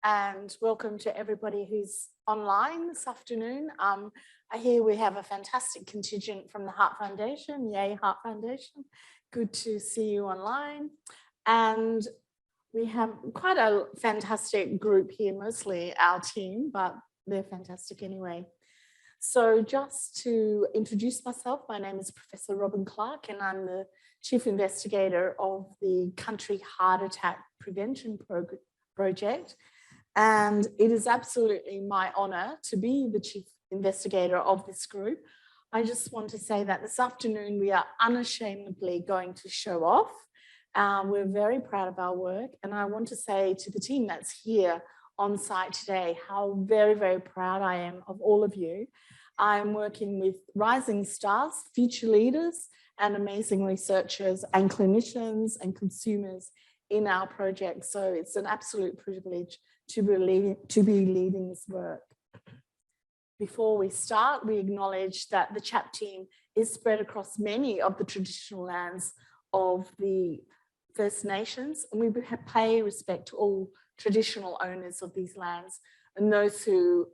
and welcome to everybody who's online this afternoon. I hear we have a fantastic contingent from the Heart Foundation. Yay, Heart Foundation. Good to see you online. And we have quite a fantastic group here, mostly our team, but they're fantastic anyway. So just to introduce myself, my name is Professor Robin Clark, and I'm the Chief Investigator of the Country Heart Attack Prevention Project. And it is absolutely my honour to be the Chief Investigator of this group. I just want to say that this afternoon we are unashamedly going to show off. We're very proud of our work, and I want to say to the team that's here on site today how very, very proud I am of all of you. I'm working with rising stars, future leaders, and amazing researchers and clinicians and consumers in our project. So it's an absolute privilege to be leading this work. Before we start, we acknowledge that the CHAP team is spread across many of the traditional lands of the First Nations, and we pay respect to all traditional owners of these lands and those who,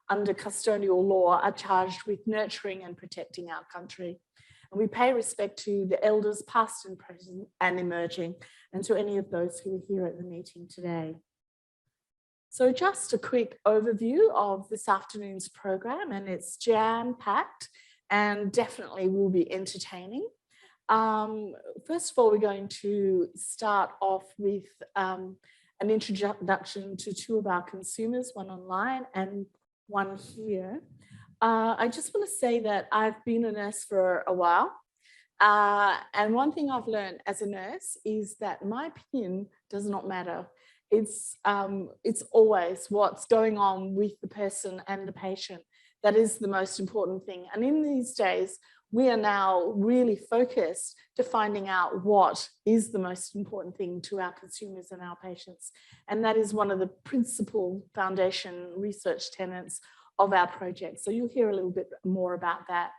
under custodial law, are charged with nurturing and protecting our country. And we pay respect to the elders past and present and emerging, and to any of those who are here at the meeting today. So just a quick overview of this afternoon's program, and it's jam-packed and definitely will be entertaining. First of all, we're going to start off with an introduction to two of our consumers, one online and one here. I just want to say that I've been a nurse for a while. And one thing I've learned as a nurse is that my opinion does not matter. It's always what's going on with the person and the patient that is the most important thing. And in these days, we are now really focused to finding out what is the most important thing to our consumers and our patients. And that is one of the principal foundation research tenets of our project. So you'll hear a little bit more about that.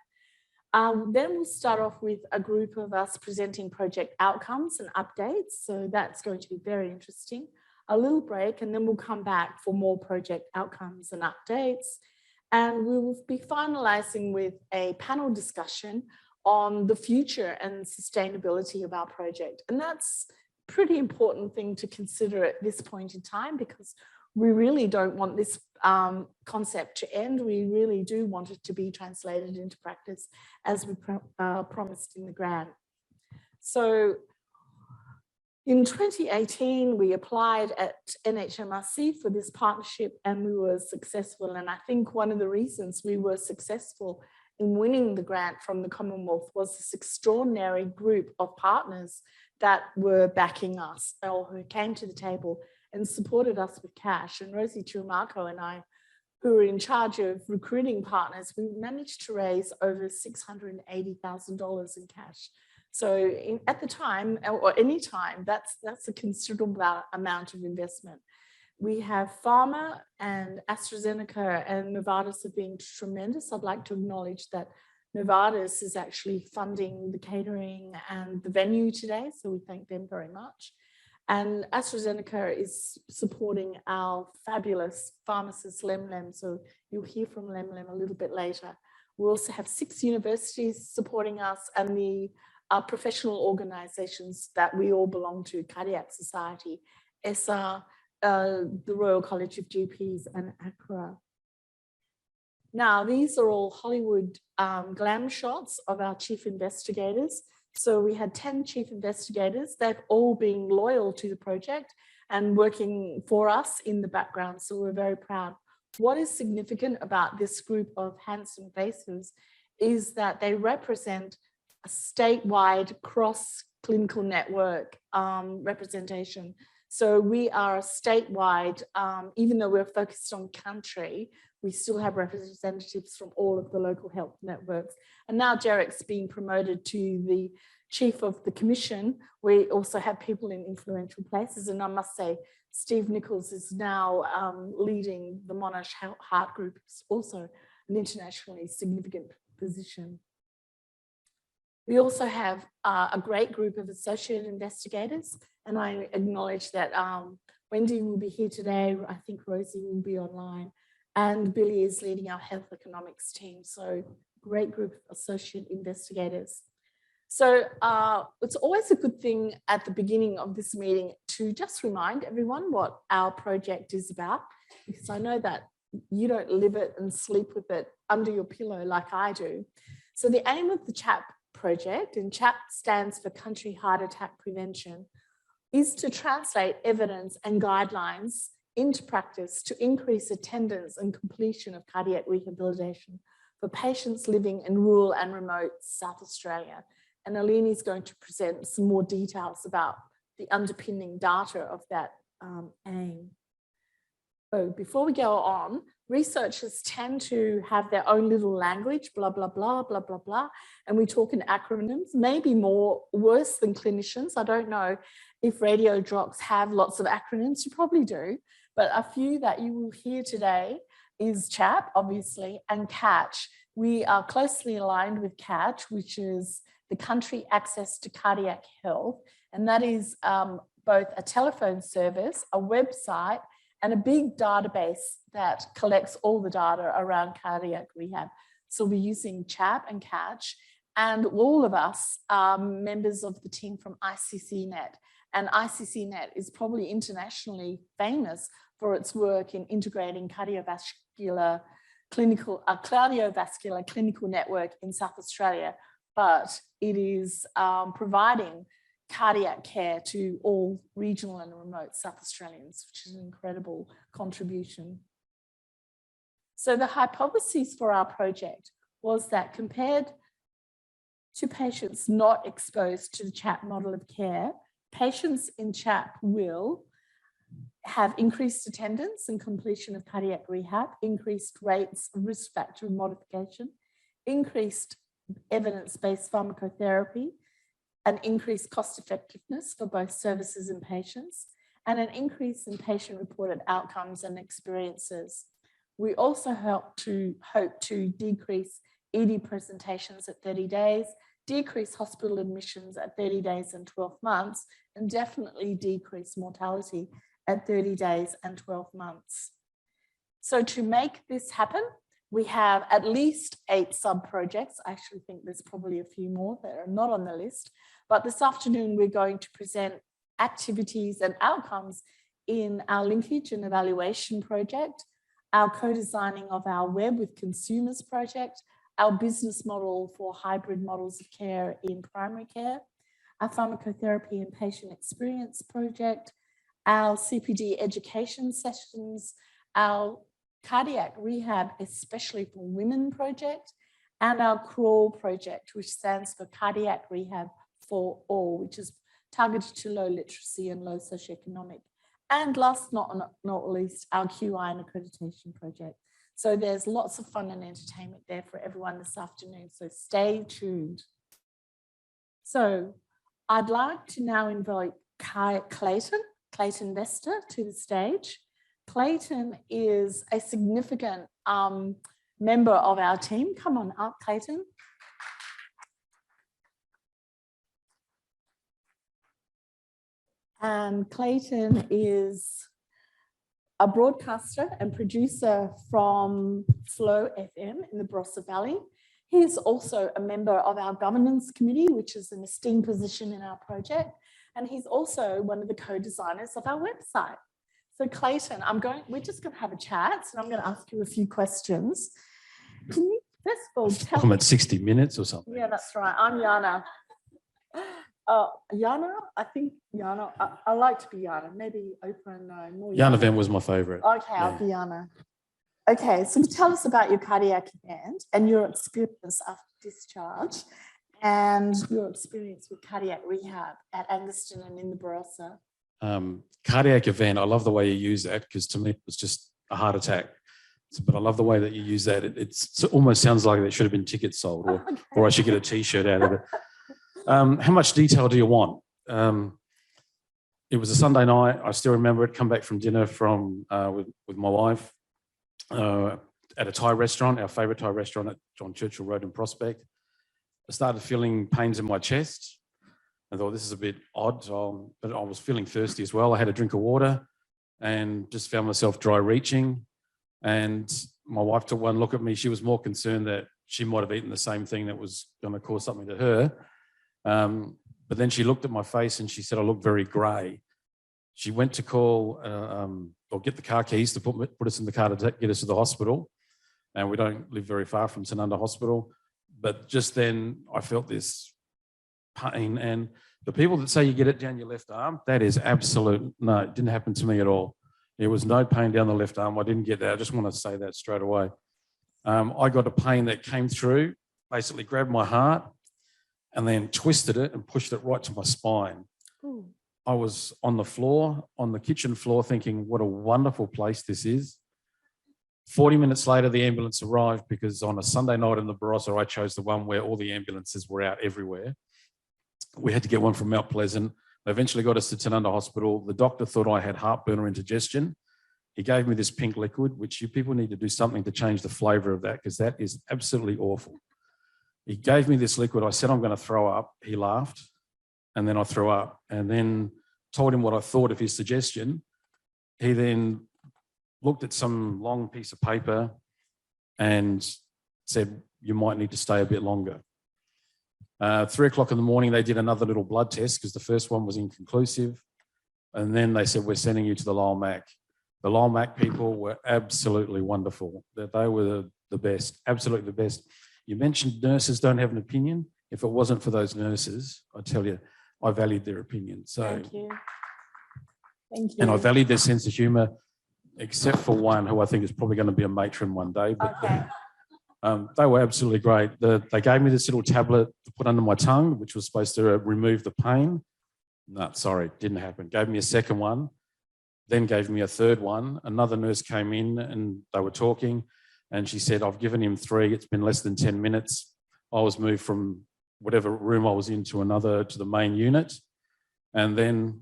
Then we'll start off with a group of us presenting project outcomes and updates. So that's going to be very interesting. A little break, and then we'll come back for more project outcomes and updates. And we will be finalising with a panel discussion on the future and sustainability of our project. And that's a pretty important thing to consider at this point in time, because we really don't want this concept to end. We really do want it to be translated into practice as we promised in the grant. So in 2018, we applied at NHMRC for this partnership and we were successful. And I think one of the reasons we were successful in winning the grant from the Commonwealth was this extraordinary group of partners that were backing us, or who came to the table and supported us with cash. And Rosie Chiumarco and I, who were in charge of recruiting partners, we managed to raise over $680,000 in cash. So at the time, or any time, that's a considerable amount of investment. We have Pharma and AstraZeneca and Novartis have been tremendous. I'd like to acknowledge that Novartis is actually funding the catering and the venue today, so we thank them very much. And AstraZeneca is supporting our fabulous pharmacist, Lem, so you'll hear from Lem a little bit later. We also have 6 universities supporting us, and the professional organisations that we all belong to: Cardiac Society, ESSA, the Royal College of GPs, and ACRA. Now, these are all Hollywood glam shots of our chief investigators. So we had 10 chief investigators. They've all been loyal to the project and working for us in the background. So we're very proud. What is significant about this group of handsome faces is that they represent a statewide cross-clinical network representation. So we are a statewide, even though we're focused on country, we still have representatives from all of the local health networks. And now Derek's been promoted to the chief of the commission. We also have people in influential places. And I must say, Steve Nichols is now leading the Monash Heart Group. It's also an internationally significant position. We also have a great group of associate investigators, and I acknowledge that Wendy will be here today. I think Rosie will be online. And Billy is leading our health economics team. So great group of associate investigators. So it's always a good thing at the beginning of this meeting to just remind everyone what our project is about, because I know that you don't live it and sleep with it under your pillow like I do. So the aim of the CHAP project, and CHAP stands for Country Heart Attack Prevention, is to translate evidence and guidelines into practice to increase attendance and completion of cardiac rehabilitation for patients living in rural and remote South Australia. And Alini is going to present some more details about the underpinning data of that aim. So before we go on, researchers tend to have their own little language, blah, blah, blah, blah, blah, blah. And we talk in acronyms, maybe more worse than clinicians. I don't know if radio docs have lots of acronyms, you probably do, but a few that you will hear today is CHAP, obviously, and CATCH. We are closely aligned with CATCH, which is the Country Access to Cardiac Health. And that is both a telephone service, a website, and a big database that collects all the data around cardiac rehab. So we're using CHAP and CATCH, and all of us are members of the team from ICCNet. And ICCNet is probably internationally famous for its work in integrating cardiovascular clinical network in South Australia, but it is providing cardiac care to all regional and remote South Australians, which is an incredible contribution. So the hypothesis for our project was that compared to patients not exposed to the CHAP model of care, patients in CHAP will have increased attendance and completion of cardiac rehab, increased rates of risk factor modification, increased evidence-based pharmacotherapy, an increased cost effectiveness for both services and patients, and an increase in patient-reported outcomes and experiences. We also hope to decrease ED presentations at 30 days, decrease hospital admissions at 30 days and 12 months, and definitely decrease mortality at 30 days and 12 months. So to make this happen, we have at least 8 sub-projects. I actually think there's probably a few more that are not on the list, but this afternoon we're going to present activities and outcomes in our linkage and evaluation project, our co-designing of our web with consumers project, our business model for hybrid models of care in primary care, our pharmacotherapy and patient experience project, our CPD education sessions, our cardiac rehab, especially for women project, and our CRAWL project, which stands for Cardiac Rehab for All, which is targeted to low literacy and low socioeconomic. And last but not least, our QI and accreditation project. So there's lots of fun and entertainment there for everyone this afternoon, so stay tuned. So I'd like to now invite Clayton Vester to the stage. Clayton is a significant member of our team. Come on up, Clayton. And Clayton is a broadcaster and producer from Flow FM in the Barossa Valley. He is also a member of our governance committee, which is an esteemed position in our project. And he's also one of the co-designers of our website. So Clayton, we're just going to have a chat, and I'm going to ask you a few questions. Can you first of all tell me? I'm at 60 minutes or something. Yeah, that's right. I'm Yana. Yana, I think Yana, I like to be Yana, maybe Oprah and more Yana event was my favourite. Okay, yeah. I'll be Yana. Okay, so tell us about your cardiac event and your experience after discharge and your experience with cardiac rehab at Angaston and in the Barossa. Cardiac event, I love the way you use that, because to me it was just a heart attack. But I love the way that you use that. It almost sounds like there should have been tickets sold, or I should get a T-shirt out of it. How much detail do you want? It was a Sunday night. I still remember it. Come back from dinner with my wife at a Thai restaurant, our favourite Thai restaurant at John Churchill Road in Prospect. I started feeling pains in my chest. I thought this is a bit odd, but I was feeling thirsty as well. I had a drink of water. and just found myself dry reaching. And my wife took one look at me. She was more concerned that she might have eaten the same thing that was going to cause something to her. But then she looked at my face and she said, I look very grey. She went to call or get the car keys to put us in the car to get us to the hospital. And we don't live very far from St Under Hospital. But just then I felt this pain. And the people that say you get it down your left arm, that is absolute, no, it didn't happen to me at all. There was no pain down the left arm. I didn't get that. I just want to say that straight away. I got a pain that came through, basically grabbed my heart and then twisted it and pushed it right to my spine. Ooh. I was on the floor, on the kitchen floor, thinking, what a wonderful place this is. 40 minutes later, the ambulance arrived because on a Sunday night in the Barossa, I chose the one where all the ambulances were out everywhere. We had to get one from Mount Pleasant. They eventually got us to St Under Hospital. The doctor thought I had heartburn or indigestion. He gave me this pink liquid, which you people need to do something to change the flavour of that because that is absolutely awful. He gave me this liquid. I said, I'm going to throw up. He laughed and then I threw up and then told him what I thought of his suggestion. He then looked at some long piece of paper and said, you might need to stay a bit longer. 3 o'clock in the morning, they did another little blood test because the first one was inconclusive. And then they said, we're sending you to the Lowell Mac. The Lowell Mac people were absolutely wonderful. They were the best, absolutely the best. You mentioned nurses don't have an opinion. If it wasn't for those nurses, I tell you, I valued their opinion. So, Thank you. Thank you. And I valued their sense of humour, except for one who I think is probably going to be a matron one day. But Okay. they were absolutely great. They gave me this little tablet to put under my tongue, which was supposed to remove the pain. No, sorry, didn't happen. Gave me a second one, then gave me a third one. Another nurse came in and they were talking and she said, I've given him 3. It's been less than 10 minutes. I was moved from whatever room I was in to another, to the main unit. And then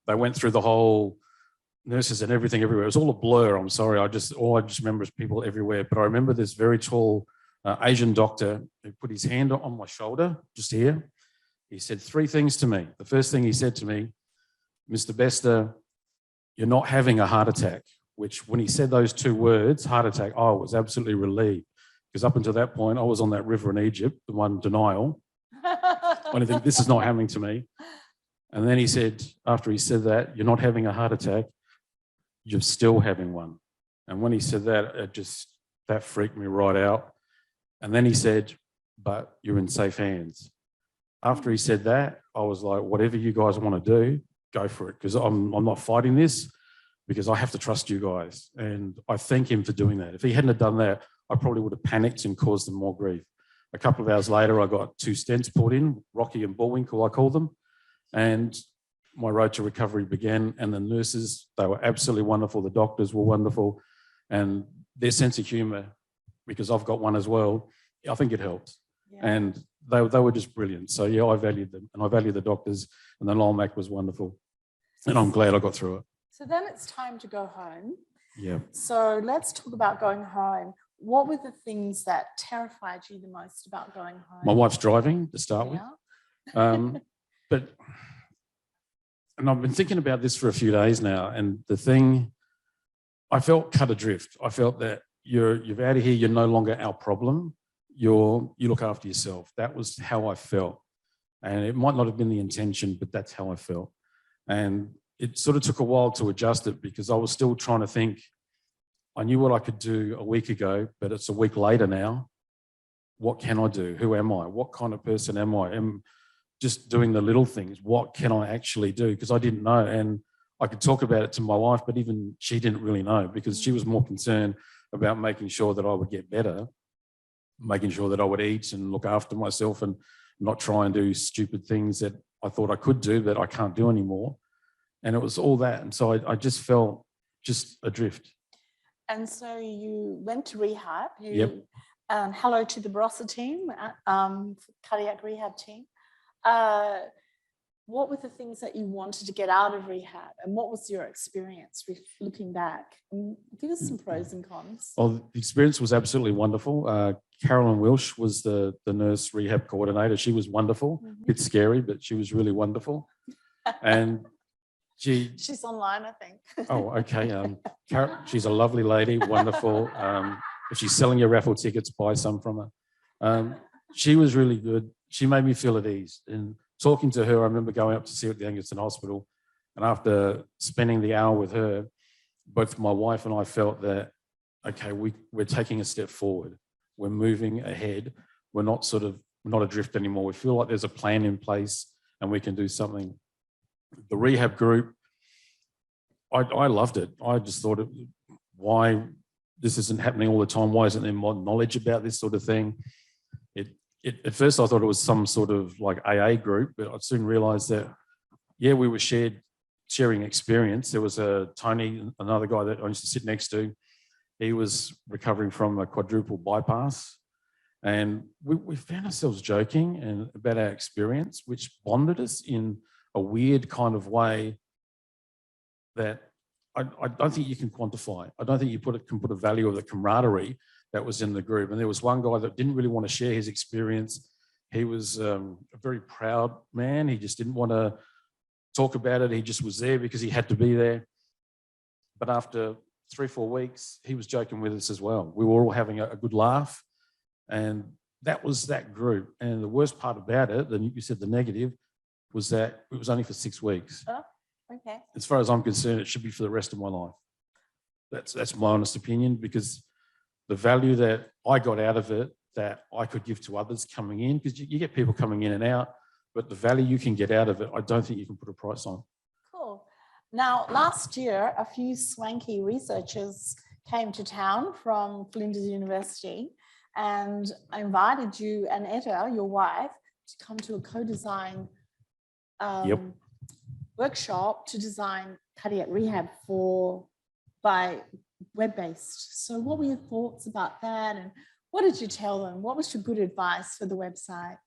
they went through the whole nurses and everything everywhere. It was all a blur. I'm sorry. All I just remember is people everywhere. But I remember this very tall Asian doctor who put his hand on my shoulder, just here. He said 3 things to me. The first thing he said to me, Mr. Bester, you're not having a heart attack, which when he said those 2 words, heart attack, I was absolutely relieved. Because up until that point, I was on that river in Egypt, the one denial. When I think this is not happening to me. And then he said, after he said that, you're not having a heart attack, you're still having one. And when he said that, that freaked me right out. And then he said, but you're in safe hands. After he said that, I was like, whatever you guys want to do, go for it. Because I'm not fighting this because I have to trust you guys. And I thank him for doing that. If he hadn't have done that, I probably would have panicked and caused them more grief. A couple of hours later, I got 2 stents put in, Rocky and Bullwinkle, I call them. And my road to recovery began. And the nurses, they were absolutely wonderful. The doctors were wonderful. And their sense of humour, because I've got one as well, I think it helped. Yeah. And they were just brilliant. So, yeah, I valued them. And I value the doctors. And the Lowell Mac was wonderful. And I'm glad I got through it. So then it's time to go home. Yeah. So let's talk about going home. What were the things that terrified you the most about going home? My wife's driving to start with. But I've been thinking about this for a few days now. And the thing, I felt cut adrift. I felt that you're out of here. You're no longer our problem. You look after yourself. That was how I felt. And it might not have been the intention, but that's how I felt. And it sort of took a while to adjust it because I was still trying to think, I knew what I could do a week ago, but it's a week later now. What can I do? Who am I? What kind of person am I? Am just doing the little things. What can I actually do? Because I didn't know. And I could talk about it to my wife, but even she didn't really know because she was more concerned about making sure that I would get better, making sure that I would eat and look after myself and not try and do stupid things that I thought I could do, but I can't do anymore. And it was all that. And so I just felt just adrift. And so you went to rehab. Yep. Hello to the Barossa team, cardiac rehab team. What were the things that you wanted to get out of rehab? And what was your experience with looking back? Give us some pros and cons. Well, the experience was absolutely wonderful. Carolyn Wilsh was the nurse rehab coordinator. She was wonderful. A bit scary, but she was really wonderful. And She's online, I think. Oh, okay. She's a lovely lady, wonderful. If she's selling your raffle tickets, buy some from her. She was really good. She made me feel at ease. And talking to her, I remember going up to see her at the Anglican Hospital, and after spending the hour with her, both my wife and I felt that, okay, we're taking a step forward. We're moving ahead. We're not adrift anymore. We feel like there's a plan in place and we can do something. The rehab group, I loved it. I just thought, why this isn't happening all the time? Why isn't there more knowledge about this sort of thing? At first I thought it was some sort of like AA group, but I soon realized that, yeah, we were sharing experience. There was Tony, another guy that I used to sit next to. He was recovering from a quadruple bypass. And we found ourselves joking and about our experience, which bonded us in a weird kind of way that I don't think you can quantify. I don't think you can put a value of the camaraderie that was in the group. And there was one guy that didn't really want to share his experience. He was a very proud man. He just didn't want to talk about it. He just was there because he had to be there. But after 3 or 4 weeks, he was joking with us as well. We were all having a good laugh. And that was that group. And the worst part about it, and you said the negative, was that it was only for 6 weeks. Oh, okay. As far as I'm concerned, it should be for the rest of my life. That's my honest opinion, because the value that I got out of it, that I could give to others coming in, because you get people coming in and out, but the value you can get out of it, I don't think you can put a price on. Cool. Now, last year, a few swanky researchers came to town from Flinders University, and I invited you and Etta, your wife, to come to a co-design workshop to design cardiac rehab by web-based. So what were your thoughts about that, and what did you tell them? What was your good advice for the website?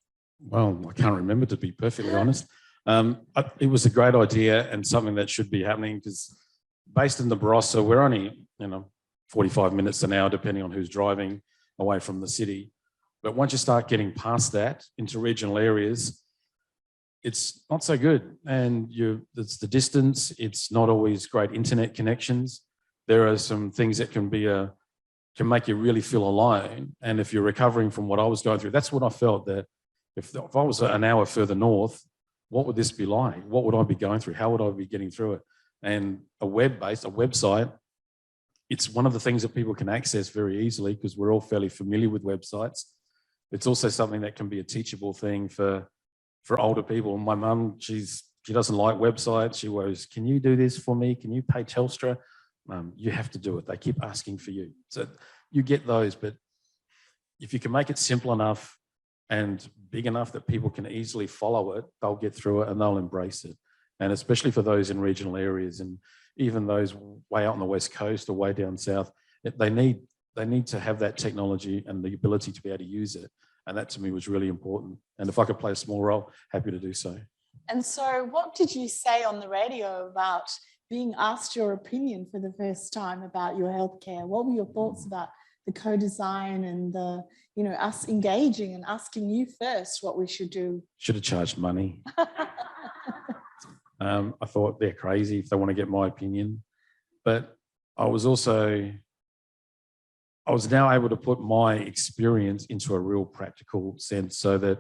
Well, I can't remember, to be perfectly honest. It was a great idea and something that should be happening, because based in the Barossa, we're only 45 minutes an hour, depending on who's driving, away from the city. But once you start getting past that into regional areas, it's not so good. And it's the distance. It's not always great internet connections. There are some things that can make you really feel alone. And if you're recovering from what I was going through, that's what I felt, that if I was an hour further north, what would this be like? What would I be going through? How would I be getting through it? And a website, it's one of the things that people can access very easily, because we're all fairly familiar with websites. It's also something that can be a teachable thing for older people. My mum, she doesn't like websites. She goes, "Can you do this for me? Can you pay Telstra?" You have to do it. They keep asking for you. So you get those, but if you can make it simple enough and big enough that people can easily follow it, they'll get through it and they'll embrace it. And especially for those in regional areas, and even those way out on the West Coast or way down south, they need to have that technology and the ability to be able to use it. And that to me was really important. And if I could play a small role, happy to do so. And so what did you say on the radio about being asked your opinion for the first time about your healthcare? What were your thoughts about the co-design and us engaging and asking you first what we should do? Should have charged money. I thought they're crazy if they want to get my opinion. But I was now able to put my experience into a real practical sense, so that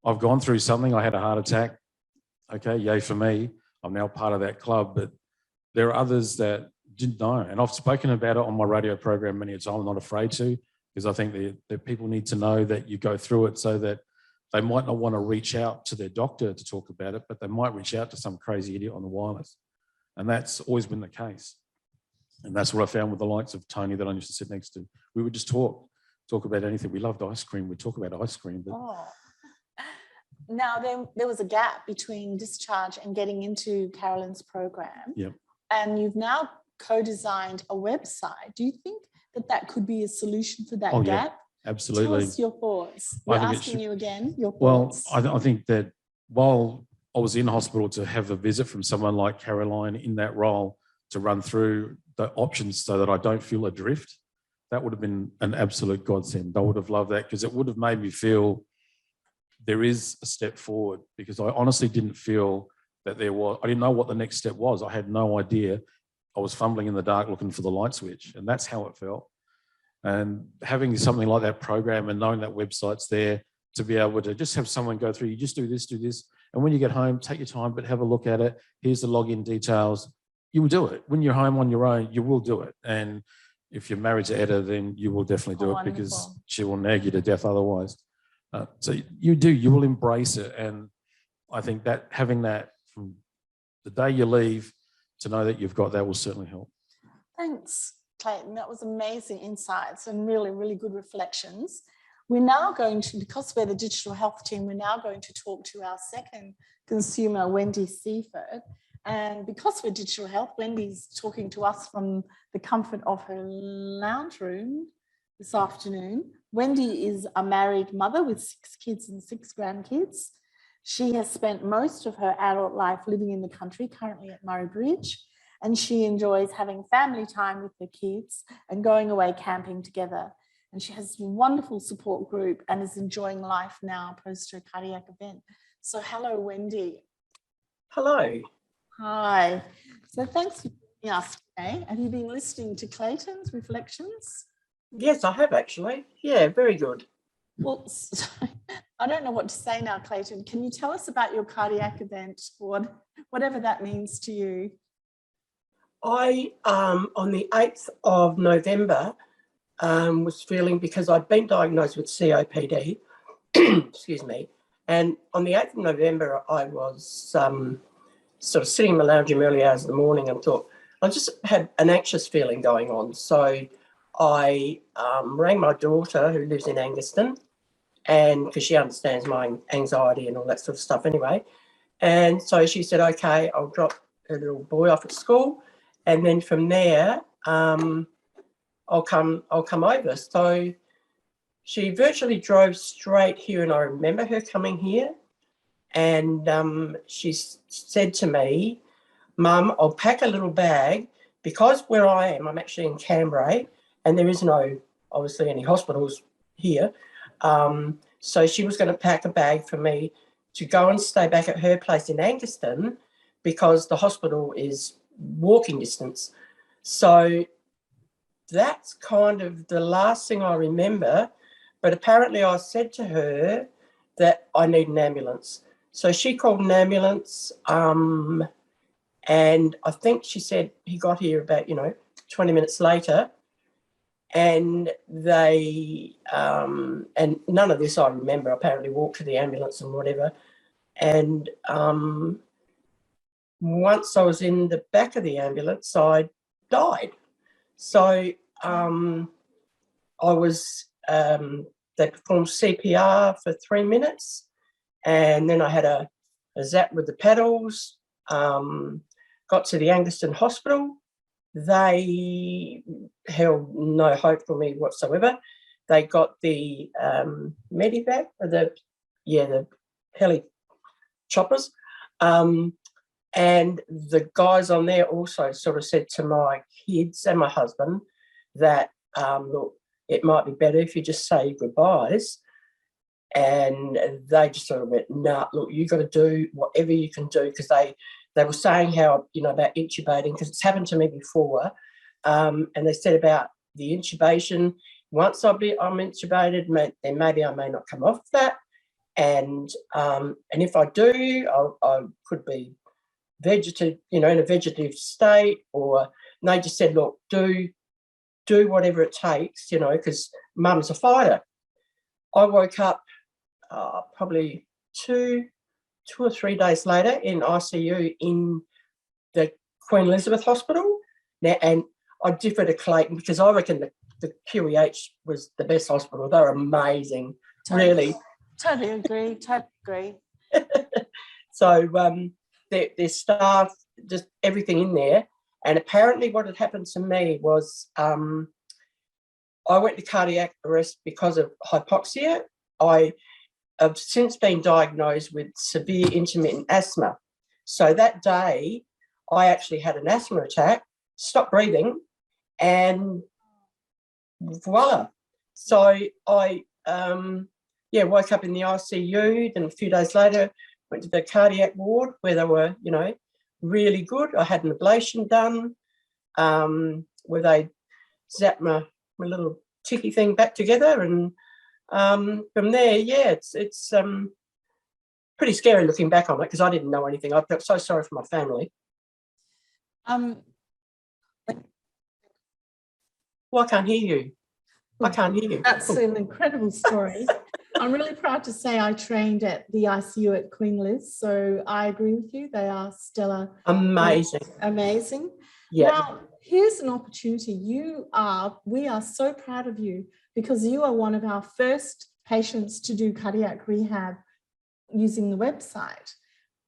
I've gone through something. I had a heart attack. Okay, yay for me. I'm now part of that club, but there are others that didn't know. And I've spoken about it on my radio program many a time. I'm not afraid to, because I think that people need to know that you go through it, so that they might not want to reach out to their doctor to talk about it, but they might reach out to some crazy idiot on the wireless. And that's always been the case. And that's what I found with the likes of Tony that I used to sit next to. We would just talk about anything. We loved ice cream. We'd talk about ice cream. But... Oh. Now, there was a gap between discharge and getting into Carolyn's program. Yep. And you've now co-designed a website. Do you think that could be a solution for that gap? Yeah. Absolutely. Tell us your thoughts. We're asking you again, your thoughts. Well, I think that while I was in hospital, to have a visit from someone like Caroline in that role to run through the options so that I don't feel adrift, that would have been an absolute godsend. I would have loved that, because it would have made me feel there is a step forward, because I honestly didn't feel that there was. I didn't know what the next step was. I had no idea. I was fumbling in the dark looking for the light switch, and that's how it felt. And having something like that program and knowing that website's there to be able to just have someone go through, you just do this. And when you get home, take your time, but have a look at it. Here's the login details. You will do it. When you're home on your own, you will do it. And if you're married to Etta, then you will definitely do it because she will nag you to death otherwise. So you will embrace it. And I think that having that from the day you leave to know that you've got that will certainly help. Thanks, Clayton. That was amazing insights and really, really good reflections. We're now going to, because we're the digital health team, we're now going to talk to our second consumer, Wendy Seaford. And because we're digital health, Wendy's talking to us from the comfort of her lounge room this afternoon. Wendy is a married mother with 6 kids and 6 grandkids. She has spent most of her adult life living in the country, currently at Murray Bridge, and she enjoys having family time with her kids and going away camping together. And she has a wonderful support group and is enjoying life now post her cardiac event. So hello, Wendy. Hello. Hi. So thanks for joining us today. Have you been listening to Clayton's reflections? Yes, I have actually. Yeah, very good. Well, I don't know what to say now, Clayton. Can you tell us about your cardiac event, or whatever that means to you? I, on the 8th of November, was feeling, because I'd been diagnosed with COPD, excuse me, and on the 8th of November, I was sort of sitting in my lounge in early hours of the morning and thought, I just had an anxious feeling going on. So I rang my daughter, who lives in Angaston, and because she understands my anxiety and all that sort of stuff anyway. And so she said, okay, I'll drop her little boy off at school, and then from there, I'll come over. So she virtually drove straight here, and I remember her coming here, and she said to me, Mum, I'll pack a little bag, because where I am, I'm actually in Cambrai, and there is no, obviously, any hospitals here. So she was going to pack a bag for me to go and stay back at her place in Angaston, because the hospital is walking distance. So that's kind of the last thing I remember. But apparently I said to her that I need an ambulance. So she called an ambulance, and I think she said he got here about, 20 minutes later. And they, and none of this I remember, apparently walked to the ambulance and whatever. And once I was in the back of the ambulance, I died. So I was, they performed CPR for 3 minutes, and then I had a zap with the paddles, got to the Angaston Hospital. They held no hope for me whatsoever. They got the medevac, or the heli choppers, and the guys on there also sort of said to my kids and my husband that, look, it might be better if you just say goodbyes. And they just sort of went, nah, look, you got to do whatever you can do, because they were saying how, about intubating, because it's happened to me before. And they said about the intubation, once I'm intubated, then maybe I may not come off that. And if I do, I could be vegetative, in a vegetative state, and they just said, look, do whatever it takes, because Mum's a fighter. I woke up probably two or 3 days later in ICU in the Queen Elizabeth Hospital. Now, and I differ to Clayton, because I reckon the QEH was the best hospital. They were amazing, really. Totally agree. So their staff, just everything in there. And apparently what had happened to me was I went to cardiac arrest because of hypoxia. I have since been diagnosed with severe intermittent asthma. So that day, I actually had an asthma attack, stopped breathing, and voila. So I woke up in the ICU. Then a few days later, went to the cardiac ward where they were, you know, really good. I had an ablation done where they zapped my little ticky thing back together, and from there, yeah, it's pretty scary looking back on it because I didn't know anything. I felt so sorry for my family. Well, I can't hear you. I can't hear you. That's an incredible story. I'm really proud to say I trained at the ICU at Queen Liz, so I agree with you. They are stellar. Amazing. Amazing. Yeah. Now, here's an opportunity. We are so proud of you because you are one of our first patients to do cardiac rehab using the website.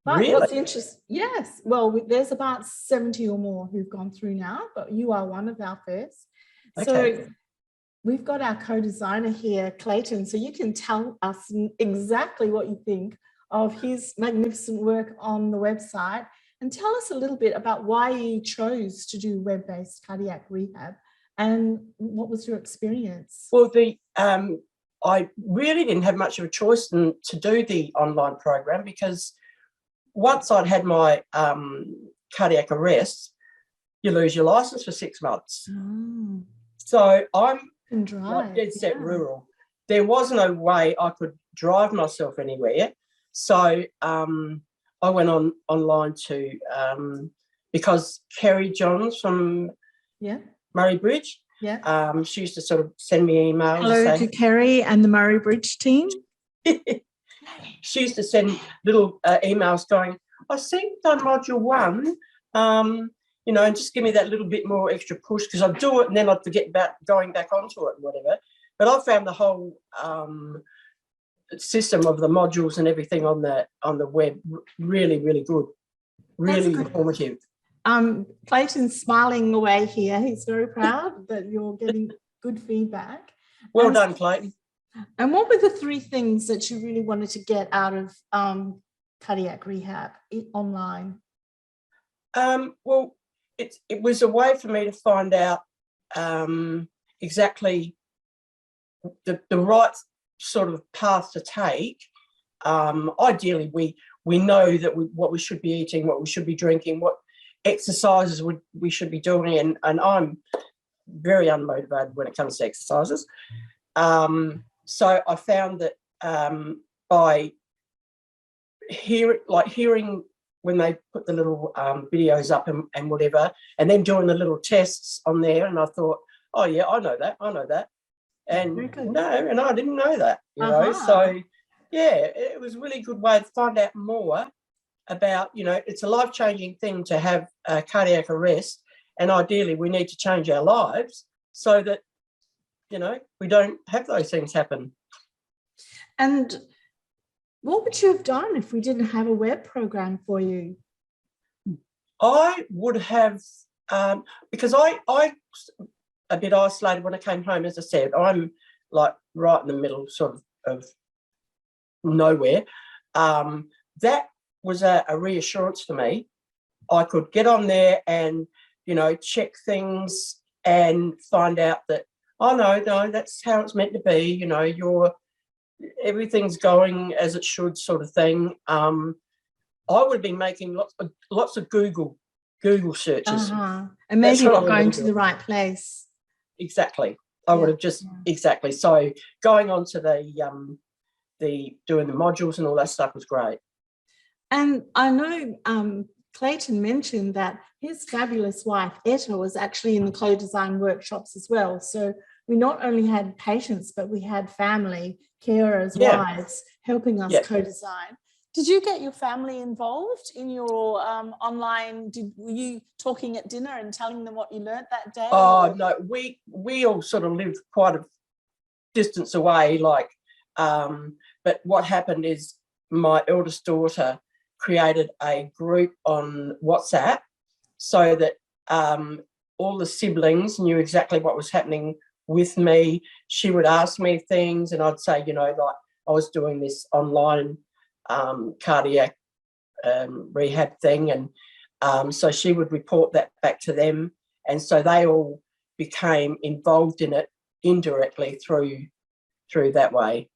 But Really? what's interesting, yes, well, there's about 70 or more who've gone through now, but you are one of our first. Okay. So we've got our co-designer here, Clayton, so you can tell us exactly what you think of his magnificent work on the website, and tell us a little bit about why you chose to do web-based cardiac rehab and what was your experience? Well, I really didn't have much of a choice to do the online program because once I'd had my cardiac arrest, you lose your license for 6 months. Oh. So I'm Drive, like dead set yeah. rural. There was no way I could drive myself anywhere. So I went online to, because Kerry Johns from Murray Bridge, she used to sort of send me emails. Hello to Kerry and the Murray Bridge team. She used to send little emails going, I see you've done module 1, you know, and just give me that little bit more extra push because I'd do it and then I'd forget about going back onto it and whatever. But I found the whole system of the modules and everything on the web really, really good, really informative. Clayton's smiling away here. He's very proud that you're getting good feedback. Well done, Clayton. And what were the 3 things that you really wanted to get out of cardiac rehab online? Well, it was a way for me to find out exactly the right sort of path to take. Ideally, we know that what we should be eating, what we should be drinking, what exercises we should be doing, and I'm very unmotivated when it comes to exercises. So I found that by hearing when they put the little videos up and whatever, and then doing the little tests on there, and I thought, oh yeah, I know that, and no, and I didn't know that, you know. So yeah, it was a really good way to find out more about, you know, it's a life-changing thing to have a cardiac arrest, and ideally we need to change our lives so that, you know, we don't have those things happen. And what would you have done if we didn't have a web program for you? I would have, because I a bit isolated when I came home, as I said, I'm like right in the middle sort of nowhere. That was a reassurance for me. I could get on there and, you know, check things and find out that, oh no, that's how it's meant to be, you know, everything's going as it should, sort of thing. I would have been making lots of Google searches. And maybe not going to the right place. Exactly. I would have just exactly. So going on to the doing the modules and all that stuff was great. And I know Clayton mentioned that his fabulous wife Etta was actually in the co-design workshops as well. So we not only had patients, but we had family, carers, wives helping us co-design. Did you get your family involved in your online? Were you talking at dinner and telling them what you learnt that day? Oh no, we all sort of lived quite a distance away. Like, but what happened is my eldest daughter created a group on WhatsApp so that all the siblings knew exactly what was happening with me. She would ask me things, and I'd say, you know, like I was doing this online cardiac rehab thing, and so she would report that back to them, and so they all became involved in it indirectly through that way.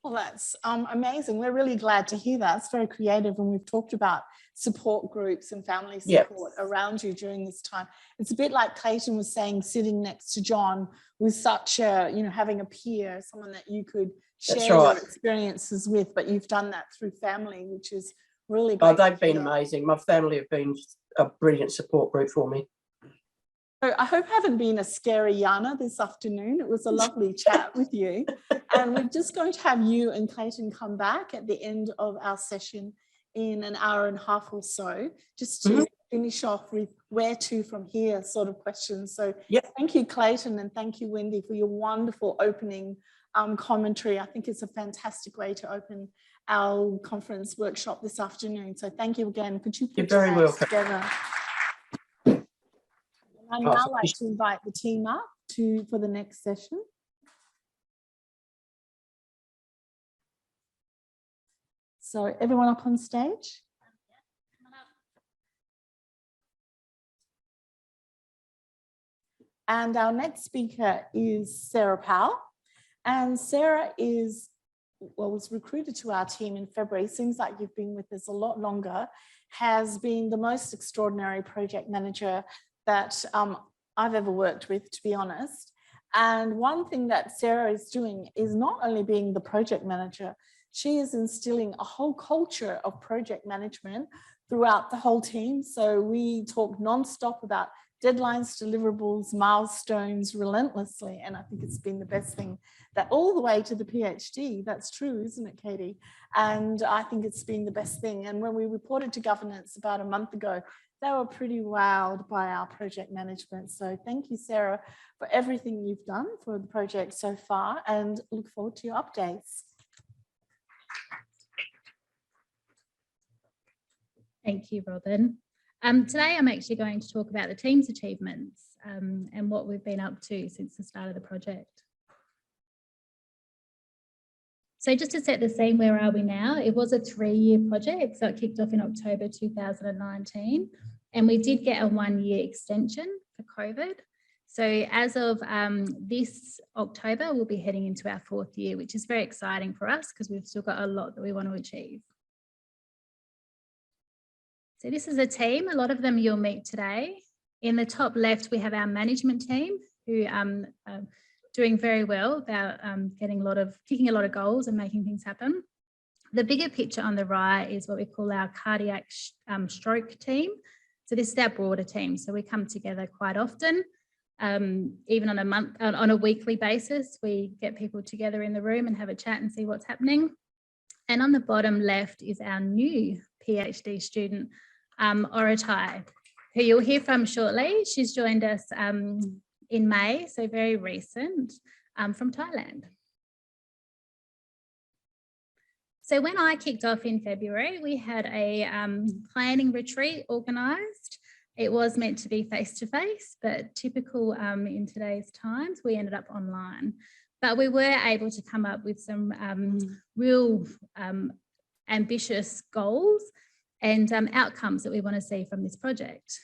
Well, that's amazing. We're really glad to hear that. It's very creative, and we've talked about support groups and family support around you during this time. It's a bit like Clayton was saying, sitting next to John with such a, you know, having a peer, someone that you could share your experiences with, but you've done that through family, which is really great. Oh, they've been amazing. My family have been a brilliant support group for me. So I hope I haven't been a scary Yana this afternoon. It was a lovely chat with you. And we're just going to have you and Clayton come back at the end of our session in an hour and a half or so, just to finish off with where to from here sort of questions. So thank you, Clayton, and thank you, Wendy, for your wonderful opening commentary. I think it's a fantastic way to open our conference workshop this afternoon. So thank you again. Could you put your hands together? I'd now like to invite the team up for the next session. So everyone up on stage. And our next speaker is Sarah Powell. And Sarah was recruited to our team in February. Seems like you've been with us a lot longer. Has been the most extraordinary project manager that I've ever worked with, to be honest. And one thing that Sarah is doing is not only being the project manager, she is instilling a whole culture of project management throughout the whole team. So we talk nonstop about deadlines, deliverables, milestones relentlessly. And I think it's been the best thing, that all the way to the PhD. That's true, isn't it, Katie? And I think it's been the best thing. And when we reported to governance about a month ago, they were pretty wowed by our project management. So thank you, Sarah, for everything you've done for the project so far, and look forward to your updates. Thank you, Robin. Today I'm actually going to talk about the team's achievements and what we've been up to since the start of the project. So just to set the scene, where are we now? It was a 3-year project, so it kicked off in October 2019, and we did get a 1-year extension for COVID. So as of this October, we'll be heading into our 4th year, which is very exciting for us because we've still got a lot that we want to achieve. So this is a team, a lot of them you'll meet today. In the top left, we have our management team who are doing very well about kicking a lot of goals and making things happen. The bigger picture on the right is what we call our cardiac stroke team. So this is our broader team. So we come together quite often, even on a weekly basis. We get people together in the room and have a chat and see what's happening. And on the bottom left is our new PhD student, Oratai, who you'll hear from shortly. She's joined us in May, so very recent, from Thailand. So when I kicked off in February, we had a planning retreat organised. It was meant to be face-to-face, but typical in today's times, we ended up online. But we were able to come up with some real ambitious goals and outcomes that we want to see from this project.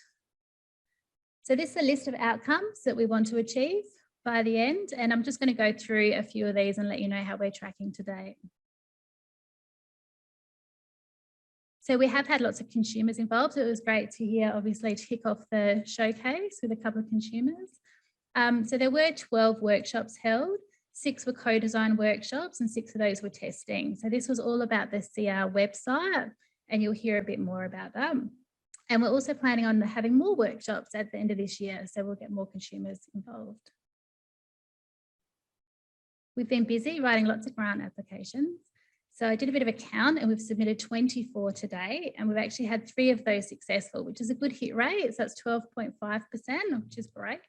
So this is a list of outcomes that we want to achieve by the end, and I'm just going to go through a few of these and let you know how we're tracking today. So we have had lots of consumers involved. So it was great to hear, obviously, to kick off the showcase with a couple of consumers. So there were 12 workshops held. 6 were co-design workshops and 6 of those were testing. So this was all about the CR website, and you'll hear a bit more about that. And we're also planning on having more workshops at the end of this year, so we'll get more consumers involved. We've been busy writing lots of grant applications. So I did a bit of a count and we've submitted 24 today, and we've actually had 3 of those successful, which is a good hit rate. So that's 12.5%, which is great.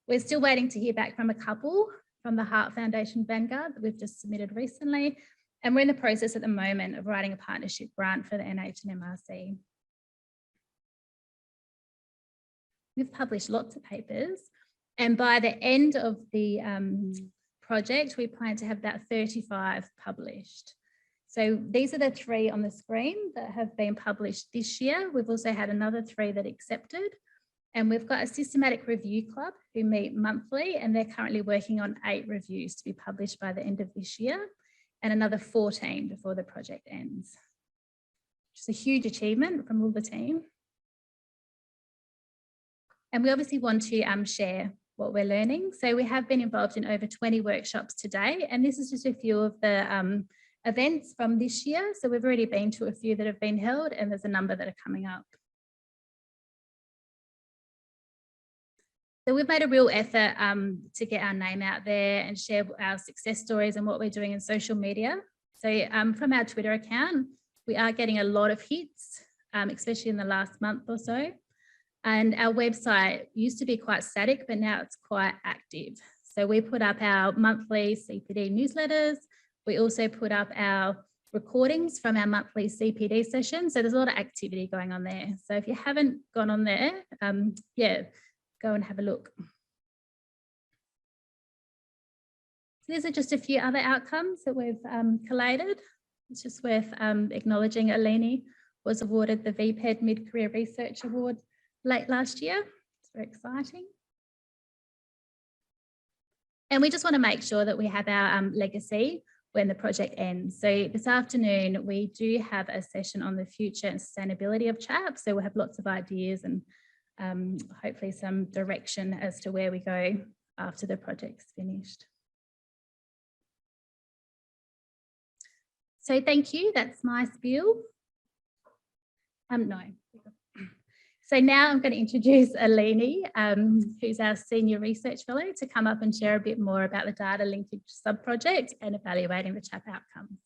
We're still waiting to hear back from a couple from the Heart Foundation Vanguard that we've just submitted recently. And we're in the process at the moment of writing a partnership grant for the NH and MRC. We've published lots of papers, and by the end of the project, we plan to have about 35 published. So these are the 3 on the screen that have been published this year. We've also had another 3 that accepted, and we've got a systematic review club who meet monthly, and they're currently working on 8 reviews to be published by the end of this year. and another 14 before the project ends. Which is a huge achievement from all the team. And we obviously want to share what we're learning. So we have been involved in over 20 workshops today, and this is just a few of the events from this year. So we've already been to a few that have been held, and there's a number that are coming up. So we've made a real effort to get our name out there and share our success stories and what we're doing in social media. So from our Twitter account, we are getting a lot of hits, especially in the last month or so. And our website used to be quite static, but now it's quite active. So we put up our monthly CPD newsletters. We also put up our recordings from our monthly CPD sessions. So there's a lot of activity going on there. So if you haven't gone on there, yeah, go and have a look. So these are just a few other outcomes that we've collated. It's just worth acknowledging Eleni was awarded the VPED Mid-Career Research Award late last year. It's very exciting. And we just want to make sure that we have our legacy when the project ends. So this afternoon, we do have a session on the future and sustainability of CHAP. So we'll have lots of ideas and hopefully some direction as to where we go after the project's finished. So thank you, that's my spiel. No. So now I'm going to introduce Eleni, who's our Senior Research Fellow, to come up and share a bit more about the data linkage sub-project and evaluating the CHAP outcomes.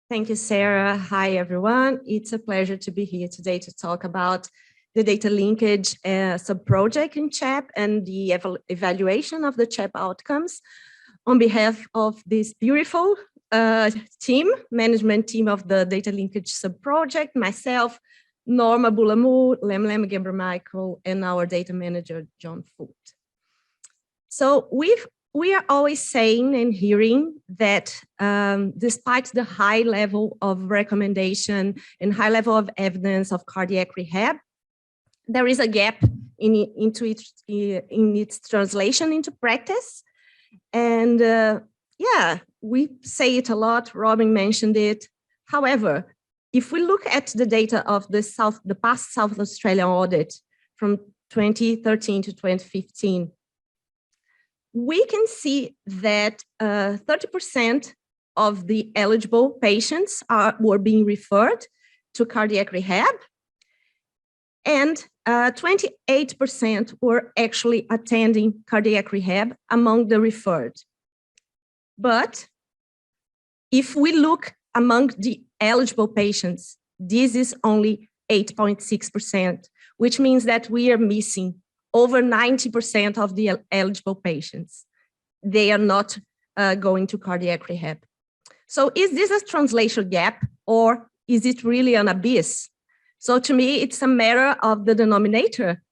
Thank you, Sarah. Hi, everyone. It's a pleasure to be here today to talk about the data linkage sub-project in CHAP and the evaluation of the CHAP outcomes on behalf of this beautiful management team of the data linkage sub-project, myself, Norma Bulamu, Lemlem Gebremichael, and our data manager, John Foot. So we are always saying and hearing that despite the high level of recommendation and high level of evidence of cardiac rehab, there is a gap in its translation into practice. And yeah, we say it a lot, Robin mentioned it. However, if we look at the data of the past South Australian audit from 2013 to 2015, we can see that 30% of the eligible patients were being referred to cardiac rehab, and 28% were actually attending cardiac rehab among the referred. But if we look among the eligible patients, this is only 8.6%, which means that we are missing over 90% of the eligible patients. They are not going to cardiac rehab. So is this a translation gap, or is it really an abyss? So to me, it's a matter of the denominator.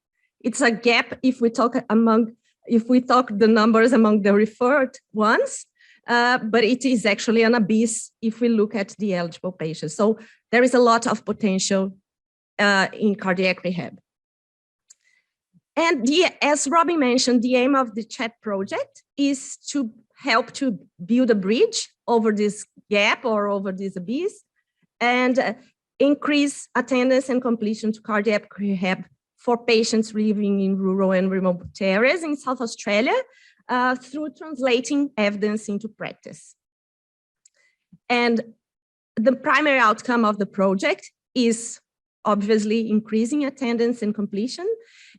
It's a gap if we talk the numbers among the referred ones, but it is actually an abyss if we look at the eligible patients. So there is a lot of potential in cardiac rehab. And as Robin mentioned, the aim of the CHAP project is to help to build a bridge over this gap or over this abyss and increase attendance and completion to cardiac rehab for patients living in rural and remote areas in South Australia through translating evidence into practice. And the primary outcome of the project is obviously increasing attendance and completion,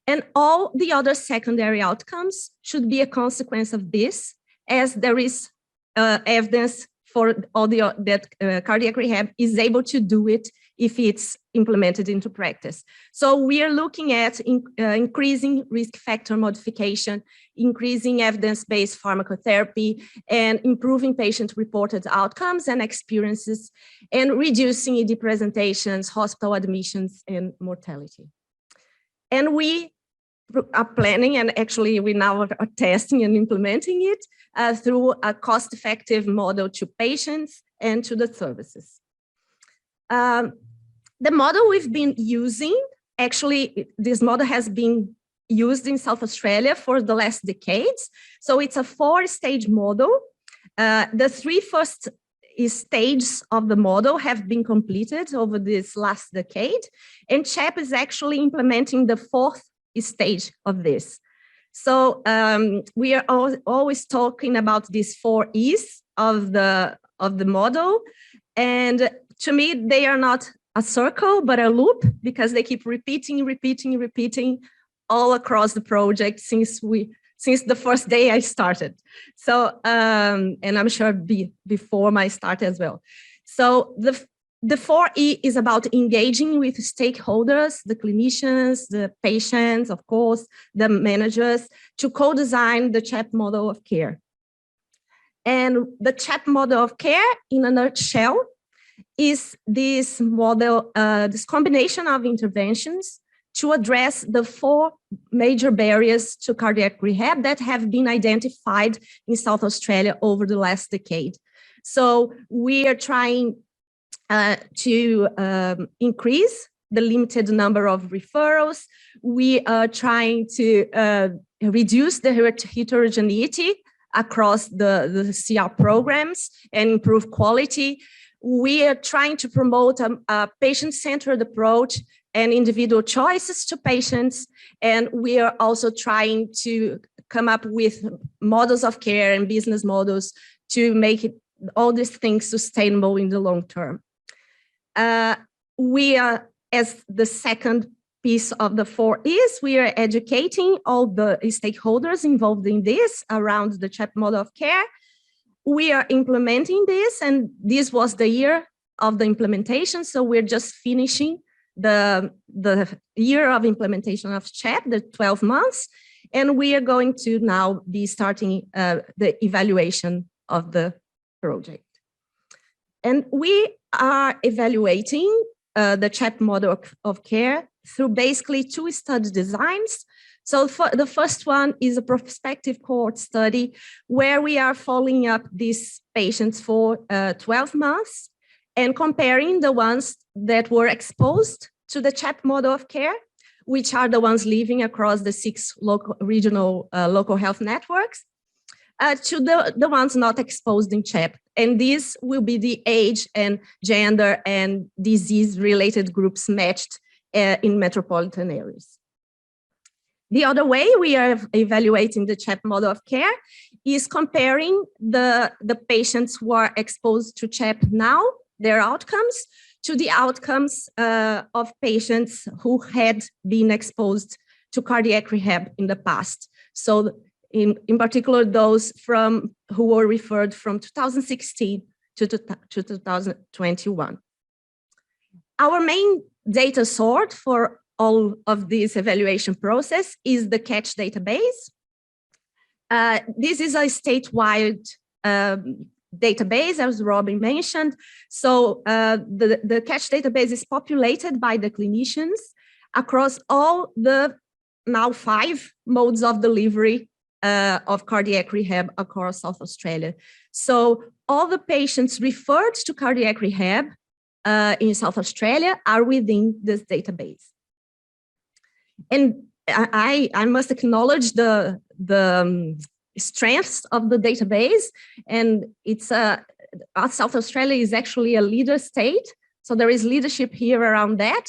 and all the other secondary outcomes should be a consequence of this, as there is evidence for all that cardiac rehab is able to do it if it's implemented into practice. So we are looking at increasing risk factor modification, increasing evidence-based pharmacotherapy, and improving patient-reported outcomes and experiences, and reducing ED presentations, hospital admissions, and mortality. And we are planning, and actually we now are testing and implementing it through a cost-effective model to patients and to the services. The model we've been using, actually, this model has been used in South Australia for the last decades. So it's a 4-stage model. The 3 first stages of the model have been completed over this last decade, and CHAP is actually implementing the 4th stage of this. So we are always talking about these 4 E's of the model, and to me they are not a circle but a loop, because they keep repeating all across the project since the first day I started. So and I'm sure before my start as well. So the 4E is about engaging with stakeholders, the clinicians, the patients, of course, the managers, to co-design the CHAP model of care. And the CHAP model of care, in a nutshell, is this model, this combination of interventions to address the 4 major barriers to cardiac rehab that have been identified in South Australia over the last decade. So we are trying to increase the limited number of referrals. We are trying to reduce the heterogeneity across the CR programs and improve quality. We are trying to promote a patient-centered approach and individual choices to patients. And we are also trying to come up with models of care and business models to make all these things sustainable in the long term. We are, as the second piece of the 4 E's, we are educating all the stakeholders involved in this around the CHAP model of care. We are implementing this, and this was the year of the implementation. So we're just finishing the year of implementation of CHAP, the 12 months, and we are going to now be starting the evaluation of the project. And we are evaluating the CHAP model of care through basically 2 study designs. So the first one is a prospective cohort study where we are following up these patients for 12 months and comparing the ones that were exposed to the CHAP model of care, which are the ones living across the 6 regional local health networks, to the ones not exposed in CHAP. And this will be the age and gender and disease-related groups matched in metropolitan areas. The other way we are evaluating the CHAP model of care is comparing the patients who are exposed to CHAP now, their outcomes, to the outcomes of patients who had been exposed to cardiac rehab in the past. So in particular, those who were referred from 2016 to 2021. Our main data source for all of this evaluation process is the CATCH database. This is a statewide database, as Robin mentioned. So the CATCH database is populated by the clinicians across all the now 5 modes of delivery of cardiac rehab across South Australia. So all the patients referred to cardiac rehab in South Australia are within this database. And I must acknowledge the strengths of the database, and it's South Australia is actually a leader state, so there is leadership here around that,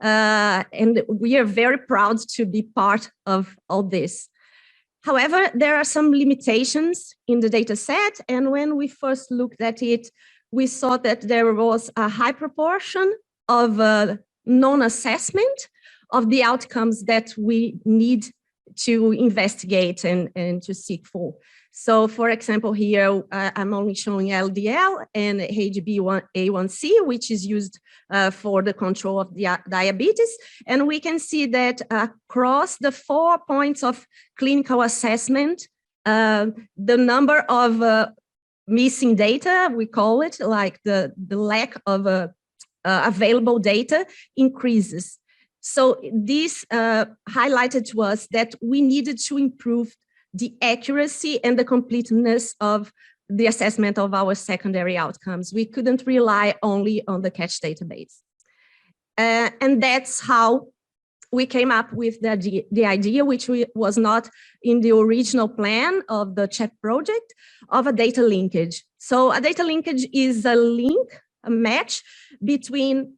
and we are very proud to be part of all this. However, there are some limitations in the data set, and when we first looked at it, we saw that there was a high proportion of non-assessment of the outcomes that we need to investigate and to seek for. So, for example, here I'm only showing LDL and HbA1c, which is used for the control of diabetes. And we can see that across the 4 points of clinical assessment, the number of missing data, we call it, like the lack of available data, increases. So this highlighted to us that we needed to improve the accuracy and the completeness of the assessment of our secondary outcomes. We couldn't rely only on the CATCH database. And that's how we came up with the idea, which was not in the original plan of the CHAP project, of a data linkage. So a data linkage is a link, a match between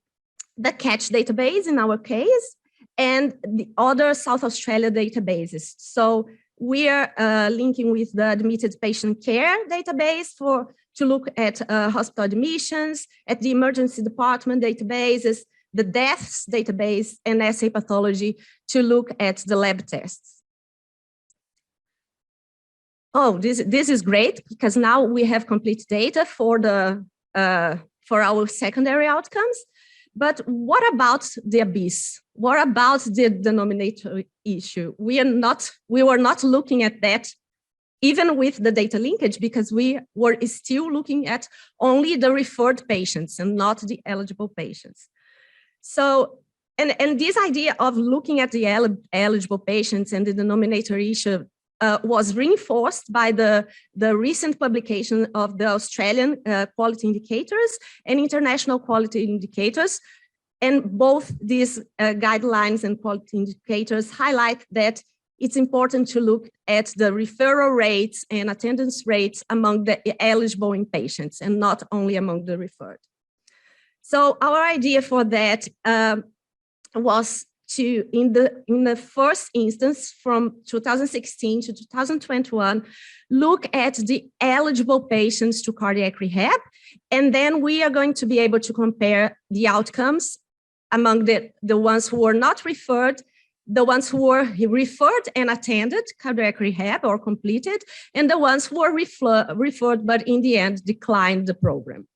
the CATCH database in our case and the other South Australia databases. So we are linking with the admitted patient care database to look at hospital admissions, at the emergency department databases, the deaths database, and assay pathology to look at the lab tests. Oh, this is great, because now we have complete data for our secondary outcomes. But what about the abyss? What about the denominator issue? We were not looking at that even with the data linkage, because we were still looking at only the referred patients and not the eligible patients. So, and this idea of looking at the eligible patients and the denominator issue was reinforced by the recent publication of the Australian quality indicators and international quality indicators. And both these guidelines and quality indicators highlight that it's important to look at the referral rates and attendance rates among the eligible patients and not only among the referred. So our idea for that was to, in the first instance, from 2016 to 2021, look at the eligible patients to cardiac rehab. And then we are going to be able to compare the outcomes among the ones who were not referred, the ones who were referred and attended cardiac rehab or completed, and the ones who were referred but in the end declined the program.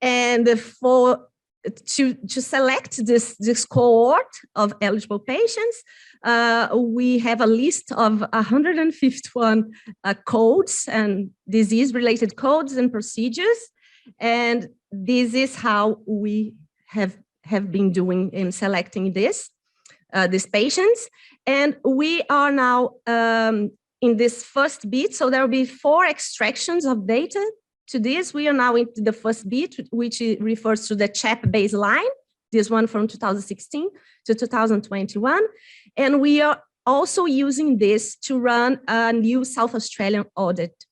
And to select this cohort of eligible patients, we have a list of 151 codes and disease-related codes and procedures. And this is how we have been doing in selecting these patients. And we are now in this first bit, so there will be 4 extractions of data. To this, we are now into the first bit, which refers to the CHAP baseline, this one from 2016 to 2021. And we are also using this to run a new South Australian audit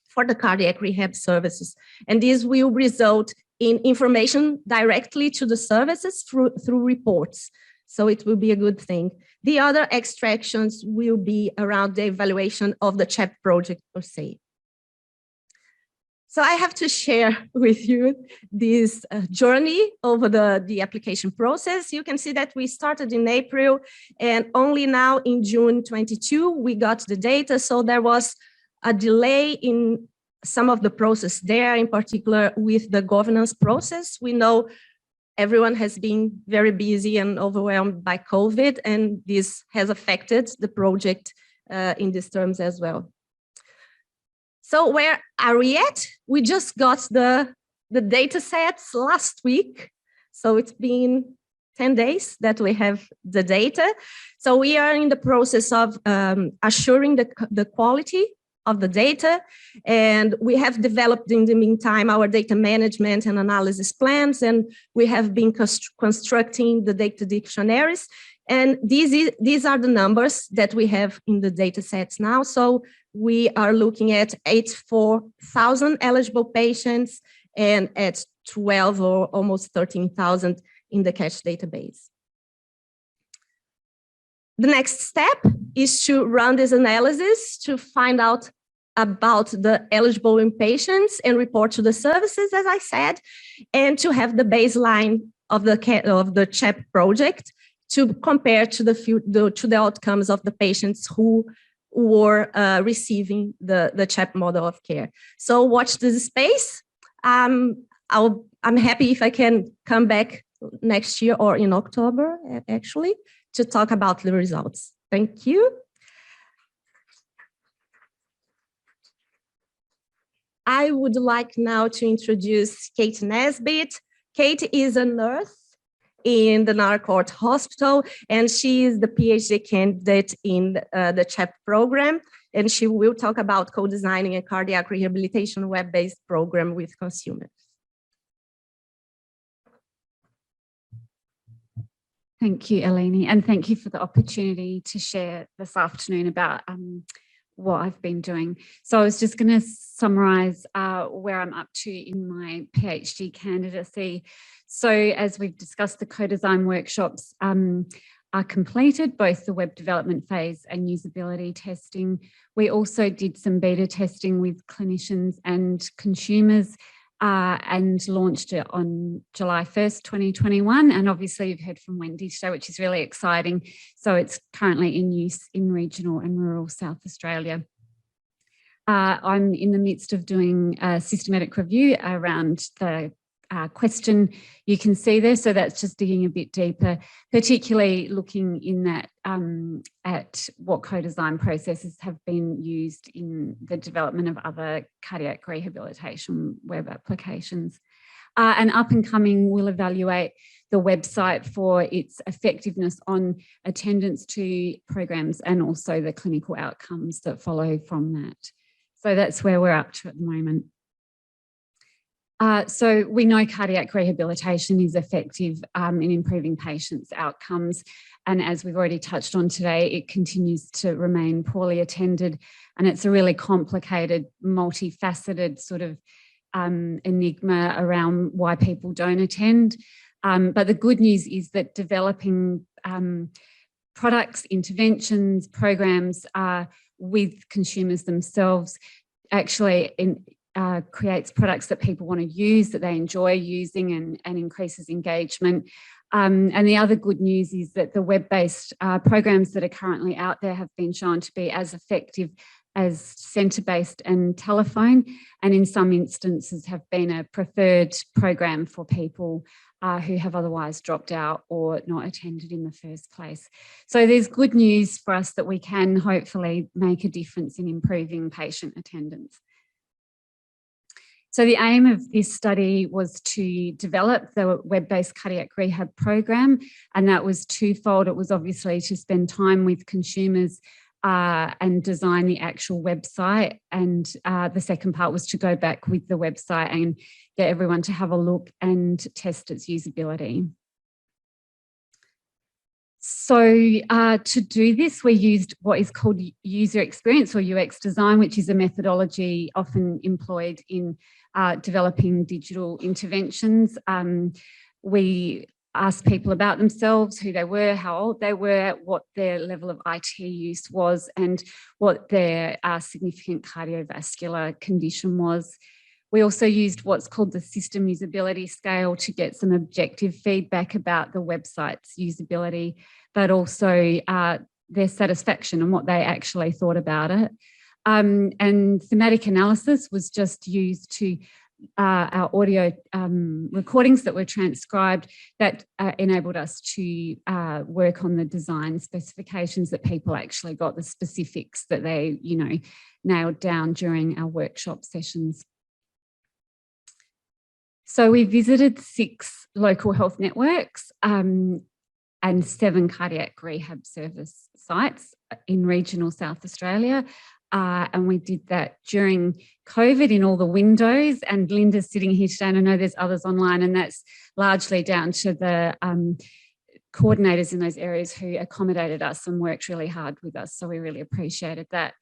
for the cardiac rehab services. And this will result in information directly to the services through reports. So it will be a good thing. The other extractions will be around the evaluation of the CHAP project per se. So I have to share with you this journey over the application process. You can see that we started in April, and only now in June 22, we got the data. So there was a delay in some of the process there, in particular with the governance process. We know everyone has been very busy and overwhelmed by COVID, and this has affected the project in these terms as well. So where are we at? We just got the data sets last week. So it's been 10 days that we have the data. So we are in the process of assuring the quality of the data. And we have developed in the meantime our data management and analysis plans, and we have been constructing the data dictionaries. And these are the numbers that we have in the data sets now. So we are looking at 84,000 eligible patients and at 12 or almost 13,000 in the CATCH database. The next step is to run this analysis to find out about the eligible patients and report to the services, as I said, and to have the baseline of the CHAP project to compare to the outcomes of the patients who were receiving the CHAP model of care. So watch this space. I'm happy if I can come back next year or in October, actually, to talk about the results. Thank you. I would like now to introduce Kate Nesbitt. Kate is a nurse in the Narcourt Hospital, and she is the PhD candidate in the CHAP program, and she will talk about co-designing a cardiac rehabilitation web-based program with consumers. Thank you, Eleni, and thank you for the opportunity to share this afternoon about what I've been doing. So I was just going to summarise where I'm up to in my PhD candidacy. So as we've discussed, the co-design workshops are completed, both the web development phase and usability testing. We also did some beta testing with clinicians and consumers and launched it on July 1st, 2021. And obviously you've heard from Wendy today, which is really exciting. So it's currently in use in regional and rural South Australia. I'm in the midst of doing a systematic review around the question you can see there. So that's just digging a bit deeper, particularly looking in that at what co-design processes have been used in the development of other cardiac rehabilitation web applications. And up and coming, we'll evaluate the website for its effectiveness on attendance to programs and also the clinical outcomes that follow from that. So that's where we're up to at the moment. So we know cardiac rehabilitation is effective in improving patients' outcomes. And as we've already touched on today, it continues to remain poorly attended. And it's a really complicated, multifaceted sort of enigma around why people don't attend. But the good news is that developing products, interventions, programs with consumers themselves actually creates products that people want to use, that they enjoy using, and increases engagement. And the other good news is that the web-based programs that are currently out there have been shown to be as effective as centre-based and telephone, and in some instances have been a preferred program for people who have otherwise dropped out or not attended in the first place. So there's good news for us that we can hopefully make a difference in improving patient attendance. So the aim of this study was to develop the web-based cardiac rehab program, and that was twofold. It was obviously to spend time with consumers and design the actual website, and the second part was to go back with the website and get everyone to have a look and test its usability. So to do this, we used what is called user experience or UX design, which is a methodology often employed in developing digital interventions. We asked people about themselves, who they were, how old they were, what their level of IT use was, and what their significant cardiovascular condition was. We also used what's called the system usability scale to get some objective feedback about the website's usability, but also their satisfaction and what they actually thought about it. And thematic analysis was just used to our audio recordings that were transcribed that enabled us to work on the design specifications that people actually got, the specifics that they, nailed down during our workshop sessions. So we visited 6 local health networks and 7 cardiac rehab service sites in regional South Australia. And we did that during COVID in all the windows, and Linda's sitting here today, and I know there's others online, and that's largely down to the coordinators in those areas who accommodated us and worked really hard with us. So we really appreciated that.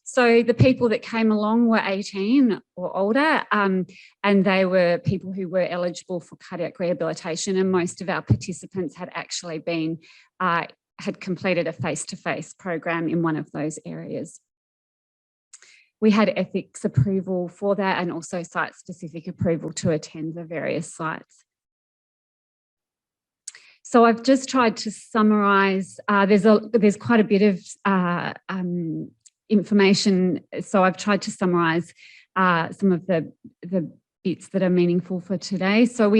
So the people that came along were 18 or older, and they were people who were eligible for cardiac rehabilitation, and most of our participants had actually been, had completed a face-to-face program in one of those areas. We had ethics approval for that and also site-specific approval to attend the various sites. So I've just tried to summarise, there's quite a bit of information, so I've tried to summarise some of the bits that are meaningful for today. So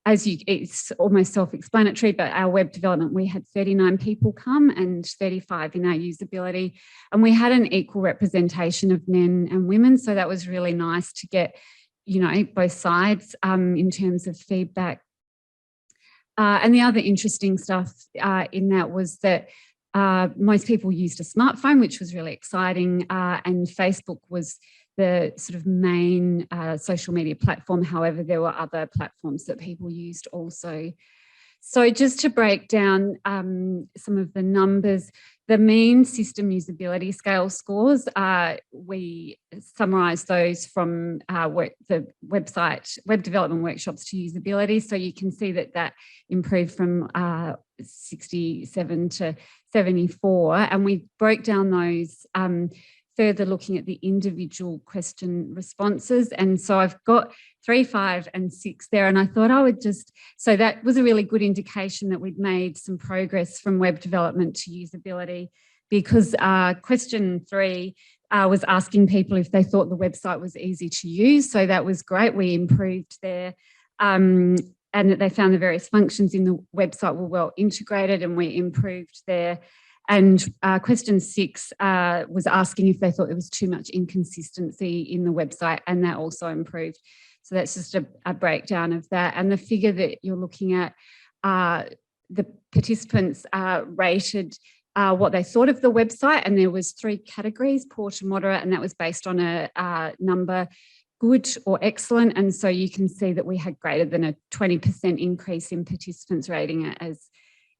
it's almost self-explanatory, but our web development, we had 39 people come and 35 in our usability, and we had an equal representation of men and women. So that was really nice to get, both sides in terms of feedback. And the other interesting stuff in that was that most people used a smartphone, which was really exciting, and Facebook was the sort of main social media platform. However, there were other platforms that people used also. So just to break down some of the numbers, the mean system usability scale scores, we summarise those from the website, Web Development Workshops to Usability. So you can see that that improved from 67 to 74. And we broke down those further looking at the individual question responses. And so I've got 3, 5 and 6 there. And I thought I would so that was a really good indication that we'd made some progress from web development to usability, because question 3 was asking people if they thought the website was easy to use. So that was great. We improved there. And that they found the various functions in the website were well integrated, and we improved there. And question 6 was asking if they thought there was too much inconsistency in the website, and that also improved. So that's just a breakdown of that. And the figure that you're looking at, the participants rated what they thought of the website, and there was 3 categories, poor to moderate, and that was based on a number good or excellent. And so you can see that we had greater than a 20% increase in participants rating it as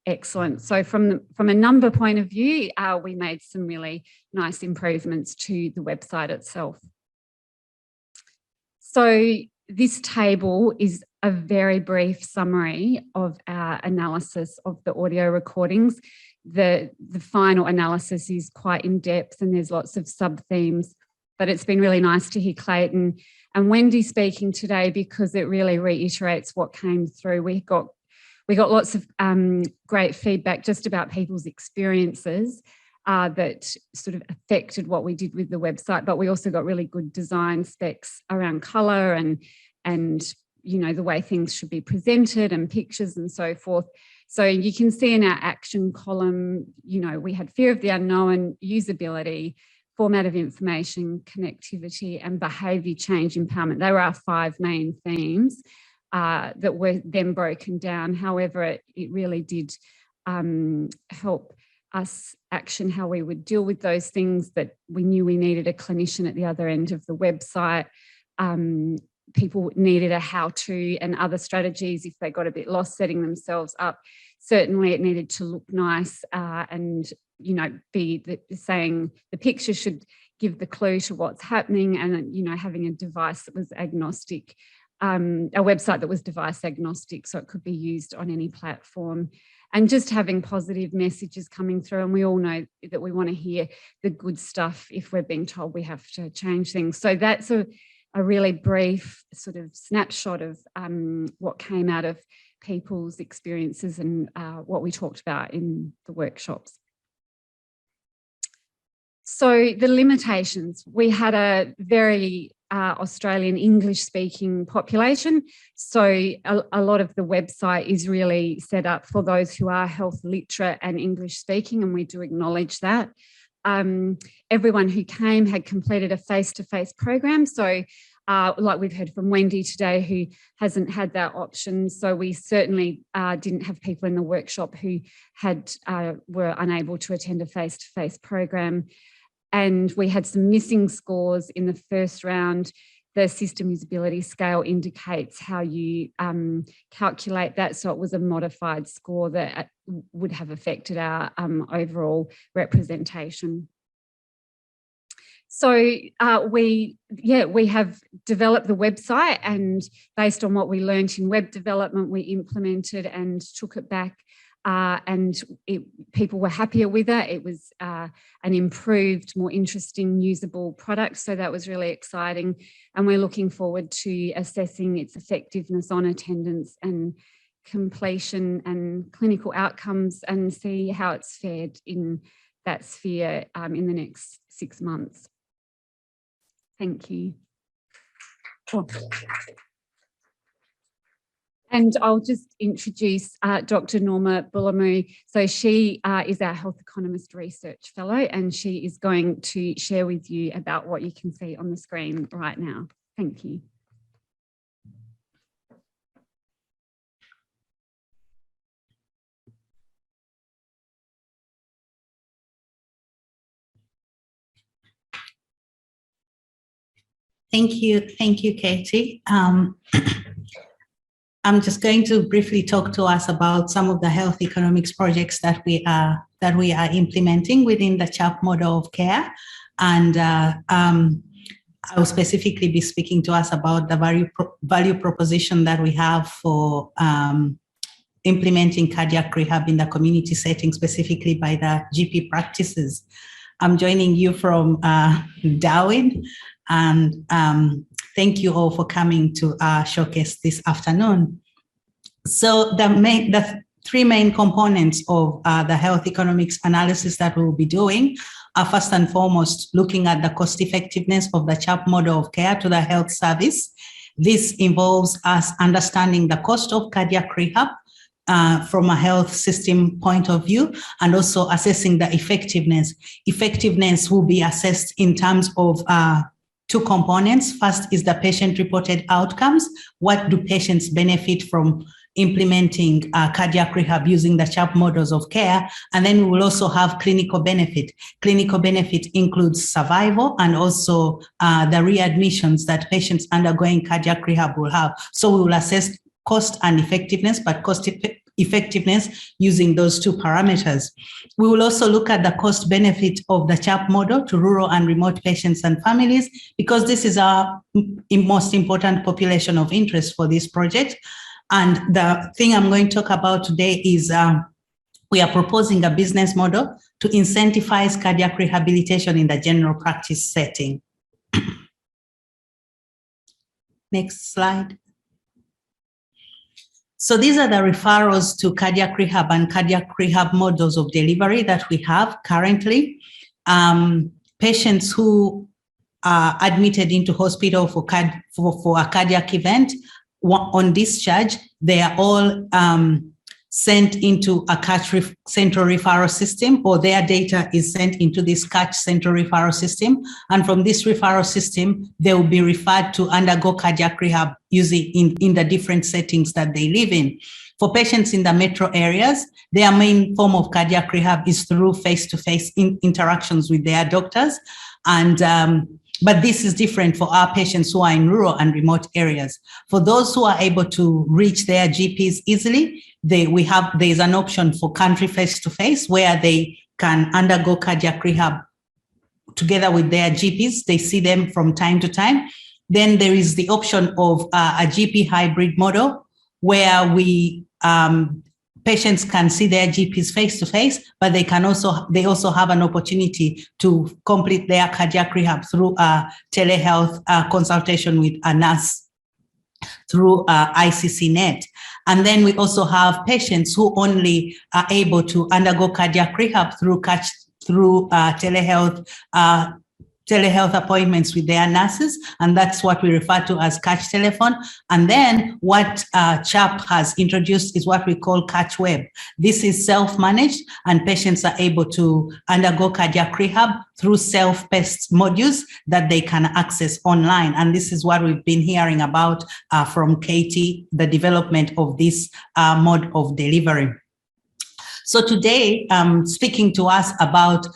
excellent. So from a number point of view, we made some really nice improvements to the website itself. So this table is a very brief summary of our analysis of the audio recordings. The final analysis is quite in depth, and there's lots of sub-themes, but it's been really nice to hear Clayton and Wendy speaking today, because it really reiterates what came through. We got lots of great feedback just about people's experiences that sort of affected what we did with the website, but we also got really good design specs around colour and you know, the way things should be presented and pictures and so forth. So you can see in our action column, you know, we had fear of the unknown, usability, format of information, connectivity, and behaviour change empowerment. They were our 5 main themes. That were then broken down. However, it really did help us action how we would deal with those things, that we knew we needed a clinician at the other end of the website. People needed a how-to and other strategies if they got a bit lost setting themselves up. Certainly it needed to look nice and, you know, saying the picture should give the clue to what's happening, and, you know, having a device that was agnostic. A website that was device agnostic, so it could be used on any platform, and just having positive messages coming through. And we all know that we want to hear the good stuff if we're being told we have to change things. So that's a really brief sort of snapshot of what came out of people's experiences and what we talked about in the workshops. So the limitations, we had a very Australian English speaking population. So a lot of the website is really set up for those who are health literate and English speaking, and we do acknowledge that. Everyone who came had completed a face-to-face program. So like we've heard from Wendy today, who hasn't had that option. So we certainly didn't have people in the workshop who were unable to attend a face-to-face program. And we had some missing scores in the first round. The system usability scale indicates how you calculate that. So it was a modified score that would have affected our overall representation. So we have developed the website, and based on what we learned in web development, we implemented and took it back. And people were happier with it. It was an improved, more interesting, usable product. So that was really exciting. And we're looking forward to assessing its effectiveness on attendance and completion and clinical outcomes, and see how it's fared in that sphere in the next 6 months. Thank you. Oh. And I'll just introduce Dr. Norma Bulamu. So she is our Health Economist Research Fellow, and she is going to share with you about what you can see on the screen right now. Thank you. Thank you, Katie. I'm just going to briefly talk to us about some of the health economics projects that we are implementing within the CHAP model of care. And I'll specifically be speaking to us about the value proposition that we have for implementing cardiac rehab in the community setting, specifically by the GP practices. I'm joining you from Darwin, and thank you all for coming to our showcase this afternoon. So the three main components of the health economics analysis that we'll be doing are, first and foremost, looking at the cost effectiveness of the CHAP model of care to the health service. This involves us understanding the cost of cardiac rehab from a health system point of view, and also assessing the effectiveness. Effectiveness will be assessed in terms of two components. First is the patient-reported outcomes. What do patients benefit from implementing cardiac rehab using the CHAP models of care? And then we will also have clinical benefit. Clinical benefit includes survival and also the readmissions that patients undergoing cardiac rehab will have. So we will assess cost and effectiveness, but cost effectiveness using those two parameters. We will also look at the cost benefit of the CHAP model to rural and remote patients and families, because this is our most important population of interest for this project. And the thing I'm going to talk about today is we are proposing a business model to incentivize cardiac rehabilitation in the general practice setting. Next slide. So these are the referrals to cardiac rehab and cardiac rehab models of delivery that we have currently. Patients who are admitted into hospital for a cardiac event, on discharge, they are all sent into a CACH central referral system, or their data is sent into this CACH central referral system. And from this referral system, they will be referred to undergo cardiac rehab using in the different settings that they live in. For patients in the metro areas, their main form of cardiac rehab is through face-to-face interactions with their doctors. And but this is different for our patients who are in rural and remote areas. For those who are able to reach their GPs easily, there's an option for country face-to-face where they can undergo cardiac rehab together with their GPs. They see them from time to time. Then there is the option of a GP hybrid model where patients can see their GPs face-to-face, but they also have an opportunity to complete their cardiac rehab through a telehealth consultation with a nurse through ICCNet. And then we also have patients who only are able to undergo cardiac rehab through telehealth appointments with their nurses, and that's what we refer to as CACH telephone. And then what CHAP has introduced is what we call CACH web. This is self-managed, and patients are able to undergo cardiac rehab through self-paced modules that they can access online. And this is what we've been hearing about from Katie, the development of this mode of delivery. So today, speaking to us about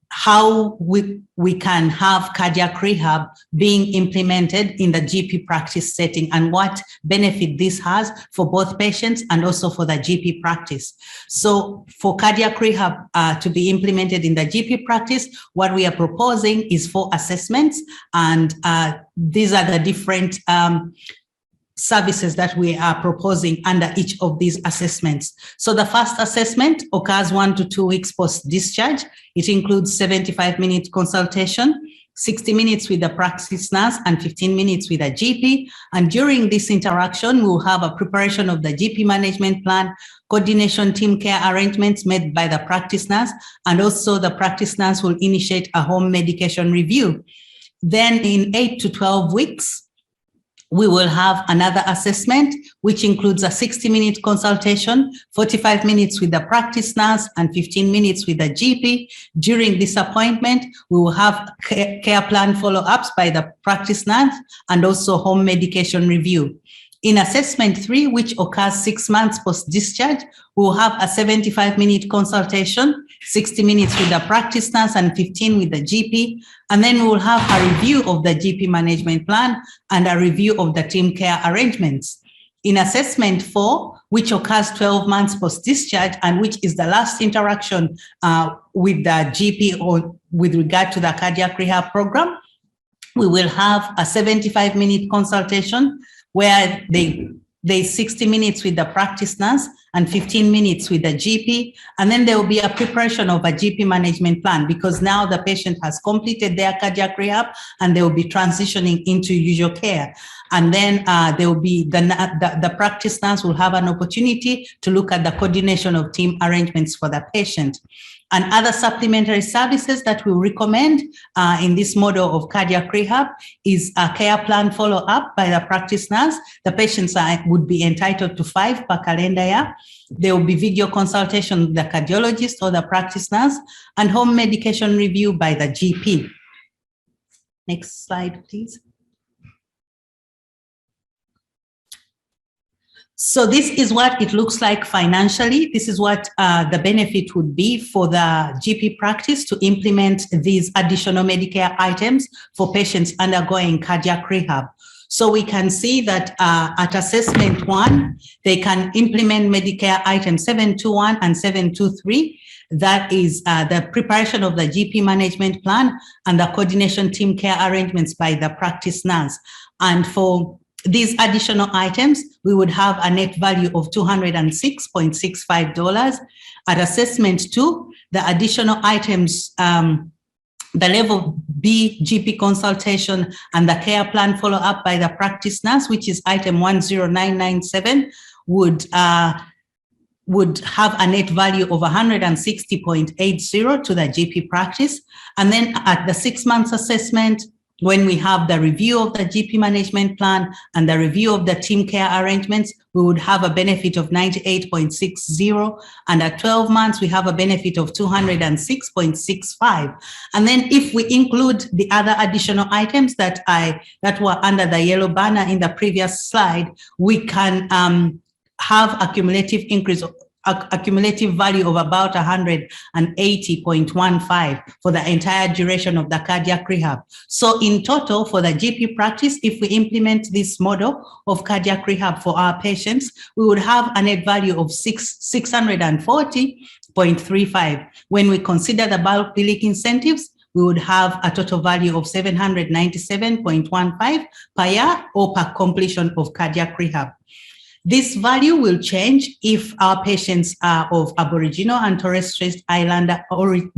how we can have cardiac rehab being implemented in the GP practice setting and what benefit this has for both patients and also for the GP practice. So for cardiac rehab to be implemented in the GP practice, what we are proposing is 4 assessments, and these are the different services that we are proposing under each of these assessments. So the first assessment occurs 1 to 2 weeks post-discharge. It includes 75-minute consultation, 60 minutes with the practice nurse, and 15 minutes with a GP. And during this interaction, we'll have a preparation of the GP management plan, coordination team care arrangements made by the practice nurse, and also the practice nurse will initiate a home medication review. Then in 8 to 12 weeks, we will have another assessment, which includes a 60-minute consultation, 45 minutes with the practice nurse, and 15 minutes with the GP. During this appointment, we will have care plan follow-ups by the practice nurse and also home medication review. In assessment 3, which occurs 6 months post-discharge, we will have a 75-minute consultation, 60 minutes with the practice nurse and 15 with the GP. And then we will have a review of the GP management plan and a review of the team care arrangements. In assessment 4, which occurs 12 months post-discharge and which is the last interaction with the GP or with regard to the cardiac rehab program, we will have a 75-minute consultation where there's 60 minutes with the practice nurse and 15 minutes with the GP. And then there will be a preparation of a GP management plan because now the patient has completed their cardiac rehab and they will be transitioning into usual care. And then there will be the practice nurse will have an opportunity to look at the coordination of team arrangements for the patient. And other supplementary services that we recommend in this model of cardiac rehab is a care plan follow-up by the practice nurse. The patients would be entitled to 5 per calendar year. There will be video consultation with the cardiologist or the practice nurse and home medication review by the GP. Next slide, please. So this is what it looks like financially. This is what the benefit would be for the GP practice to implement these additional Medicare items for patients undergoing cardiac rehab. So we can see that at assessment 1, they can implement Medicare items 721 and 723. That is the preparation of the GP management plan and the coordination team care arrangements by the practice nurse. And for these additional items, we would have a net value of $206.65. At assessment 2, the additional items, the level B GP consultation and the care plan follow-up by the practice nurse, which is item 10997, would have a net value of $160.80 to the GP practice. And then at the 6 months assessment, when we have the review of the GP management plan and the review of the team care arrangements, we would have a benefit of $98.60. And at 12 months, we have a benefit of $206.65. And then if we include the other additional items that were under the yellow banner in the previous slide, we can have a cumulative increase of a cumulative value of about 180.15 for the entire duration of the cardiac rehab. So in total, for the GP practice, if we implement this model of cardiac rehab for our patients, we would have a net value of 640.35. When we consider the bulk billing incentives, we would have a total value of 797.15 per year or per completion of cardiac rehab. This value will change if our patients are of Aboriginal and Torres Strait Islander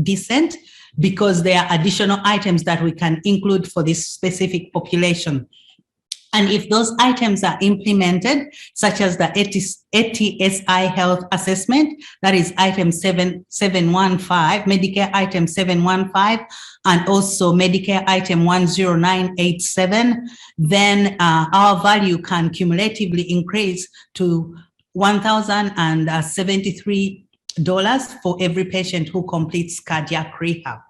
descent, because there are additional items that we can include for this specific population. And if those items are implemented, such as the ATSI health assessment, that is item 715, Medicare item 715, and also Medicare item 10987, then our value can cumulatively increase to $1,073 for every patient who completes cardiac rehab.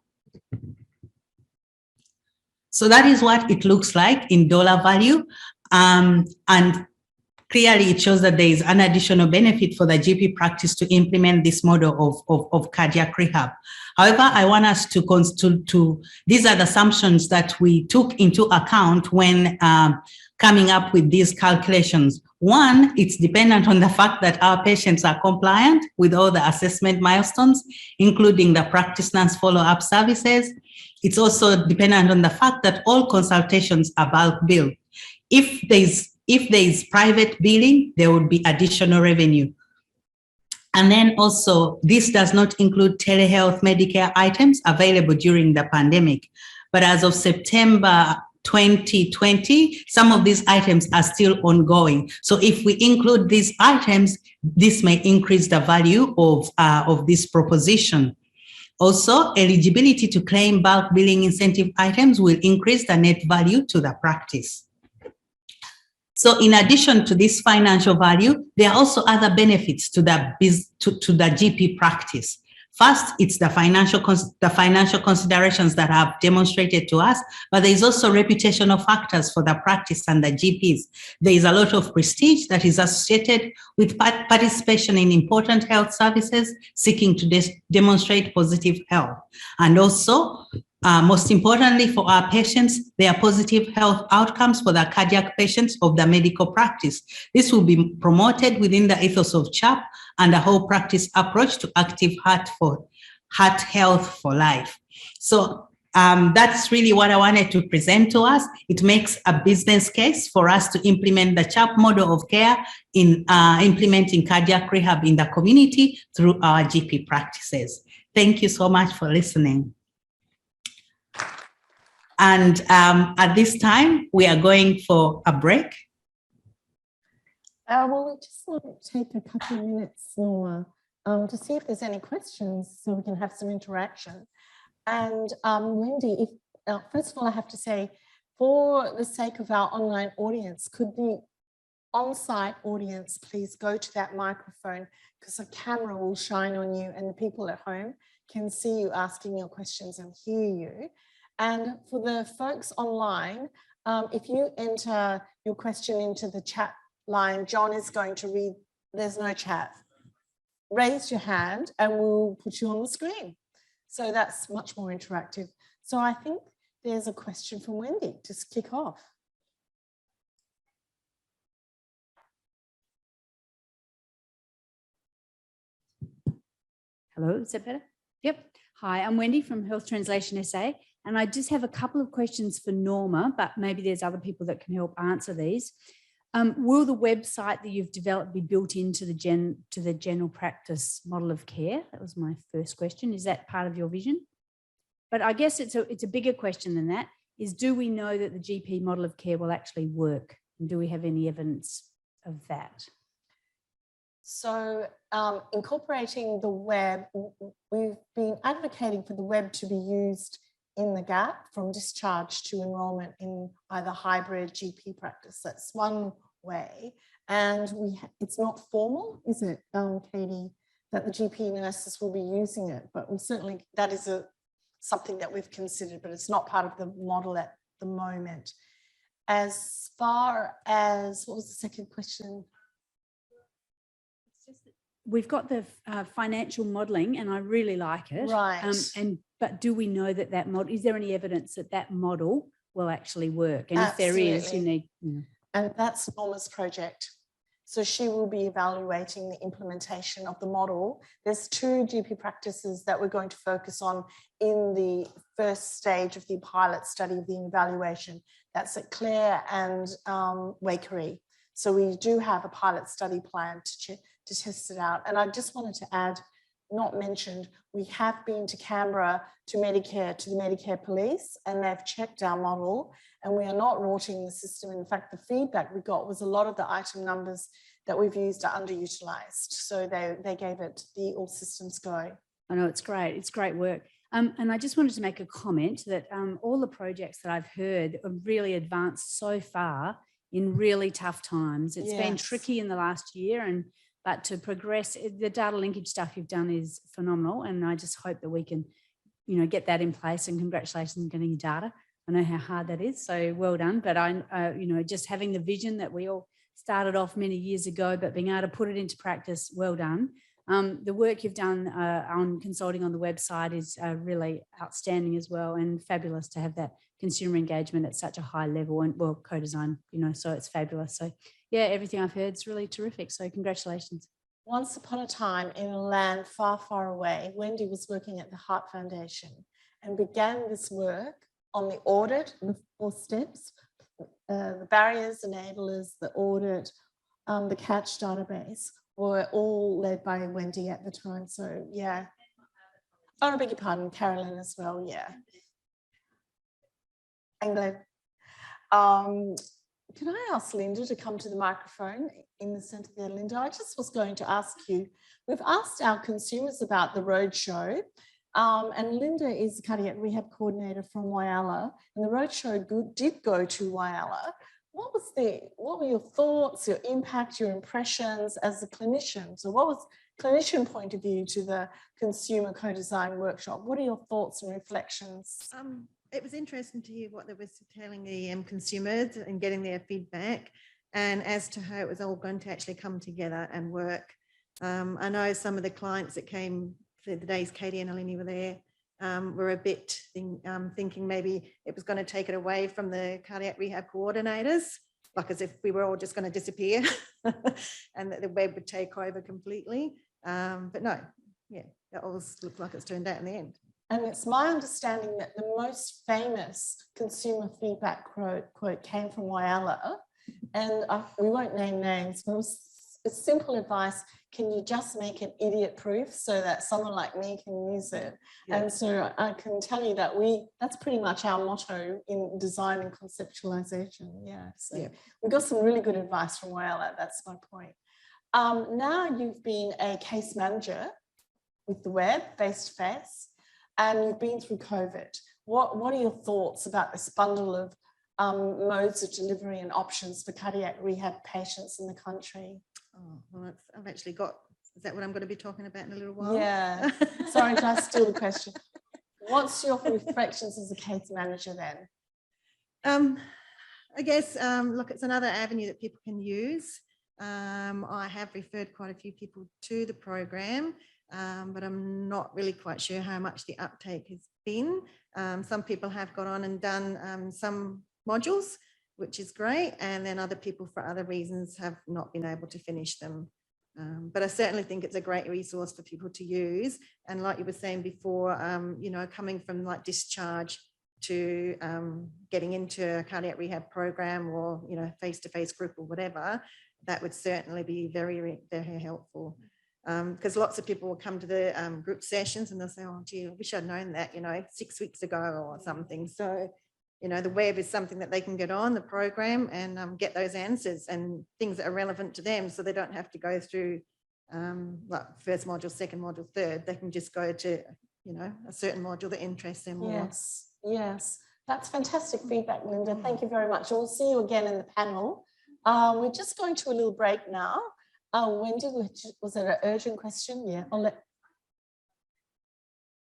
So that is what it looks like in dollar value. And clearly it shows that there is an additional benefit for the GP practice to implement this model of cardiac rehab. However, I want us to these are the assumptions that we took into account when coming up with these calculations. One, it's dependent on the fact that our patients are compliant with all the assessment milestones, including the practice nurse follow-up services. It's also dependent on the fact that all consultations are bulk billed. If there is private billing, there would be additional revenue. And then also, this does not include telehealth Medicare items available during the pandemic. But as of September 2020, some of these items are still ongoing. So if we include these items, this may increase the value of this proposition. Also, eligibility to claim bulk billing incentive items will increase the net value to the practice. So in addition to this financial value, there are also other benefits to the GP practice. First, it's the financial considerations that have demonstrated to us, but there is also reputational factors for the practice and the GPs. There is a lot of prestige that is associated with participation in important health services, seeking to demonstrate positive health. And also, Most importantly for our patients, there are positive health outcomes for the cardiac patients of the medical practice. This will be promoted within the ethos of CHAP and a whole practice approach to active heart health for life. So that's really what I wanted to present to us. It makes a business case for us to implement the CHAP model of care in implementing cardiac rehab in the community through our GP practices. Thank you so much for listening. And at this time, we are going for a break. Well, we just want to take a couple of minutes, Norma, to see if there's any questions so we can have some interaction. And Wendy, first of all, I have to say, for the sake of our online audience, could the on-site audience please go to that microphone, because a camera will shine on you and the people at home can see you asking your questions and hear you. And for the folks online, if you enter your question into the chat line, John is going to read, there's no chat. Raise your hand and we'll put you on the screen. So that's much more interactive. So I think there's a question from Wendy. Just kick off. Hello, is that better? Yep. Hi, I'm Wendy from Health Translation SA, and I just have a couple of questions for Norma, but maybe there's other people that can help answer these. Will the website that you've developed be built into the general practice model of care? That was my first question. Is that part of your vision? But I guess it's a bigger question than that, is do we know that the GP model of care will actually work? And do we have any evidence of that? So incorporating the web, we've been advocating for the web to be used in the gap from discharge to enrolment in either hybrid GP practice. That's one way. And it's not formal, is it, Katie, that the GP nurses will be using it, but we certainly, that is something that we've considered, but it's not part of the model at the moment. As far as, what was the second question? We've got the financial modelling, and I really like it. Right. But do we know that that model? Is there any evidence that that model will actually work? And Absolutely. if there is, you need. And that's Norma's project. So she will be evaluating the implementation of the model. There's 2 GP practices that we're going to focus on in the first stage of the pilot study of the evaluation. That's at Clare and Waikerie. So we do have a pilot study plan to test it out. And I just wanted to add, not mentioned, we have been to Canberra to the Medicare police, and they've checked our model, and we are not rorting the system. In fact, the feedback we got was a lot of the item numbers that we've used are underutilized. So they gave it the all systems go. I know, it's great. It's great work. And I just wanted to make a comment that all the projects that I've heard have really advanced so far in really tough times. It's been tricky in the last year, but to progress, the data linkage stuff you've done is phenomenal, and I just hope that we can, get that in place. And congratulations on getting your data. I know how hard that is, so well done. But just having the vision that we all started off many years ago, but being able to put it into practice, well done. The work you've done on consulting on the website is really outstanding as well, and fabulous to have that consumer engagement at such a high level, and well, co-design, so it's fabulous. So yeah, everything I've heard is really terrific. So congratulations. Once upon a time in a land far, far away, Wendy was working at the Heart Foundation and began this work on the audit, the 4 steps, the barriers, enablers, the audit, the catch database were all led by Wendy at the time. So yeah. Oh, I beg your pardon, Carolyn as well, yeah. England. Can I ask Linda to come to the microphone in the centre there, Linda? I just was going to ask you, we've asked our consumers about the roadshow, and Linda is the cardiac rehab coordinator from Whyalla, and the roadshow did go to Whyalla. What were your thoughts, your impact, your impressions as a clinician? So what was clinician point of view to the consumer co-design workshop? What are your thoughts and reflections? It was interesting to hear what they were telling the consumers and getting their feedback, and as to how it was all going to actually come together and work. I know some of the clients that came for the days Katie and Eleni were there, were a bit thinking maybe it was going to take it away from the cardiac rehab coordinators, like as if we were all just going to disappear and that the web would take over completely. But no, yeah, that always looked like it's turned out in the end. And it's my understanding that the most famous consumer feedback quote came from Whyalla, and we won't name names, but it's simple advice. Can you just make it idiot proof so that someone like me can use it? Yeah. And so I can tell you that that's pretty much our motto in design and conceptualization. Yeah. So yeah, we got some really good advice from Whyalla. That's my point. Now you've been a case manager with the web face-to-face, and you've been through COVID. What are your thoughts about this bundle of modes of delivery and options for cardiac rehab patients in the country? Oh, well, I've actually got, is that what I'm going to be talking about in a little while? Yeah. Sorry, did I steal the question? What's your reflections as a case manager then? I guess, look, it's another avenue that people can use. I have referred quite a few people to the program, but I'm not really quite sure how much the uptake has been. Some people have got on and done some modules, which is great, and then other people for other reasons have not been able to finish them. But I certainly think it's a great resource for people to use. And like you were saying before, you know, coming from like discharge to getting into a cardiac rehab program or, you know, face-to-face group or whatever, that would certainly be very, very helpful. Because lots of people will come to the group sessions and they'll say, oh, gee, I wish I'd known that, you know, 6 weeks ago or something. So, you know, the web is something that they can get on the program and get those answers and things that are relevant to them, so they don't have to go through like first module, second module, third. They can just go to, you know, a certain module that interests them more. Yes, yes. That's fantastic feedback, Linda. Thank you very much. We'll see you again in the panel. We're just going to a little break now. Wendy, was it an urgent question? Yeah, I'll let.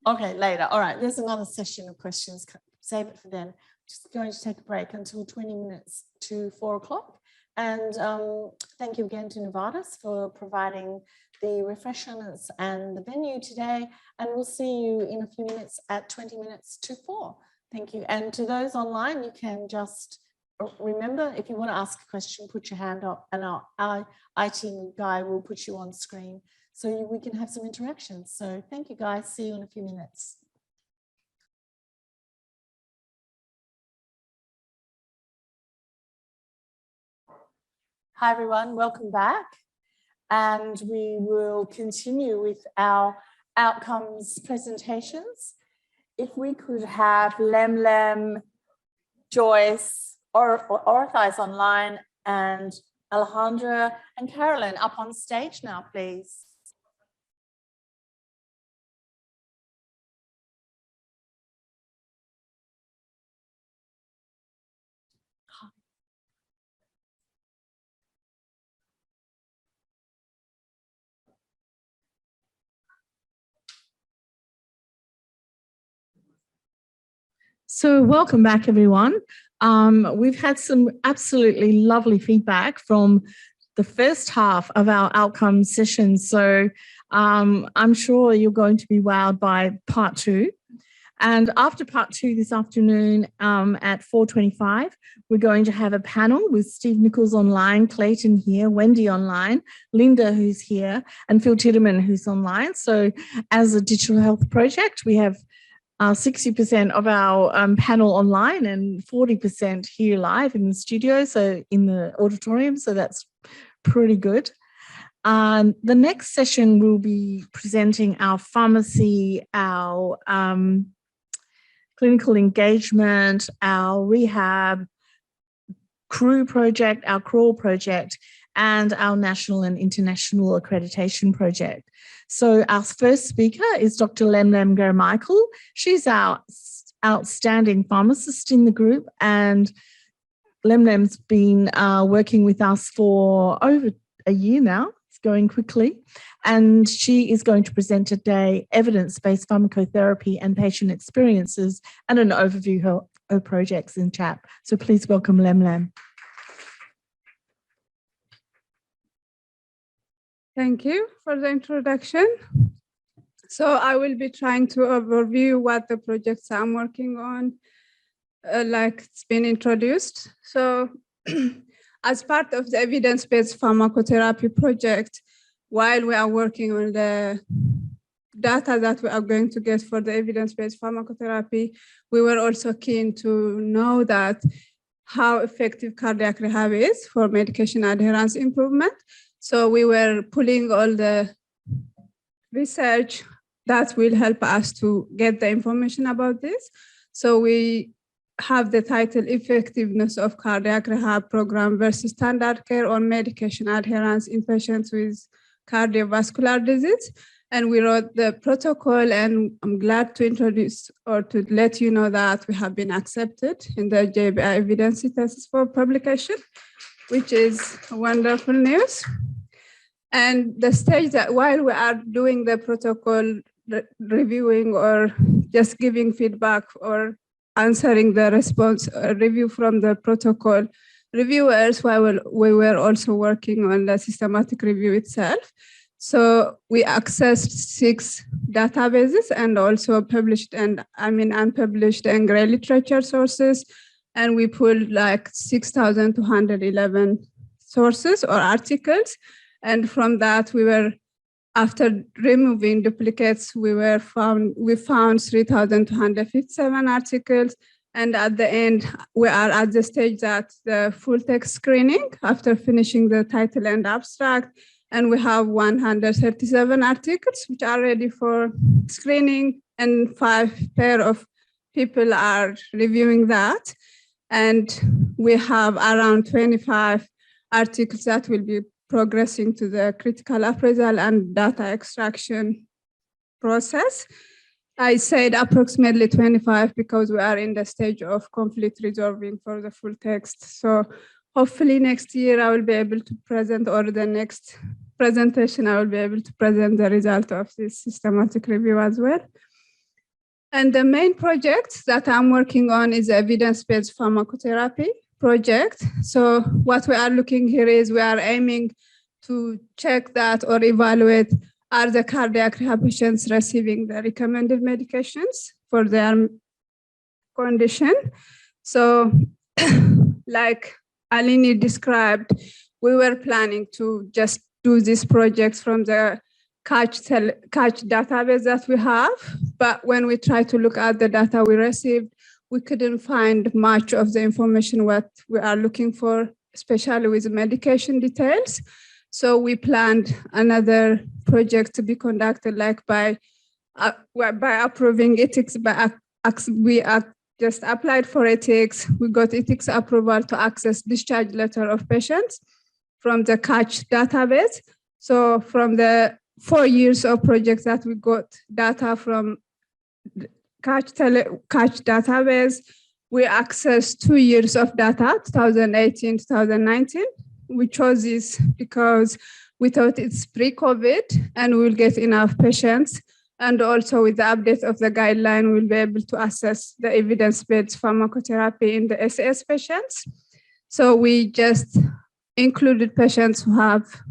Okay, later. All right, there's another session of questions. Save it for then. Just going to take a break until 20 minutes to 4 o'clock. And thank you again to Novartis for providing the refreshments and the venue today. And we'll see you in a few minutes at 20 minutes to 4. Thank you. And to those online, you can just remember, if you want to ask a question, put your hand up and our IT guy will put you on screen so we can have some interactions. So thank you guys. See you in a few minutes. Hi everyone, welcome back. And we will continue with our outcomes presentations. If we could have Lemlem, Joyce, Orithai online, and Alejandra and Carolyn up on stage now, please. So welcome back, everyone. We've had some absolutely lovely feedback from the first half of our outcome session. So I'm sure you're going to be wowed by part 2. And after part 2 this afternoon at 4:25, we're going to have a panel with Steve Nichols online, Clayton here, Wendy online, Linda who's here, and Phil Titterman who's online. So as a digital health project, we have 60% of our panel online and 40% here live in the studio, so in the auditorium, so that's pretty good. The next session will be presenting our pharmacy, our clinical engagement, our rehab crew project, our crawl project, and our national and international accreditation project. So our first speaker is Dr. Lemlem Garamichael. She's our outstanding pharmacist in the group, and Lemlem's been working with us for over a year now. It's going quickly. And she is going to present today evidence-based pharmacotherapy and patient experiences and an overview of her projects in CHAP. So please welcome Lemlem. Thank you for the introduction. So I will be trying to overview what the projects I'm working on, like it's been introduced. So as part of the evidence-based pharmacotherapy project, while we are working on the data that we are going to get for the evidence-based pharmacotherapy, we were also keen to know that how effective cardiac rehab is for medication adherence improvement. So we were pulling all the research that will help us to get the information about this. So we have the title Effectiveness of Cardiac Rehab Program versus Standard Care on Medication Adherence in Patients with Cardiovascular Disease. And we wrote the protocol, and I'm glad to introduce or to let you know that we have been accepted in the JBI evidence tests for publication, which is wonderful news. And the stage that while we are doing the protocol reviewing or just giving feedback or answering the response review from the protocol reviewers, while we were also working on the systematic review itself. So we accessed 6 databases and also published and unpublished and gray literature sources. And we pulled like 6,211 sources or articles. And from that, after removing duplicates, we found 3,257 articles. And at the end, we are at the stage that the full text screening after finishing the title and abstract. And we have 137 articles which are ready for screening, and 5 pair of people are reviewing that. And we have around 25 articles that will be progressing to the critical appraisal and data extraction process. I said approximately 25 because we are in the stage of complete resolving for the full text. So hopefully next year I will be able to present, or the next presentation, I will be able to present the result of this systematic review as well. And the main project that I'm working on is evidence-based pharmacotherapy project. So what we are looking here is we are aiming to check that or evaluate, are the cardiac rehab patients receiving the recommended medications for their condition? So like Alini described, we were planning to just do these projects from the CHAP database that we have. But when we try to look at the data we received, we couldn't find much of the information what we are looking for, especially with medication details. So we planned another project to be conducted, like by approving ethics. We just applied for ethics. We got ethics approval to access discharge letter of patients from the CHAP database. So from the 4 years of projects that we got data from CHAP database, we accessed 2 years of data, 2018, 2019. We chose this because we thought it's pre-COVID and we'll get enough patients. And also with the update of the guideline, we'll be able to assess the evidence-based pharmacotherapy in the SAS patients. So we just included patients who have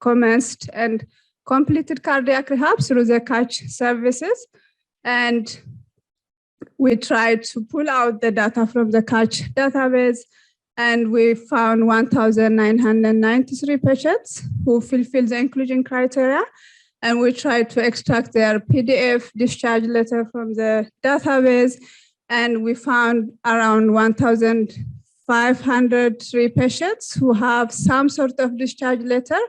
commenced and completed cardiac rehab through the CHAP services. And we tried to pull out the data from the CHAP database, and we found 1,993 patients who fulfill the inclusion criteria. And we tried to extract their PDF discharge letter from the database, and we found around 1,503 patients who have some sort of discharge letter.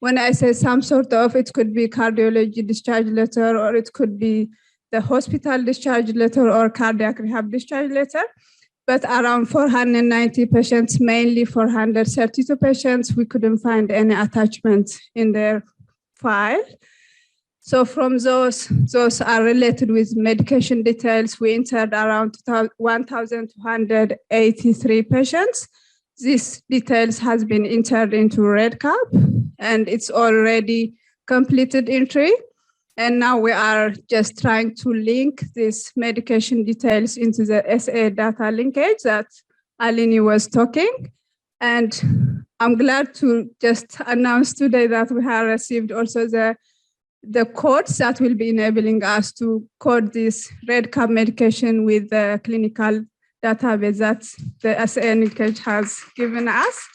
When I say some sort of, it could be cardiology discharge letter, or it could be the hospital discharge letter or cardiac rehab discharge letter. But around 490 patients, mainly 432 patients, we couldn't find any attachments in their file. So from those are related with medication details. We entered around 1,283 patients. These details has been entered into REDCap, and it's already completed entry. And now we are just trying to link these medication details into the SA data linkage that Alini was talking. And I'm glad to just announce today that we have received also the the codes that will be enabling us to code this REDCap medication with the clinical database that the SNH has given us.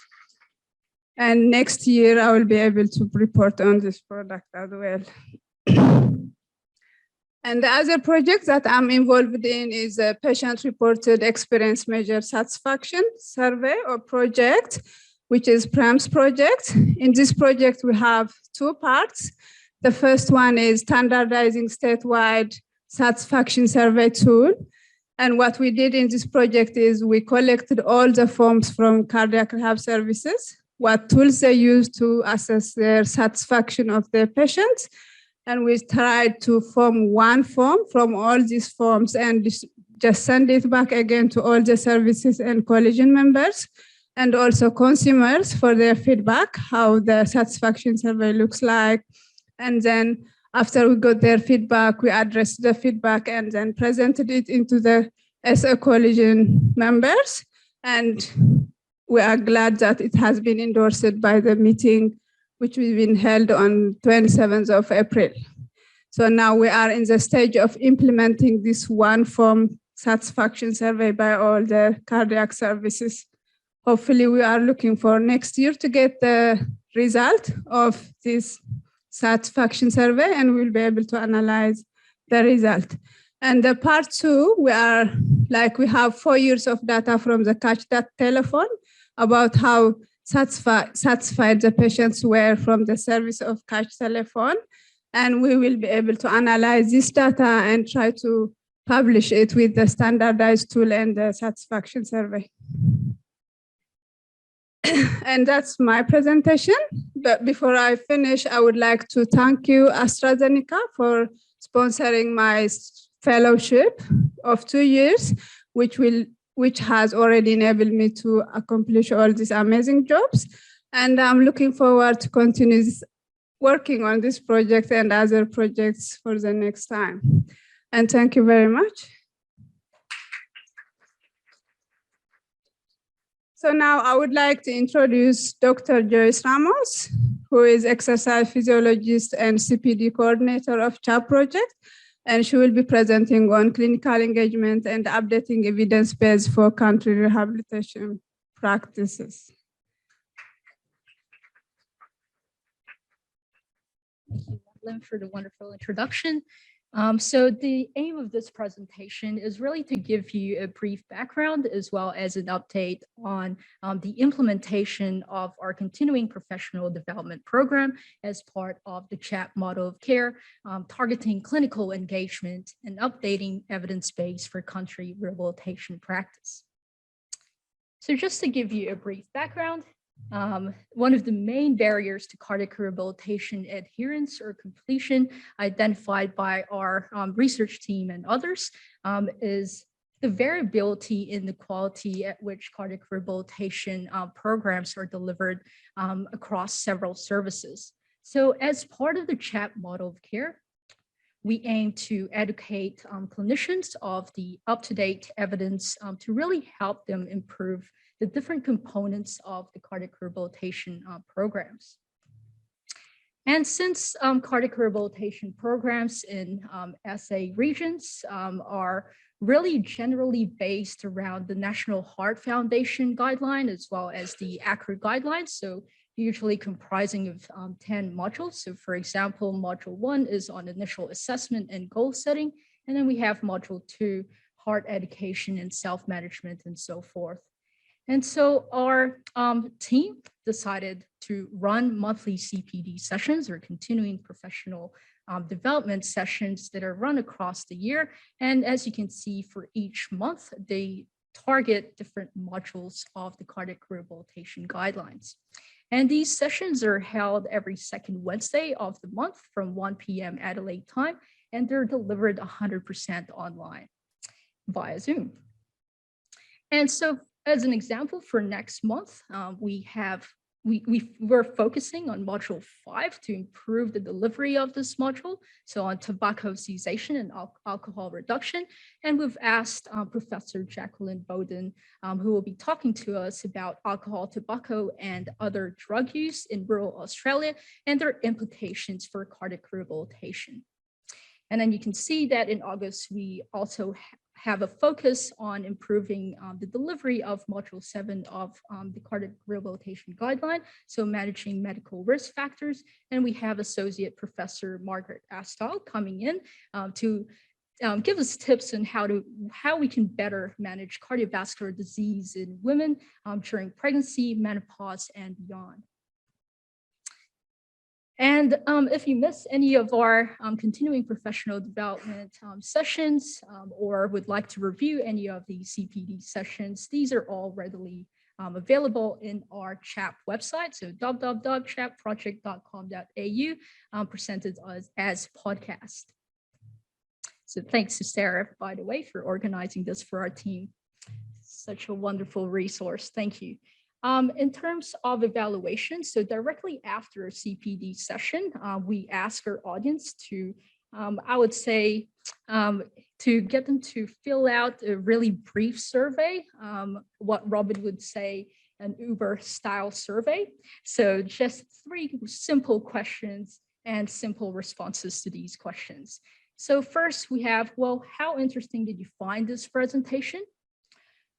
And next year, I will be able to report on this product as well. And the other project that I'm involved in is a patient-reported experience measure satisfaction survey or project, which is PRAMS project. In this project, we have two parts. The first one is standardizing statewide satisfaction survey tool. And what we did in this project is we collected all the forms from cardiac rehab services, what tools they use to assess their satisfaction of their patients. And we tried to form one form from all these forms and just send it back again to all the services and coalition members and also consumers for their feedback, how the satisfaction survey looks like. And then after we got their feedback, we addressed the feedback and then presented it into the SA coalition members. And we are glad that it has been endorsed by the meeting which we've been held on 27th of April. So now we are in the stage of implementing this one form satisfaction survey by all the cardiac services. Hopefully we are looking for next year to get the result of this satisfaction survey and we'll be able to analyze the result. And the part two, we have 4 years of data from the Catch That telephone about how satisfied the patients were from the service of Catch Telephone. And we will be able to analyze this data and try to publish it with the standardized tool and the satisfaction survey. And that's my presentation. But before I finish, I would like to thank you, AstraZeneca, for sponsoring my fellowship of 2 years, which has already enabled me to accomplish all these amazing jobs. And I'm looking forward to continue working on this project and other projects for the next time. And thank you very much. So now I would like to introduce Dr. Joyce Ramos, who is exercise physiologist and CPD coordinator of CHAP project. And she will be presenting on clinical engagement and updating evidence base for country rehabilitation practices. Thank you, Madeline, for the wonderful introduction. So the aim of this presentation is really to give you a brief background as well as an update on the implementation of our continuing professional development program as part of the CHAP model of care, targeting clinical engagement and updating evidence base for country rehabilitation practice. So just to give you a brief background, one of the main barriers to cardiac rehabilitation adherence or completion identified by our research team and others is the variability in the quality at which cardiac rehabilitation programs are delivered across several services. So as part of the CHAP model of care, we aim to educate clinicians of the up-to-date evidence to really help them improve the different components of the cardiac rehabilitation programs. And since cardiac rehabilitation programs in SA regions are really generally based around the National Heart Foundation guideline as well as the ACRA guidelines, so usually comprising of 10 modules. So for example, module 1 is on initial assessment and goal setting, and then we have module 2, heart education and self-management and so forth. And so our team decided to run monthly CPD sessions or continuing professional development sessions that are run across the year. And as you can see, for each month, they target different modules of the cardiac rehabilitation guidelines. And these sessions are held every second Wednesday of the month from 1 p.m. Adelaide time, and they're delivered 100% online via Zoom. And so as an example for next month, we have we're focusing on module 5 to improve the delivery of this module, so on tobacco cessation and alcohol reduction. And we've asked Professor Jacqueline Bowden, who will be talking to us about alcohol, tobacco, and other drug use in rural Australia and their implications for cardiac rehabilitation. And then you can see that in August, we also have a focus on improving the delivery of module 7 of the cardiac rehabilitation guideline, so managing medical risk factors. And we have Associate Professor Margaret Astall coming in to give us tips on how we can better manage cardiovascular disease in women during pregnancy, menopause, and beyond. And if you miss any of our continuing professional development sessions or would like to review any of the CPD sessions, these are all readily available in our CHAP website, so www.chapproject.com.au, presented as podcast. So thanks to Sarah, by the way, for organizing this for our team. Such a wonderful resource. Thank you. In terms of evaluation, so directly after a CPD session, we ask our audience to, I would say, to get them to fill out a really brief survey, what Robin would say, an Uber style survey. So just 3 simple questions and simple responses to these questions. So first we have, well, how interesting did you find this presentation?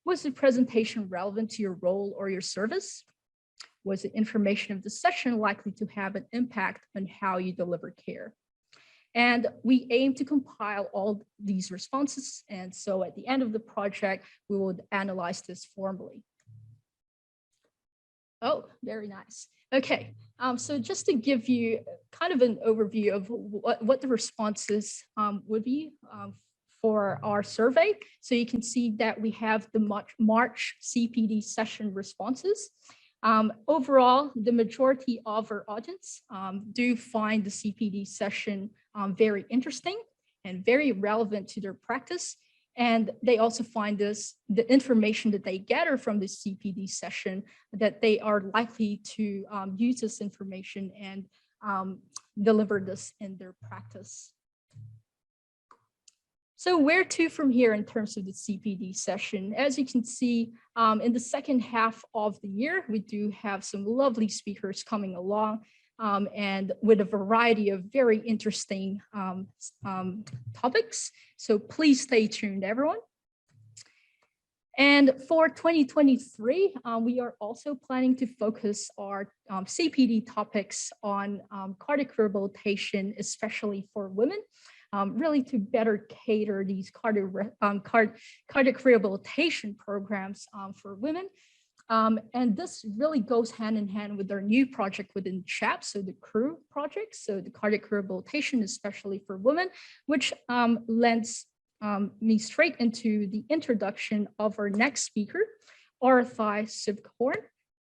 Was the presentation relevant to your role or your service? Was the information of the session likely to have an impact on how you deliver care? And we aim to compile all these responses. And so at the end of the project, we will analyze this formally. Oh, very nice. Okay, so just to give you kind of an overview of what the responses would be for our survey. So you can see that we have the March CPD session responses. Overall, the majority of our audience do find the CPD session very interesting and very relevant to their practice. And they also find the information that they gather from the CPD session, that they are likely to use this information and deliver this in their practice. So where to from here in terms of the CPD session? As you can see, in the second half of the year, we do have some lovely speakers coming along and with a variety of very interesting topics. So please stay tuned, everyone. And for 2023, we are also planning to focus our CPD topics on cardiac rehabilitation, especially for women. Really to better cater these cardiac rehabilitation programs for women. And this really goes hand in hand with our new project within CHAP, so the CREW project, so the cardiac rehabilitation, especially for women, which lends me straight into the introduction of our next speaker, Arathai Subkhorn.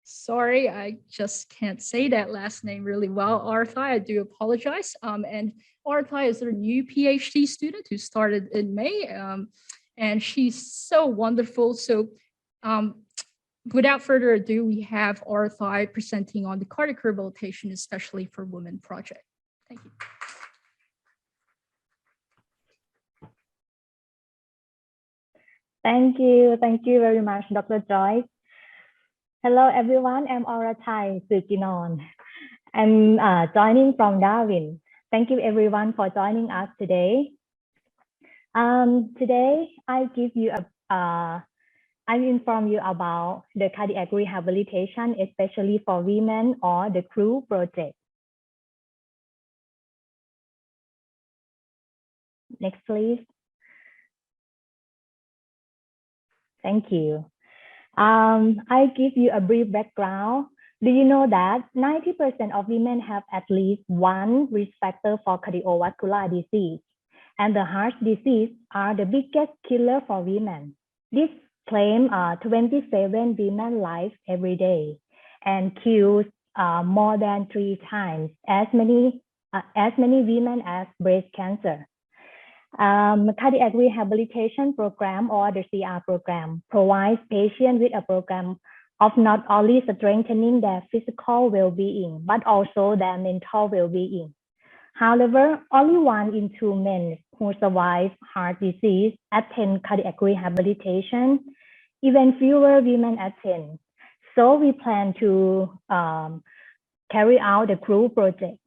Sorry, I just can't say that last name really well, Arathai, I do apologize. And Arathai is our new PhD student who started in May, and she's so wonderful. So without further ado, we have Arathai presenting on the cardiac rehabilitation, especially for women project. Thank you. Thank you very much, Dr. Joyce. Hello, everyone. I'm Arathai Subkhorn. I'm joining from Darwin. Thank you, everyone, for joining us today. Today, I inform you about the cardiac rehabilitation, especially for women, or the CREW project. Next, please. Thank you. I give you a brief background. Do you know that 90% of women have at least one risk factor for cardiovascular disease? And the heart disease are the biggest killer for women. This claims 27 women's lives every day and kills more than 3 times as many women as breast cancer. Cardiac rehabilitation program, or the CR program, provides patients with a program of not only strengthening their physical well-being, but also their mental well-being. However, only 1 in 2 men who survive heart disease attend cardiac rehabilitation. Even fewer women attend. So we plan to carry out the CREW project.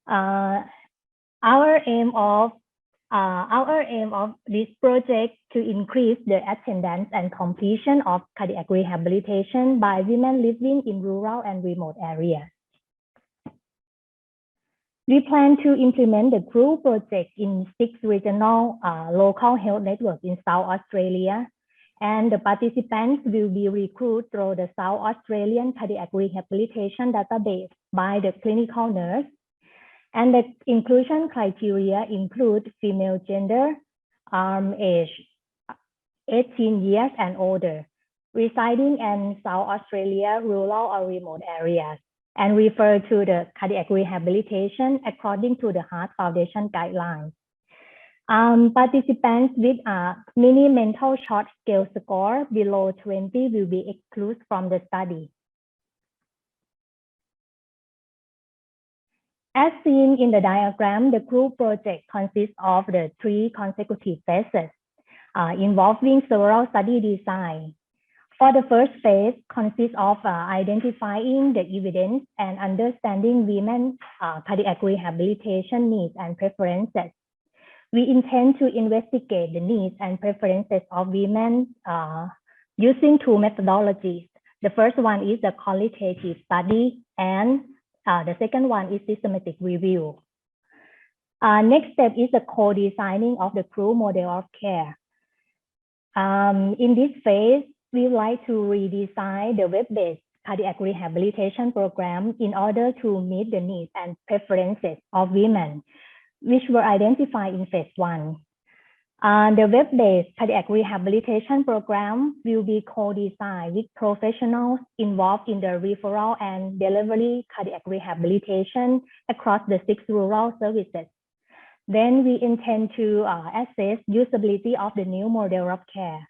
Our aim of this project to increase the attendance and completion of cardiac rehabilitation by women living in rural and remote areas. We plan to implement the CREW project in 6 regional local health networks in South Australia, and the participants will be recruited through the South Australian Cardiac Rehabilitation Database by the clinical nurse. And the inclusion criteria include female gender, age 18 years and older, residing in South Australia, rural or remote areas, and refer to the cardiac rehabilitation according to the Heart Foundation guidelines. Participants with a mini mental short scale score below 20 will be excluded from the study. As seen in the diagram, the CREW project consists of the 3 consecutive phases involving several study design. For the first phase, consists of identifying the evidence and understanding women's cardiac rehabilitation needs and preferences. We intend to investigate the needs and preferences of women using 2 methodologies. The first one is the qualitative study, and the second one is systematic review. Next step is the co-designing of the CREW model of care. In this phase, we would like to redesign the web-based cardiac rehabilitation program in order to meet the needs and preferences of women, which were identified in phase 1. The web-based cardiac rehabilitation program will be co-designed with professionals involved in the referral and delivery cardiac rehabilitation across the 6 rural services. Then we intend to assess usability of the new model of care.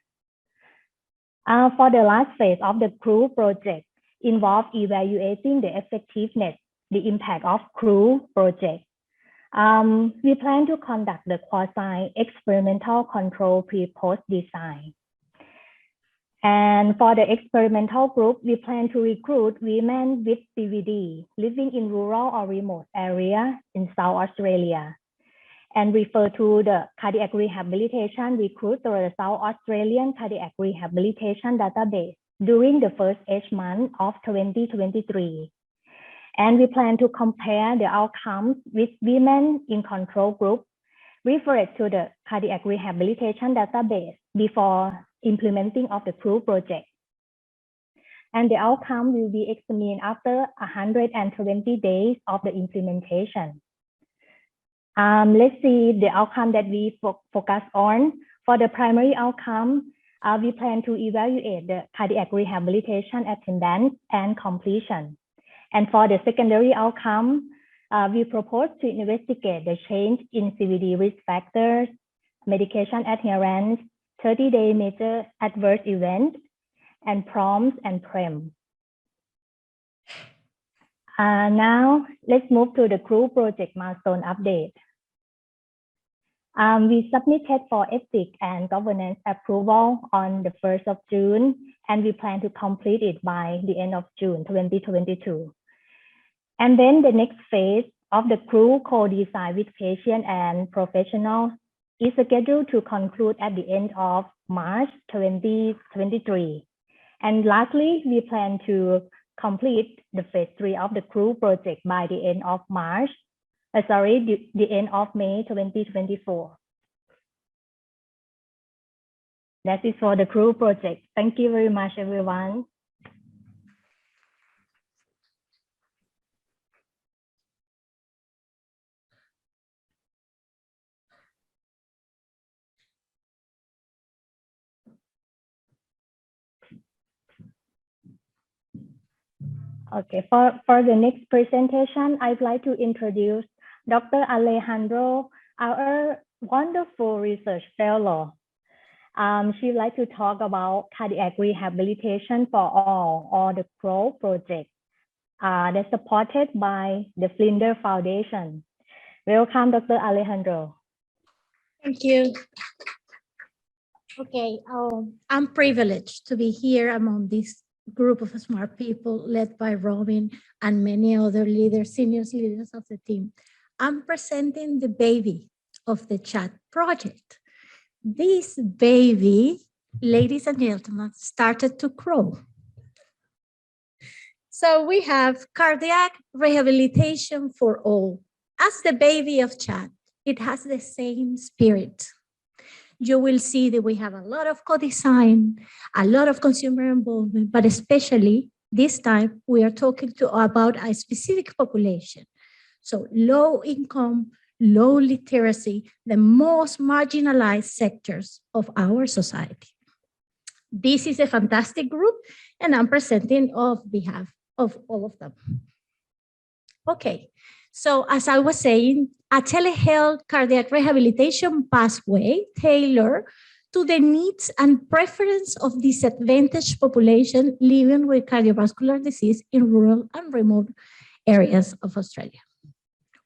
For the last phase of the CREW project, involved evaluating the effectiveness, the impact of CREW project. We plan to conduct the quasi-experimental control pre-post design. And for the experimental group, we plan to recruit women with CVD living in rural or remote areas in South Australia, and refer to the cardiac rehabilitation recruit through the South Australian Cardiac Rehabilitation Database during the first 8 months of 2023. And we plan to compare the outcomes with women in control group referred to the cardiac rehabilitation database before implementing of the CREW project. And the outcome will be examined after 120 days of the implementation. Let's see the outcome that we focus on. For the primary outcome, we plan to evaluate the cardiac rehabilitation attendance and completion. And for the secondary outcome, we propose to investigate the change in CVD risk factors, medication adherence, 30-day major adverse events, and PROMs and PREM. Now, let's move to the CREW project milestone update. We submitted for ethics and governance approval on the 1st of June, and we plan to complete it by the end of June 2022. And then the next phase of the CREW co-design with patients and professionals is scheduled to conclude at the end of March 2023. And lastly, we plan to complete the phase 3 of the CREW project by the end of the end of May 2024. That is for the CREW project. Thank you very much, everyone. Okay, for the next presentation, I'd like to introduce Dr. Alejandro, our wonderful research fellow. She'd like to talk about cardiac rehabilitation for all, or the GROW project. That's supported by the Flinders Foundation. Welcome, Dr. Alejandro. Thank you. Okay, I'm privileged to be here among this group of smart people led by Robin and many other leaders, senior leaders of the team. I'm presenting the baby of the CHAP project. This baby, ladies and gentlemen, started to grow. So we have cardiac rehabilitation for all. As the baby of CHAP, it has the same spirit. You will see that we have a lot of co-design, a lot of consumer involvement, but especially this time we are talking about a specific population. So low income, low literacy, the most marginalized sectors of our society. This is a fantastic group, and I'm presenting on behalf of all of them. Okay, so as I was saying, a telehealth cardiac rehabilitation pathway tailored to the needs and preference of disadvantaged population living with cardiovascular disease in rural and remote areas of Australia.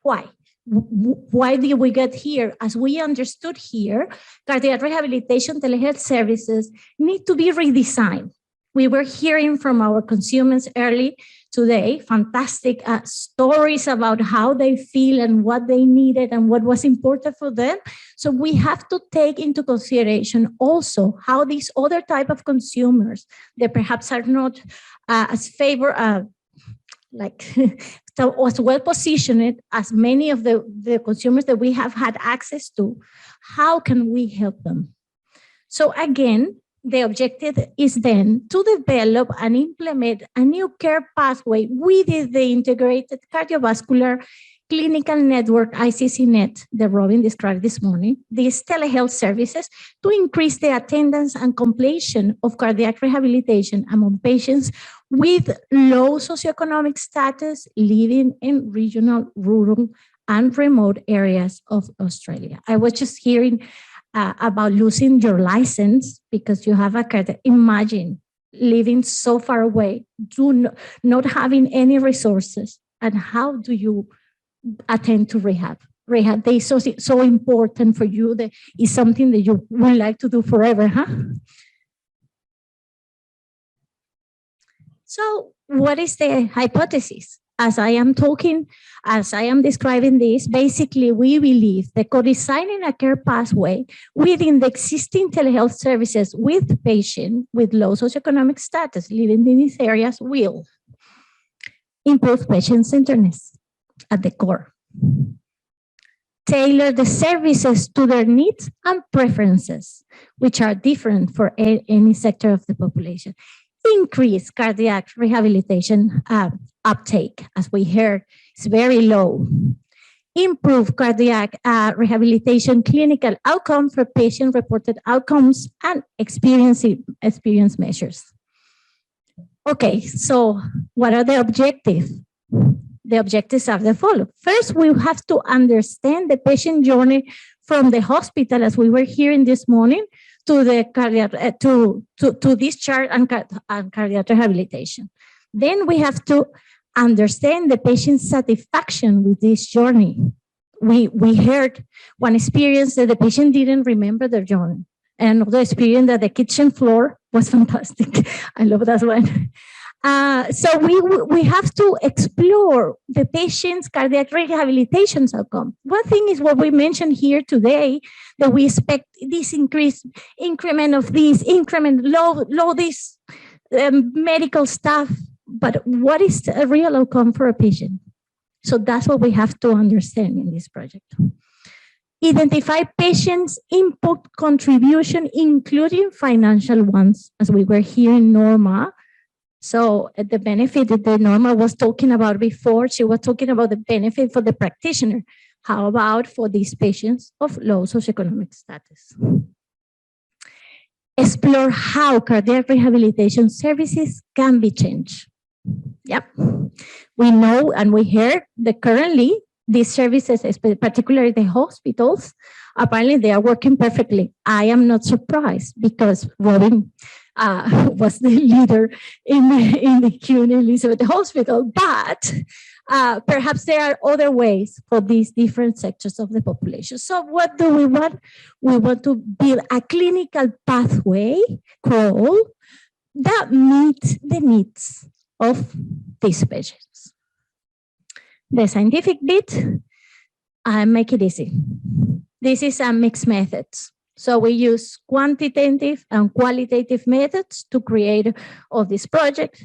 Why? Why did we get here? As we understood here, cardiac rehabilitation telehealth services need to be redesigned. We were hearing from our consumers early today, fantastic stories about how they feel and what they needed and what was important for them. So we have to take into consideration also how these other type of consumers that perhaps are not as so as well positioned as many of the consumers that we have had access to, how can we help them? So again, the objective is then to develop and implement a new care pathway within the integrated cardiovascular clinical network, ICCNet, that Robin described this morning, these telehealth services to increase the attendance and completion of cardiac rehabilitation among patients with low socioeconomic status living in regional, rural, and remote areas of Australia. I was just hearing about losing your license because you have a cardiac. Imagine living so far away, not having any resources, and how do you attend to rehab? Rehab is so important for you. That is something that you would like to do forever, huh? So what is the hypothesis? As I am describing this, basically we believe that co-designing a care pathway within the existing telehealth services with patients with low socioeconomic status living in these areas will improve patient-centeredness at the core, tailor the services to their needs and preferences, which are different for any sector of the population, increase cardiac rehabilitation uptake, as we heard, is very low. Improve cardiac rehabilitation clinical outcomes for patient-reported outcomes and experience measures. Okay, so what are the objectives? The objectives are the following. First, we have to understand the patient journey from the hospital, as we were hearing this morning, to the cardiac, to discharge and cardiac rehabilitation. Then we have to understand the patient's satisfaction with this journey. We heard one experience that the patient didn't remember their journey, and another experience that the kitchen floor was fantastic. I love that one. So we have to explore the patient's cardiac rehabilitation outcome. One thing is what we mentioned here today, that we expect this increment of this, low this medical stuff, but what is a real outcome for a patient? So that's what we have to understand in this project. Identify patients' input contribution, including financial ones, as we were hearing Norma. So the benefit that Norma was talking about before, she was talking about the benefit for the practitioner. How about for these patients of low socioeconomic status? Explore how cardiac rehabilitation services can be changed. Yep, we know and we heard that currently these services, particularly the hospitals, apparently they are working perfectly. I am not surprised because Robin was the leader in the Queen Elizabeth Hospital, but perhaps there are other ways for these different sectors of the population. So what do we want? We want to build a clinical pathway crawl that meets the needs of these patients. The scientific bit, I make it easy. This is a mixed method. So we use quantitative and qualitative methods to create all this project.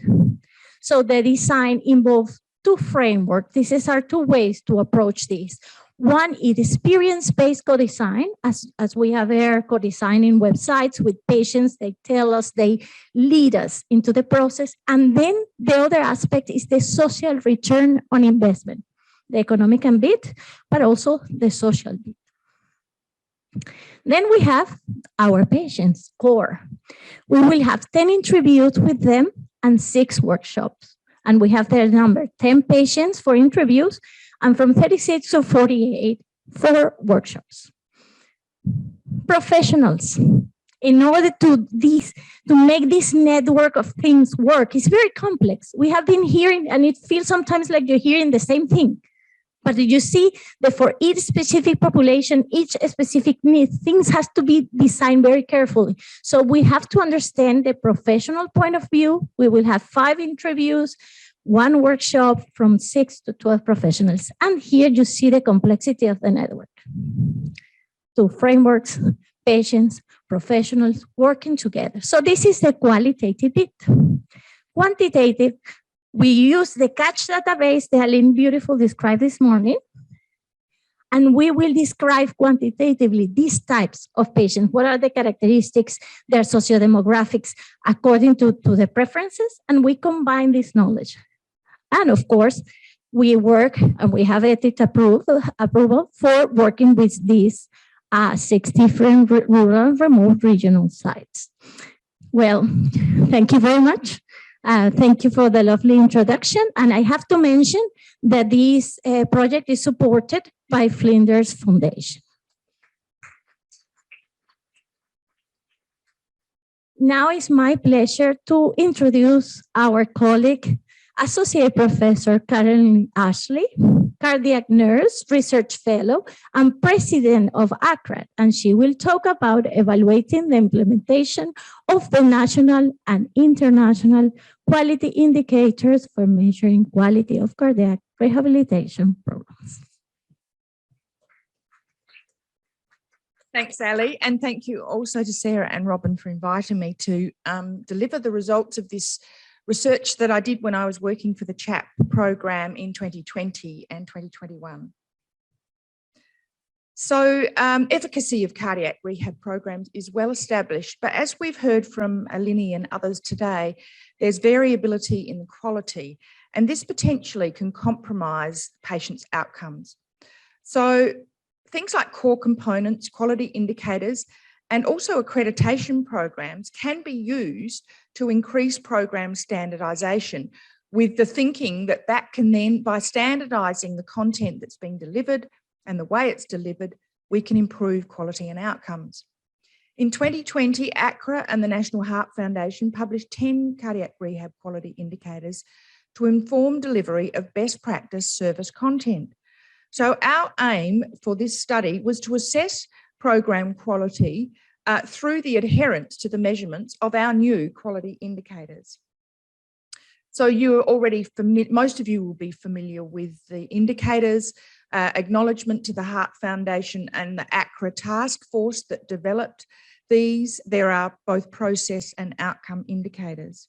So the design involves two frameworks. These are two ways to approach this. One is experience-based co-design, as we have here co-designing websites with patients. They tell us, they lead us into the process. And then the other aspect is the social return on investment, the economic bit, but also the social bit. Then we have our patients core. We will have 10 interviews with them and 6 workshops. And we have their number, 10 patients for interviews, and from 36 to 48 for workshops. Professionals. In order to make this network of things work, it's very complex. We have been hearing, and it feels sometimes like you're hearing the same thing. But you see that for each specific population, each specific need, things has to be designed very carefully. So we have to understand the professional point of view. We will have 5 interviews, 1 workshop from 6 to 12 professionals. And here you see the complexity of the network. 2 frameworks, patients, professionals working together. So this is the qualitative bit. Quantitative, we use the CATCH database that Aline Beautiful described this morning, and we will describe quantitatively these types of patients. What are the characteristics, their sociodemographics, according to the preferences, and we combine this knowledge. And of course, we work, and we have ethics approval for working with these 6 different rural and remote regional sites. Well, thank you very much. Thank you for the lovely introduction. And I have to mention that this project is supported by Flinders Foundation. Now it's my pleasure to introduce our colleague, Associate Professor Karen Ashley, cardiac nurse, research fellow, and president of ACRAT, and she will talk about evaluating the implementation of the national and international quality indicators for measuring quality of cardiac rehabilitation programs. Thanks, Ali, and thank you also to Sarah and Robin for inviting me to deliver the results of this research that I did when I was working for the CHAP program in 2020 and 2021. So efficacy of cardiac rehab programs is well established, but as we've heard from Alini and others today, there's variability in the quality, and this potentially can compromise patients' outcomes. So things like core components, quality indicators, and also accreditation programs can be used to increase program standardisation, with the thinking that that can then, by standardising the content that's being delivered and the way it's delivered, we can improve quality and outcomes. In 2020, ACRA and the National Heart Foundation published 10 cardiac rehab quality indicators to inform delivery of best practice service content. So our aim for this study was to assess program quality through the adherence to the measurements of our new quality indicators. So you're already familiar, most of you will be familiar with the indicators, acknowledgement to the Heart Foundation and the ACRA task force that developed these. There are both process and outcome indicators.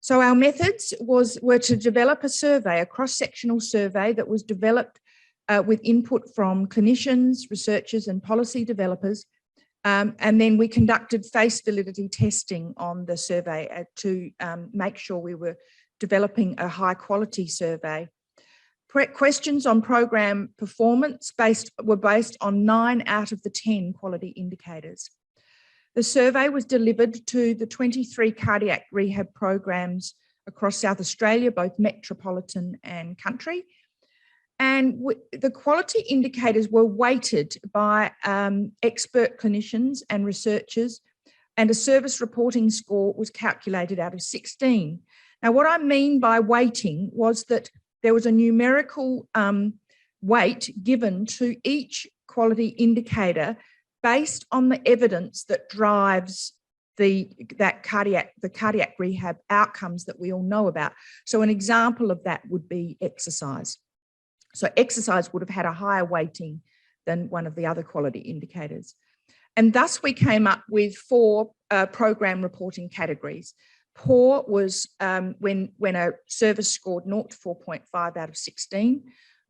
So our methods were to develop a survey, a cross-sectional survey that was developed with input from clinicians, researchers and policy developers. And then we conducted face validity testing on the survey to make sure we were developing a high quality survey. Questions on program performance were based on 9 out of the 10 quality indicators. The survey was delivered to the 23 cardiac rehab programs across South Australia, both metropolitan and country. And the quality indicators were weighted by expert clinicians and researchers, and a service reporting score was calculated out of 16. Now, what I mean by weighting was that there was a numerical weight given to each quality indicator based on the evidence that drives the cardiac rehab outcomes that we all know about. So an example of that would be exercise. So exercise would have had a higher weighting than one of the other quality indicators. And thus we came up with 4 program reporting categories. Poor was when a service scored 0 to 4.5 out of 16.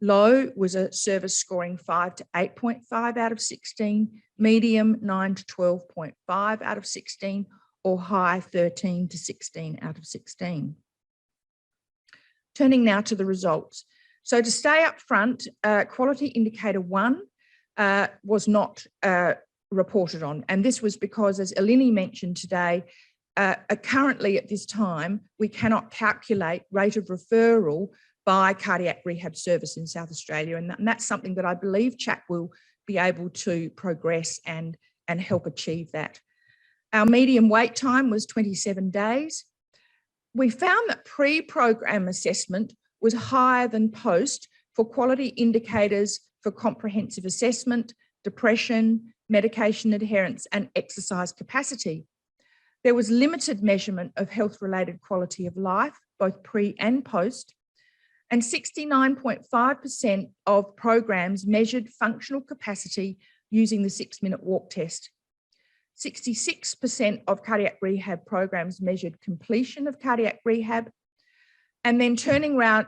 Low was a service scoring 5 to 8.5 out of 16. Medium, 9 to 12.5 out of 16, or high, 13 to 16 out of 16. Turning now to the results. So to stay up front, quality indicator 1 was not reported on. And this was because, as Eleni mentioned today, currently at this time, we cannot calculate rate of referral by cardiac rehab service in South Australia. And that's something that I believe CHAP will be able to progress and help achieve that. Our median wait time was 27 days. We found that pre-program assessment was higher than post for quality indicators for comprehensive assessment, depression, medication adherence, and exercise capacity. There was limited measurement of health-related quality of life, both pre and post, and 69.5% of programs measured functional capacity using the 6-minute walk test. 66% of cardiac rehab programs measured completion of cardiac rehab. And then turning now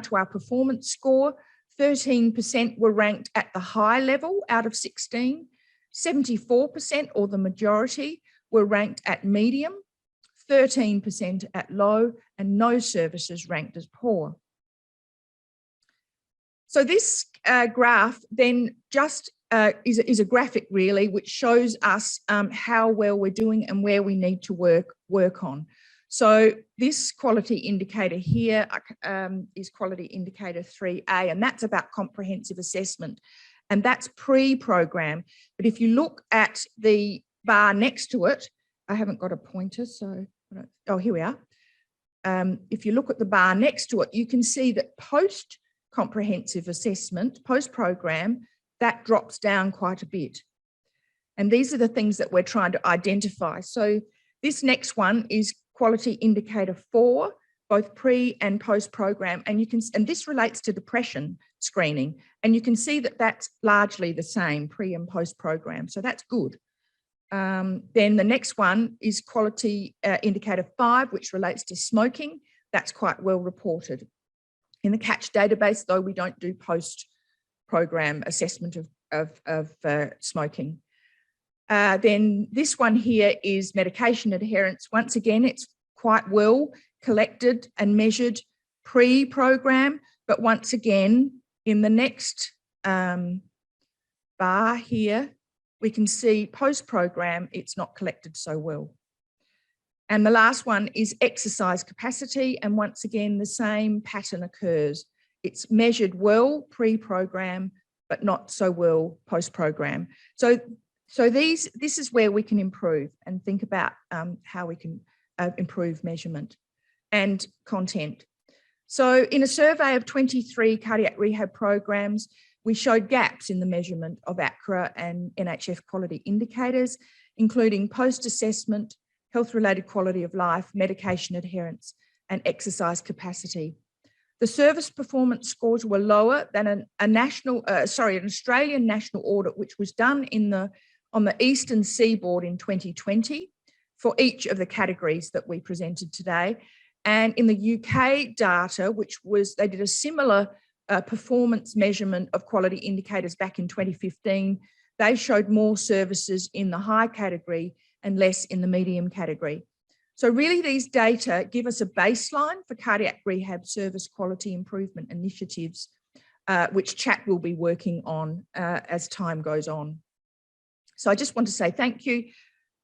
to our performance score, 13% were ranked at the high level out of 16, 74%, or the majority, were ranked at medium, 13% at low, and no services ranked as poor. So this graph then just is a graphic really, which shows us how well we're doing and where we need to work on. So this quality indicator here is quality indicator 3A, and that's about comprehensive assessment. And that's pre-program. But if you look at the bar next to it, I haven't got a pointer, so, oh, here we are. If you look at the bar next to it, you can see that post-comprehensive assessment, post-program, that drops down quite a bit. And these are the things that we're trying to identify. So this next one is quality indicator 4, both pre and post program. And this relates to depression screening. And you can see that that's largely the same pre and post program. So that's good. Then the next one is quality indicator 5, which relates to smoking. That's quite well reported. In the CATCH database, though, we don't do post program assessment of smoking. Then this one here is medication adherence. Once again, it's quite well collected and measured pre-program, but once again, in the next bar here, we can see post-program, it's not collected so well. And the last one is exercise capacity. And once again, the same pattern occurs. It's measured well pre-program, but not so well post-program. So this is where we can improve and think about how we can improve measurement and content. So in a survey of 23 cardiac rehab programs, we showed gaps in the measurement of ACRA and NHF quality indicators, including post-assessment, health-related quality of life, medication adherence, and exercise capacity. The service performance scores were lower than an Australian national audit, which was done on the Eastern Seaboard in 2020 for each of the categories that we presented today. And in the UK data, they did a similar performance measurement of quality indicators back in 2015. They showed more services in the high category and less in the medium category. So really these data give us a baseline for cardiac rehab service quality improvement initiatives, which CHAP will be working on as time goes on. So I just want to say thank you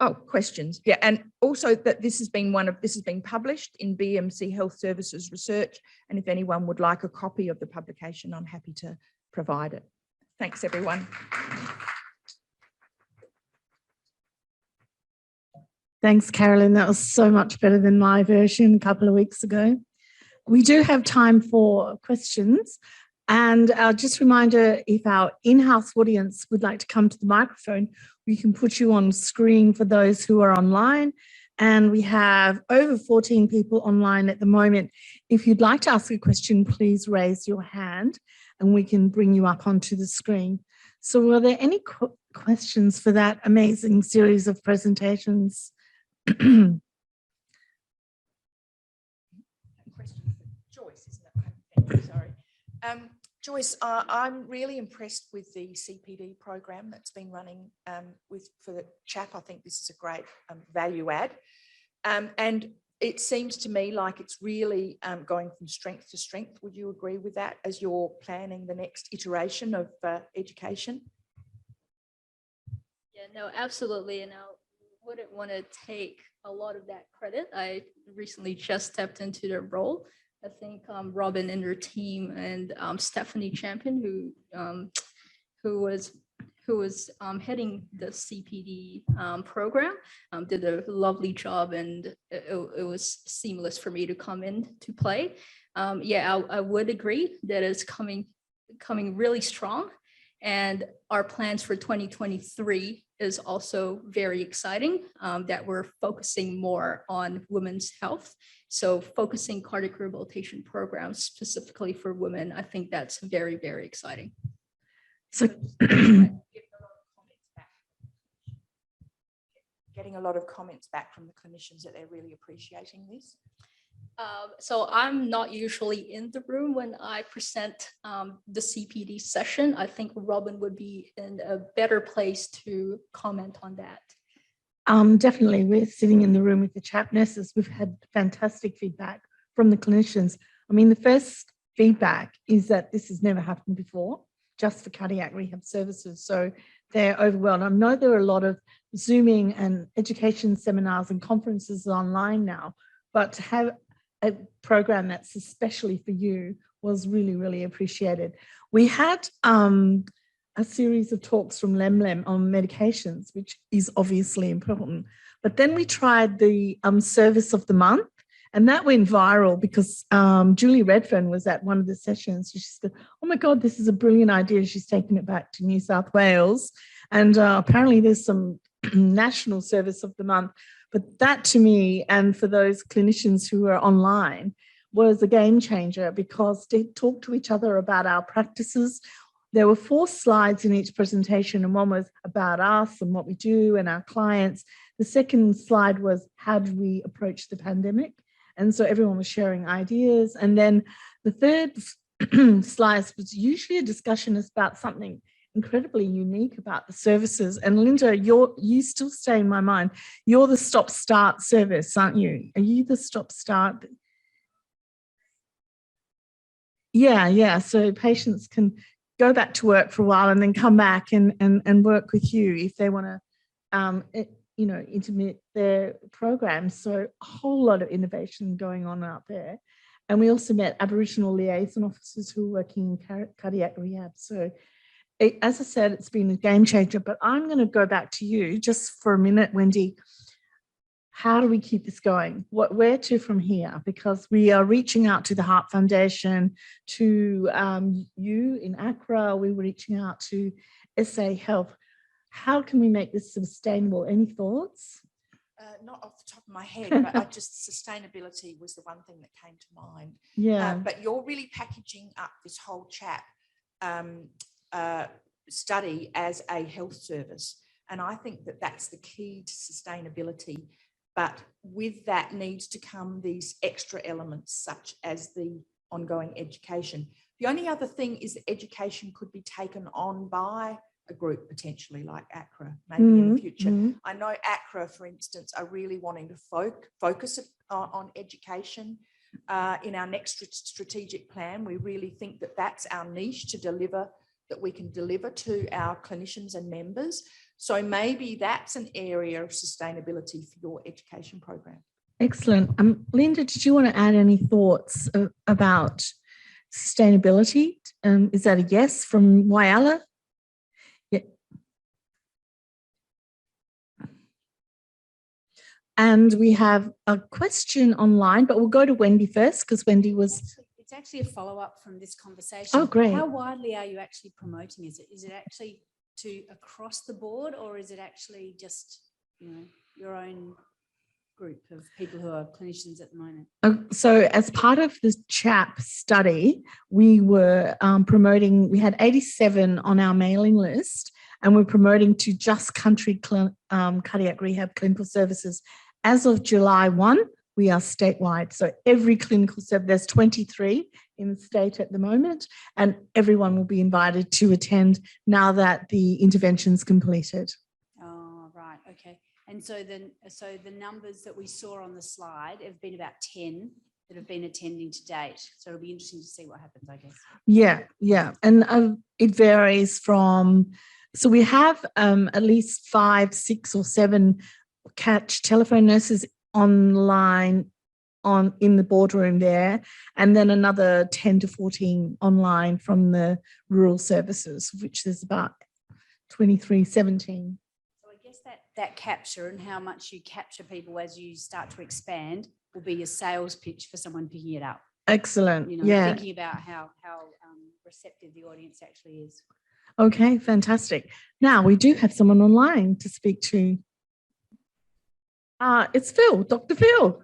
Oh, questions. Yeah, and also that this has been published in BMC Health Services Research, and if anyone would like a copy of the publication, I'm happy to provide it. Thanks, everyone. Thanks, Carolyn. That was so much better than my version a couple of weeks ago. We do have time for questions. And just a reminder, if our in-house audience would like to come to the microphone, we can put you on screen for those who are online. And we have over 14 people online at the moment. If you'd like to ask a question, please raise your hand and we can bring you up onto the screen. So are there any questions for that amazing series of presentations? Joyce, isn't it? Sorry. Joyce, I'm really impressed with the CPD program that's been running for the CHAP. I think this is a great value add. And it seems to me like it's really going from strength to strength. Would you agree with that as you're planning the next iteration of education? Yeah, no, absolutely. And I wouldn't want to take a lot of that credit. I recently just stepped into the role. I think Robin and her team and Stephanie Champion, who was heading the CPD program, did a lovely job, and it was seamless for me to come in to play. Yeah, I would agree that it's coming really strong, and our plans for 2023 is also very exciting, that we're focusing more on women's health. So focusing cardiac rehabilitation programs specifically for women, I think that's very, very exciting. So getting a lot of comments back from the clinicians that they're really appreciating this. So I'm not usually in the room when I present the CPD session. I think Robin would be in a better place to comment on that. Definitely, we're sitting in the room with the CHAP nurses. We've had fantastic feedback from the clinicians. I mean, the first feedback is that this has never happened before, just for cardiac rehab services. So they're overwhelmed. I know there are a lot of Zooming and education seminars and conferences online now, but to have a program that's especially for you was really, really appreciated. We had a series of talks from Lemlem on medications, which is obviously important. But then we tried the service of the month, and that went viral because Julie Redfern was at one of the sessions. She said, oh my God, this is a brilliant idea. She's taken it back to New South Wales. And apparently there's some national service of the month. But that to me, and for those clinicians who are online, was a game changer because they talked to each other about our practices. There were 4 slides in each presentation, and one was about us and what we do and our clients. The second slide was how did we approach the pandemic? And so everyone was sharing ideas. And then the third slide was usually a discussion about something incredibly unique about the services. And Linda, you still stay in my mind. You're the stop-start service, aren't you? Are you the stop-start? Yeah. So patients can go back to work for a while and then come back and work with you if they want to, intermit their programs. So a whole lot of innovation going on out there. And we also met Aboriginal liaison officers who are working in cardiac rehab. So as I said, it's been a game changer, but I'm going to go back to you just for a minute, Wendy. How do we keep this going? Where to from here? Because we are reaching out to the Heart Foundation, to you in Accra, we were reaching out to SA Health. How can we make this sustainable? Any thoughts? Not off the top of my head, but sustainability was the one thing that came to mind. Yeah. But you're really packaging up this whole CHAP study as a health service. And I think that that's the key to sustainability. But with that needs to come these extra elements, such as the ongoing education. The only other thing is that education could be taken on by a group potentially like ACRA, maybe in the future. I know ACRA, for instance, are really wanting to focus on education in our next strategic plan. We really think that that's our niche to deliver, that we can deliver to our clinicians and members. So maybe that's an area of sustainability for your education program. Excellent. Linda, did you want to add any thoughts about sustainability? Is that a yes from Whyalla? Yeah. And we have a question online, but we'll go to Wendy first because Wendy was... It's actually a follow-up from this conversation. Oh, great. How widely are you actually promoting? Is it actually to across the board, or is it actually just, you know, your own group of people who are clinicians at the moment? So as part of the CHAP study, we were promoting, we had 87 on our mailing list, and we're promoting to just country cardiac rehab clinical services. As of July 1, we are statewide. So every clinical service, there's 23 in the state at the moment, and everyone will be invited to attend now that the intervention's completed. Oh, right. Okay. And so the numbers that we saw on the slide have been about 10 that have been attending to date. So it'll be interesting to see what happens, I guess. Yeah. And it varies from, so we have at least 5, 6 or 7 catch telephone nurses online in the boardroom there, and then another 10 to 14 online from the rural services, which there's about 23, 17. So I guess that capture and how much you capture people as you start to expand will be your sales pitch for someone picking it up. Excellent. You know, yeah. thinking about how receptive the audience actually is. Okay, fantastic. Now we do have someone online to speak to. It's Phil, Dr. Phil.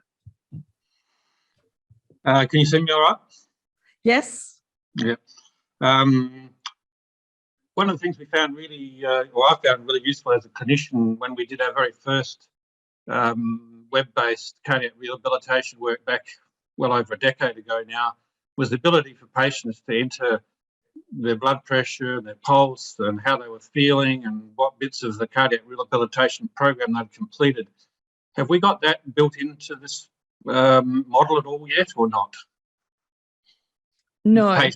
Can you see me all right? Yes. Yeah. One of the things we found really, or I found really useful as a clinician when we did our very first web-based cardiac rehabilitation work back well over a decade ago now, was the ability for patients to enter their blood pressure, their pulse, and how they were feeling, and what bits of the cardiac rehabilitation program they'd completed. Have we got that built into this model at all yet, or not? No.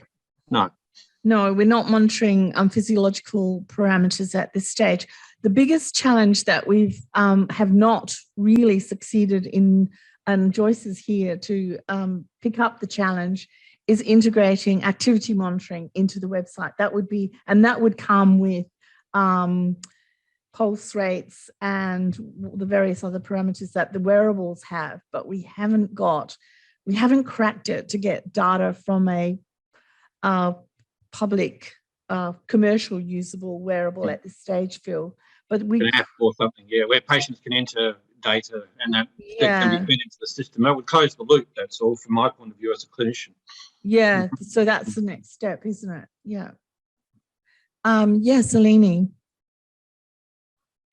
No. No, we're not monitoring physiological parameters at this stage. The biggest challenge that we've have not really succeeded in, and Joyce is here to pick up the challenge, is integrating activity monitoring into the website. That would be, and that would come with pulse rates and the various other parameters that the wearables have, but we haven't cracked it to get data from a public commercial usable wearable at this stage, Phil. But we an app or something, yeah, where patients can enter data and that can be fed into the system. That would close the loop, that's all, from my point of view as a clinician. Yeah, so that's the next step, isn't it? Yeah. Yes, Eleni.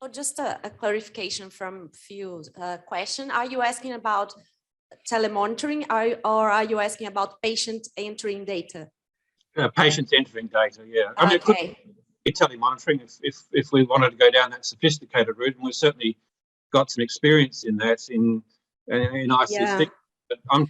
Oh, just a clarification from Phil's question. Are you asking about telemonitoring or are you asking about patient entering data? Patients entering data, yeah. I mean, it Okay. could be telemonitoring if we wanted to go down that sophisticated route, and we've certainly got some experience in that in ICC. Yeah. But I'm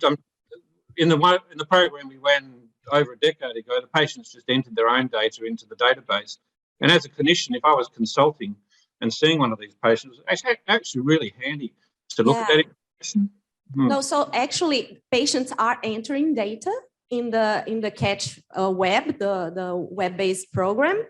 in the program we ran over a decade ago, the patients just entered their own data into the database. And as a clinician, if I was consulting and seeing one of these patients, it's actually really handy to look at that information. No, so actually patients are entering data in the CATCH web, the web-based program.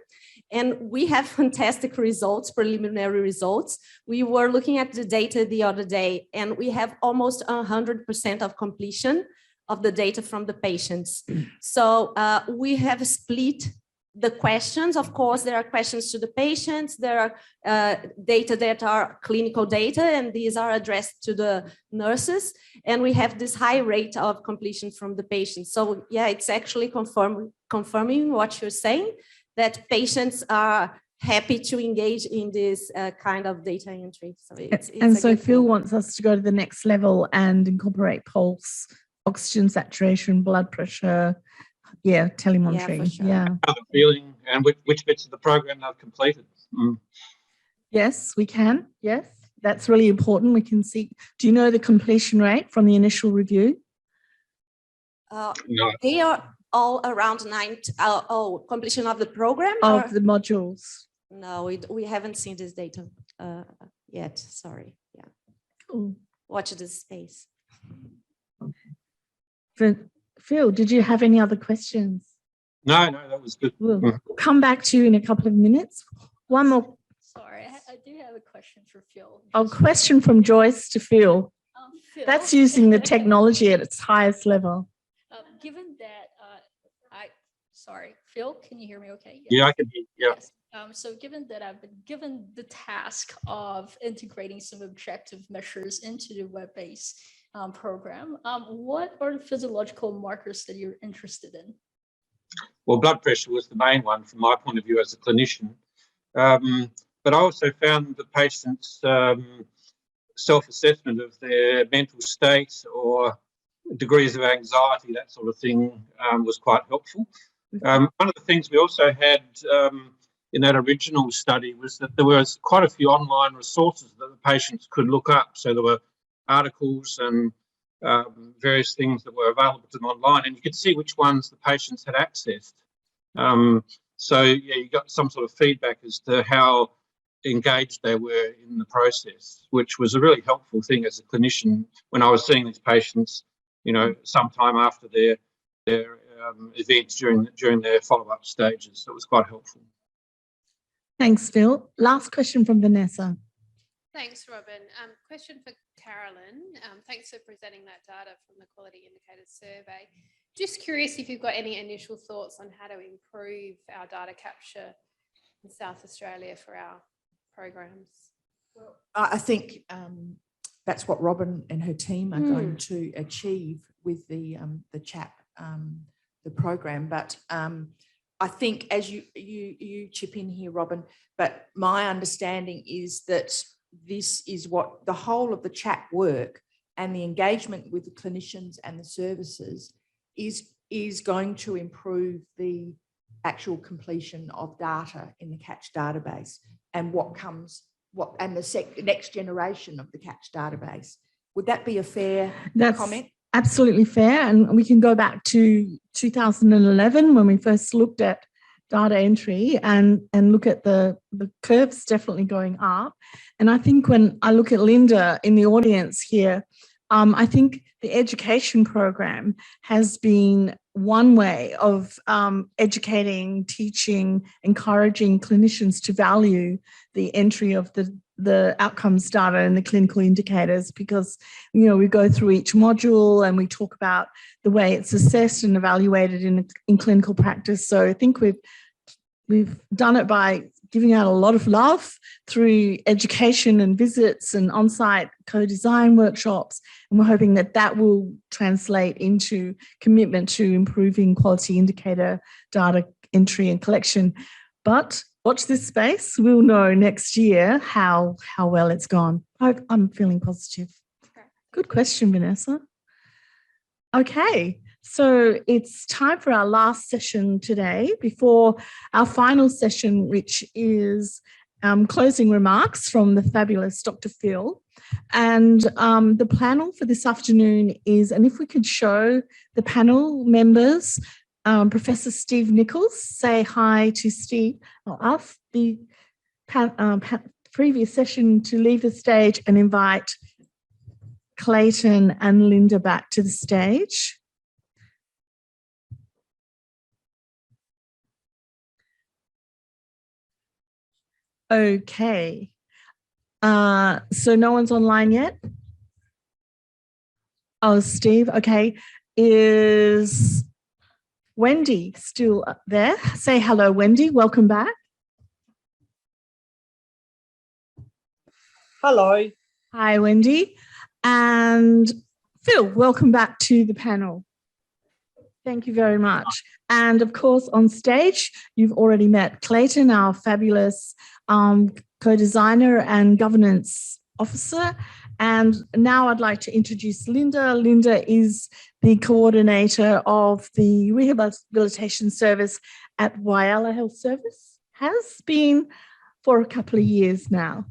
And we have fantastic results, preliminary results. We were looking at the data the other day, and we have almost 100% of completion of the data from the patients. So we have split the questions. Of course, there are questions to the patients. There are data that are clinical data, and these are addressed to the nurses. And we have this high rate of completion from the patients. So yeah, it's actually confirming what you're saying, that patients are happy to engage in this kind of data entry. So it's so Phil wants us to go to the next level and incorporate pulse, oxygen saturation, blood pressure, telemonitoring. Yeah, how they're feeling and which bits of the program they've completed. Yes, we can. Yes, that's really important. We can see. Do you know the completion rate from the initial review? No. They are all around completion of the program? Of the modules. No, we haven't seen this data yet. Sorry. Yeah. Cool. Watch this space. Phil, did you have any other questions? No, that was good. We'll come back to you in a couple of minutes. One more. Sorry, I do have a question for Phil. A question from Joyce to Phil. Phil. That's using the technology at its highest level. Given that, sorry, Phil, can you hear me okay? Yeah, I can hear you. Yeah. Yes. So given that I've been given the task of integrating some objective measures into the web-based program, what are the physiological markers that you're interested in? Well, blood pressure was the main one from my point of view as a clinician. But I also found the patients' self-assessment of their mental state or degrees of anxiety, that sort of thing, was quite helpful. One of the things we also had in that original study was that there was quite a few online resources that the patients could look up. So there were articles and various things that were available to them online, and you could see which ones the patients had accessed. So yeah, you got some sort of feedback as to how engaged they were in the process, which was a really helpful thing as a clinician when I was seeing these patients, you know, sometime after their events during their follow-up stages. So it was quite helpful. Thanks, Phil. Last question from Vanessa. Thanks, Robin. Question for Carolyn. Thanks for presenting that data from the Quality Indicators Survey. Just curious if you've got any initial thoughts on how to improve our data capture in South Australia for our programs. Well, I think that's what Robin and her team are going to achieve with the CHAP, the program. But I think as you chip in here, Robin, but my understanding is that this is what the whole of the CHAP work and the engagement with the clinicians and the services is going to improve the actual completion of data in the CATCH database and and the next generation of the CATCH database. Would that be a fair comment? Absolutely fair. And we can go back to 2011 when we first looked at data entry and look at the curves definitely going up. And I think when I look at Linda in the audience here, I think the education program has been one way of educating, teaching, encouraging clinicians to value the entry of the outcomes data and the clinical indicators, because, you know, we go through each module and we talk about the way it's assessed and evaluated in clinical practice. So I think we've done it by giving out a lot of love through education and visits and on-site co-design workshops. And we're hoping that that will translate into commitment to improving quality indicator data entry and collection. But watch this space. We'll know next year how well it's gone. I'm feeling positive. Good question, Vanessa. Okay. So it's time for our last session today before our final session, which is closing remarks from the fabulous Dr. Phil. And the panel for this afternoon is, and if we could show the panel members, Professor Steve Nichols, say hi to Steve. I'll ask the previous session to leave the stage and invite Clayton and Linda back to the stage. Okay, so no one's online yet? Oh, Steve, okay. Is Wendy still there? Say hello, Wendy, welcome back. Hello. Hi, Wendy. And Phil, welcome back to the panel. Thank you very much. And of course, on stage, you've already met Clayton, our fabulous co-designer and governance officer. And now I'd like to introduce Linda. Linda is the coordinator of the rehabilitation service at Whyalla Health Service, has been for a couple of years now.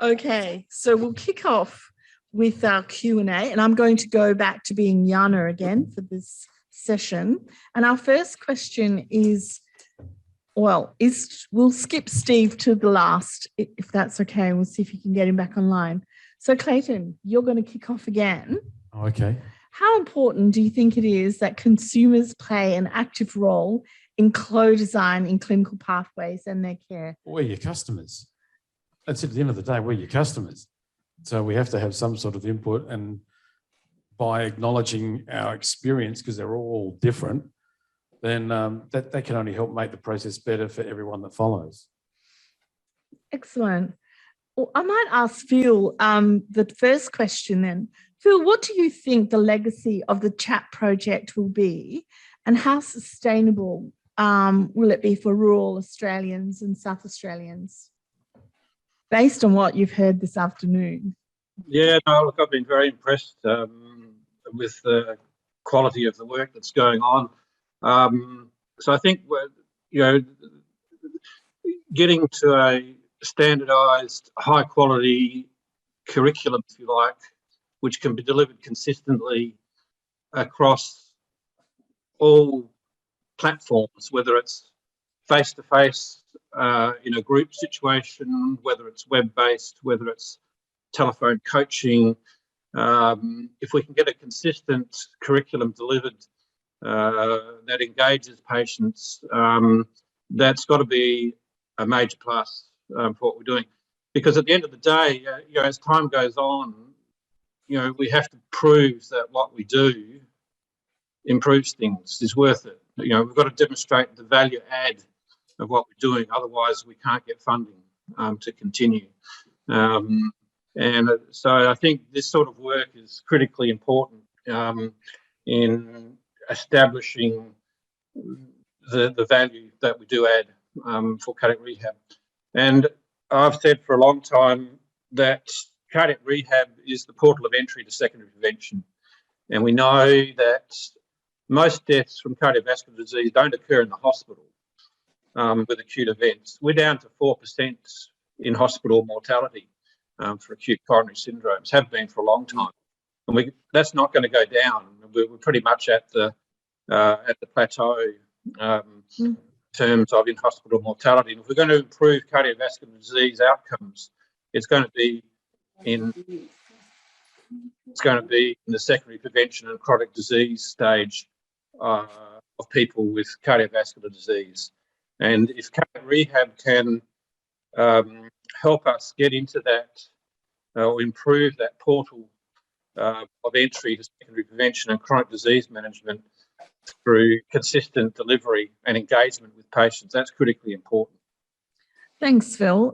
Okay, so we'll kick off with our Q&A, and I'm going to go back to being Jana again for this session. And our first question is well, we'll skip Steve to the last, if that's okay. We'll see if you can get him back online. So Clayton, you're going to kick off again. Oh, okay. How important do you think it is that consumers play an active role in co-design in clinical pathways and their care? We're your customers. That's at the end of the day, we're your customers. So we have to have some sort of input, and by acknowledging our experience, because they're all different, then that can only help make the process better for everyone that follows. Excellent. Well, I might ask Phil the first question then. Phil, what do you think the legacy of the CHAP project will be, and how sustainable will it be for rural Australians and South Australians, based on what you've heard this afternoon? Yeah, no, look, I've been very impressed with the quality of the work that's going on. So I think we're, getting to a standardised, high-quality curriculum, if you like, which can be delivered consistently across all platforms, whether it's face-to-face in a group situation, whether it's web-based, whether it's telephone coaching. If we can get a consistent curriculum delivered that engages patients, that's got to be a major plus for what we're doing. Because at the end of the day, as time goes on, we have to prove that what we do improves things, is worth it. We've got to demonstrate the value add of what we're doing. Otherwise, we can't get funding to continue. And so I think this sort of work is critically important in establishing the value that we do add for cardiac rehab. And I've said for a long time that cardiac rehab is the portal of entry to secondary prevention. And we know that most deaths from cardiovascular disease don't occur in the hospital with acute events. We're down to 4% in hospital mortality for acute coronary syndromes, have been for a long time. And that's not going to go down. We're pretty much at the plateau in terms of in-hospital mortality. And if we're going to improve cardiovascular disease outcomes, it's going to be in the secondary prevention and chronic disease stage of people with cardiovascular disease. And if cardiac rehab can help us get into that or improve that portal of entry to secondary prevention and chronic disease management through consistent delivery and engagement with patients, that's critically important. Thanks, Phil.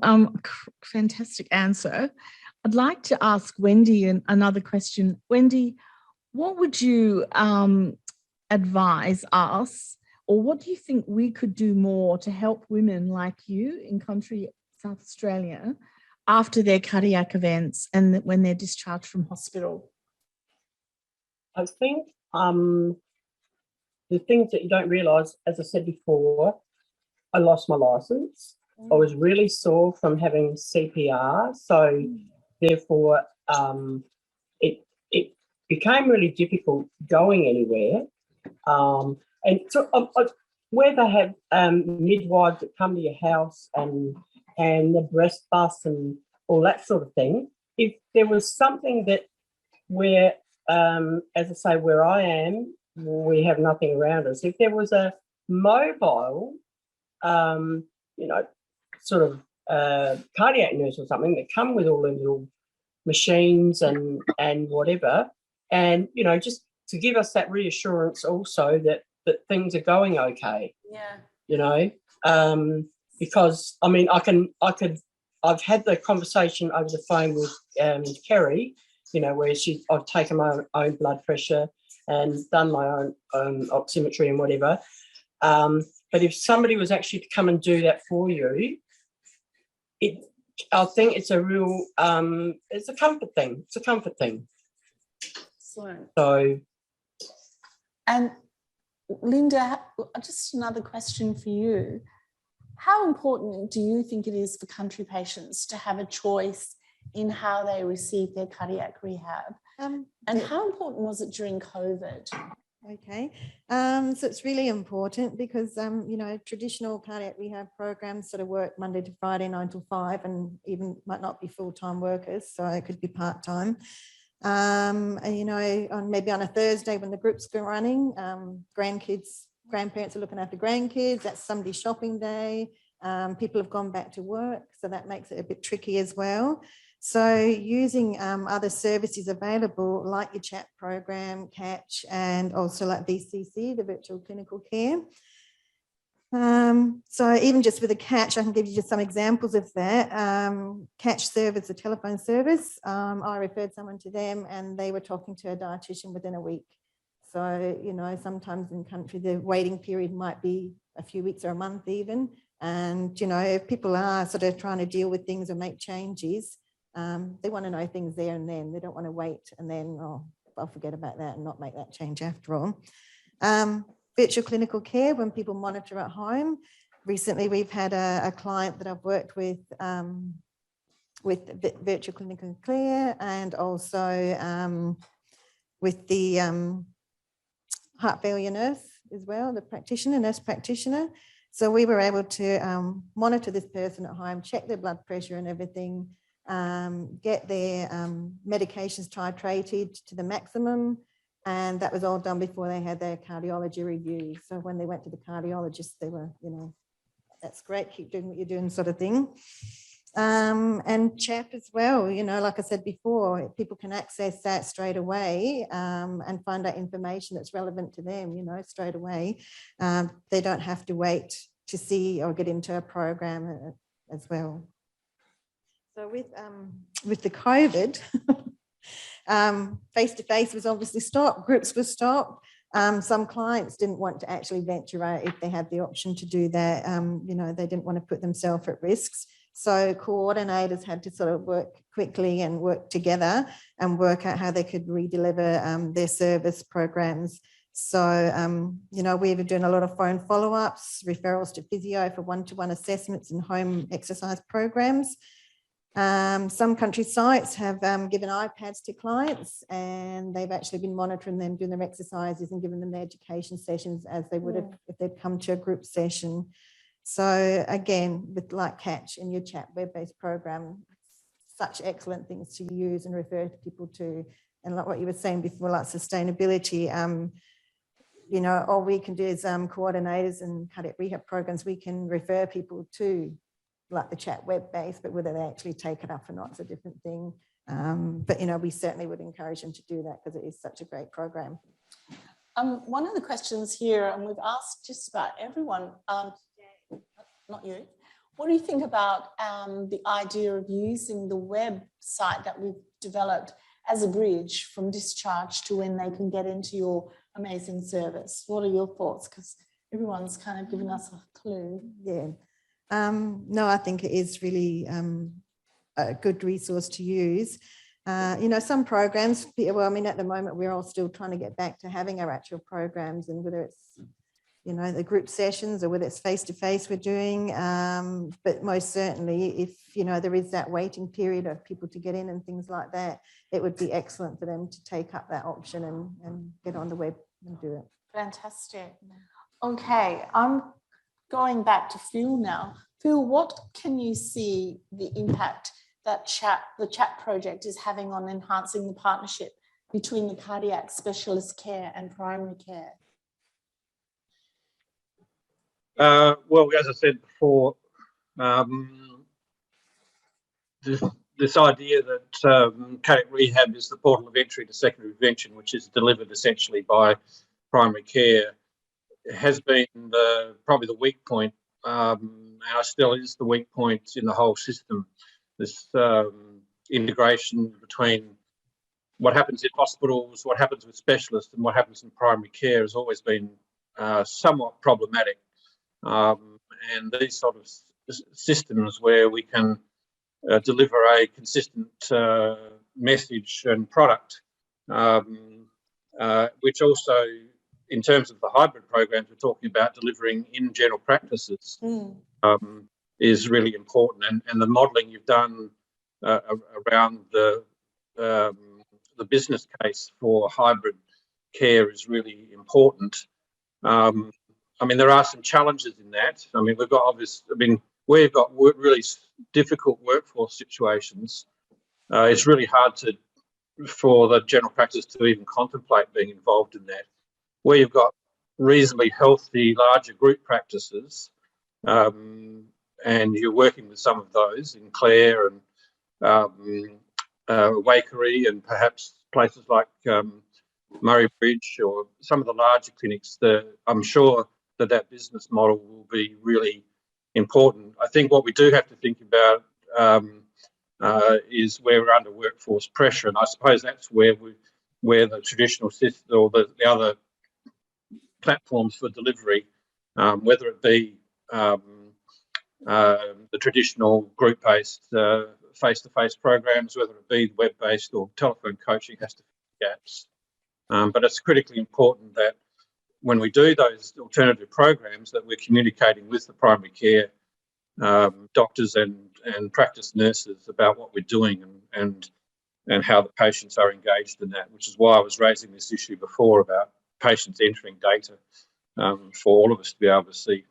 Fantastic answer. I'd like to ask Wendy another question. Wendy, what would you advise us, or what do you think we could do more to help women like you in country South Australia after their cardiac events and when they're discharged from hospital? I think the things that you don't realise, as I said before, I lost my licence. I was really sore from having CPR, so therefore it became really difficult going anywhere. And so where they have midwives that come to your house and the breast bus and all that sort of thing, if there was something that where, as I say, where I am, we have nothing around us. If there was a mobile, sort of cardiac nurse or something that come with all the little machines and whatever, and just to give us that reassurance also that things are going okay. Yeah. Because I mean, I've had the conversation over the phone with Kerry, where I've taken my own blood pressure and done my own oximetry and whatever. But if somebody was actually to come and do that for you, I think it's a real, it's a comfort thing. It's a comfort thing. Excellent. So, and Linda, just another question for you. How important do you think it is for country patients to have a choice in how they receive their cardiac rehab? And how important was it during COVID? Okay, so it's really important because, you know, traditional cardiac rehab programs sort of work Monday to Friday, 9 to 5, and even might not be full-time workers, so it could be part-time. And, you know, maybe on a Thursday when the group's running, grandparents are looking after grandkids, that's somebody's shopping day, people have gone back to work, so that makes it a bit tricky as well. So using other services available like your CHAP program, CATCH, and also like VCC, the virtual clinical care. So even just with a CATCH, I can give you just some examples of that. CATCH service, a telephone service. I referred someone to them and they were talking to a dietitian within a week. So, you know, sometimes in country, the waiting period might be a few weeks or a month even. And, you know, if people are sort of trying to deal with things or make changes, they want to know things there and then. They don't want to wait and then, oh, I'll forget about that and not make that change after all. Virtual clinical care, when people monitor at home. Recently, we've had a client that I've worked with virtual clinical care and also with the heart failure nurse as well, the nurse practitioner. So we were able to monitor this person at home, check their blood pressure and everything, get their medications titrated to the maximum. And that was all done before they had their cardiology review. So when they went to the cardiologist, they were, you know, that's great, keep doing what you're doing sort of thing. And CHAP as well, you know, like I said before, people can access that straight away and find out information that's relevant to them, you know, straight away. They don't have to wait to see or get into a program as well. So with the COVID, face-to-face was obviously stopped, groups were stopped. Some clients didn't want to actually venture out if they had the option to do that. You know, they didn't want to put themselves at risks. So coordinators had to sort of work quickly and work together and work out how they could redeliver their service programs. So, you know, we were doing a lot of phone follow-ups, referrals to physio for one-to-one assessments and home exercise programs. Some country sites have given iPads to clients and they've actually been monitoring them, doing their exercises and giving them their education sessions as they would have if they'd come to a group session. So again, with like CATCH and your CHAP web-based program, such excellent things to use and refer to people to. And like what you were saying before, like sustainability, you know, all we can do is coordinators and cardiac rehab programs, we can refer people to like the CHAP web-based, but whether they actually take it up or not is a different thing. But, you know, we certainly would encourage them to do that because it is such a great program. One of the questions here, and we've asked just about everyone, not you, what do you think about the idea of using the website that we've developed as a bridge from discharge to when they can get into your amazing service? What are your thoughts? Because everyone's kind of given us a clue. Yeah. No, I think it is really a good resource to use. You know, some programs, well, I mean, at the moment, we're all still trying to get back to having our actual programs, and whether it's, you know, the group sessions or whether it's face-to-face we're doing. But most certainly, if, you know, there is that waiting period of people to get in and things like that, it would be excellent for them to take up that option and get on the web and do it. Fantastic. Okay, I'm going back to Phil now. Phil, what can you see the impact that the CHAP project is having on enhancing the partnership between the cardiac specialist care and primary care? Well, as I said before, this idea that cardiac rehab is the portal of entry to secondary prevention, which is delivered essentially by primary care, has been probably the weak point, and still is the weak point in the whole system. This integration between what happens in hospitals, what happens with specialists, and what happens in primary care has always been somewhat problematic. And these sort of systems where we can deliver a consistent message and product, which also, in terms of the hybrid programs we're talking about delivering in general practices, is really important. And the modelling you've done around the business case for hybrid care is really important. I mean, there are some challenges in that. I mean, we've got really difficult workforce situations. It's really hard for the general practice to even contemplate being involved in that. Where you've got reasonably healthy, larger group practices, and you're working with some of those in Clare and Waikerie and perhaps places like Murray Bridge or some of the larger clinics, I'm sure that business model will be really important. I think what we do have to think about is where we're under workforce pressure, and I suppose that's where the traditional system or the other platforms for delivery, whether it be the traditional group-based face-to-face programs, whether it be web-based or telephone coaching, has to fill gaps. But it's critically important that when we do those alternative programs that we're communicating with the primary care doctors and practice nurses about what we're doing and how the patients are engaged in that, which is why I was raising this issue before about patients entering data for all of us to be able to see.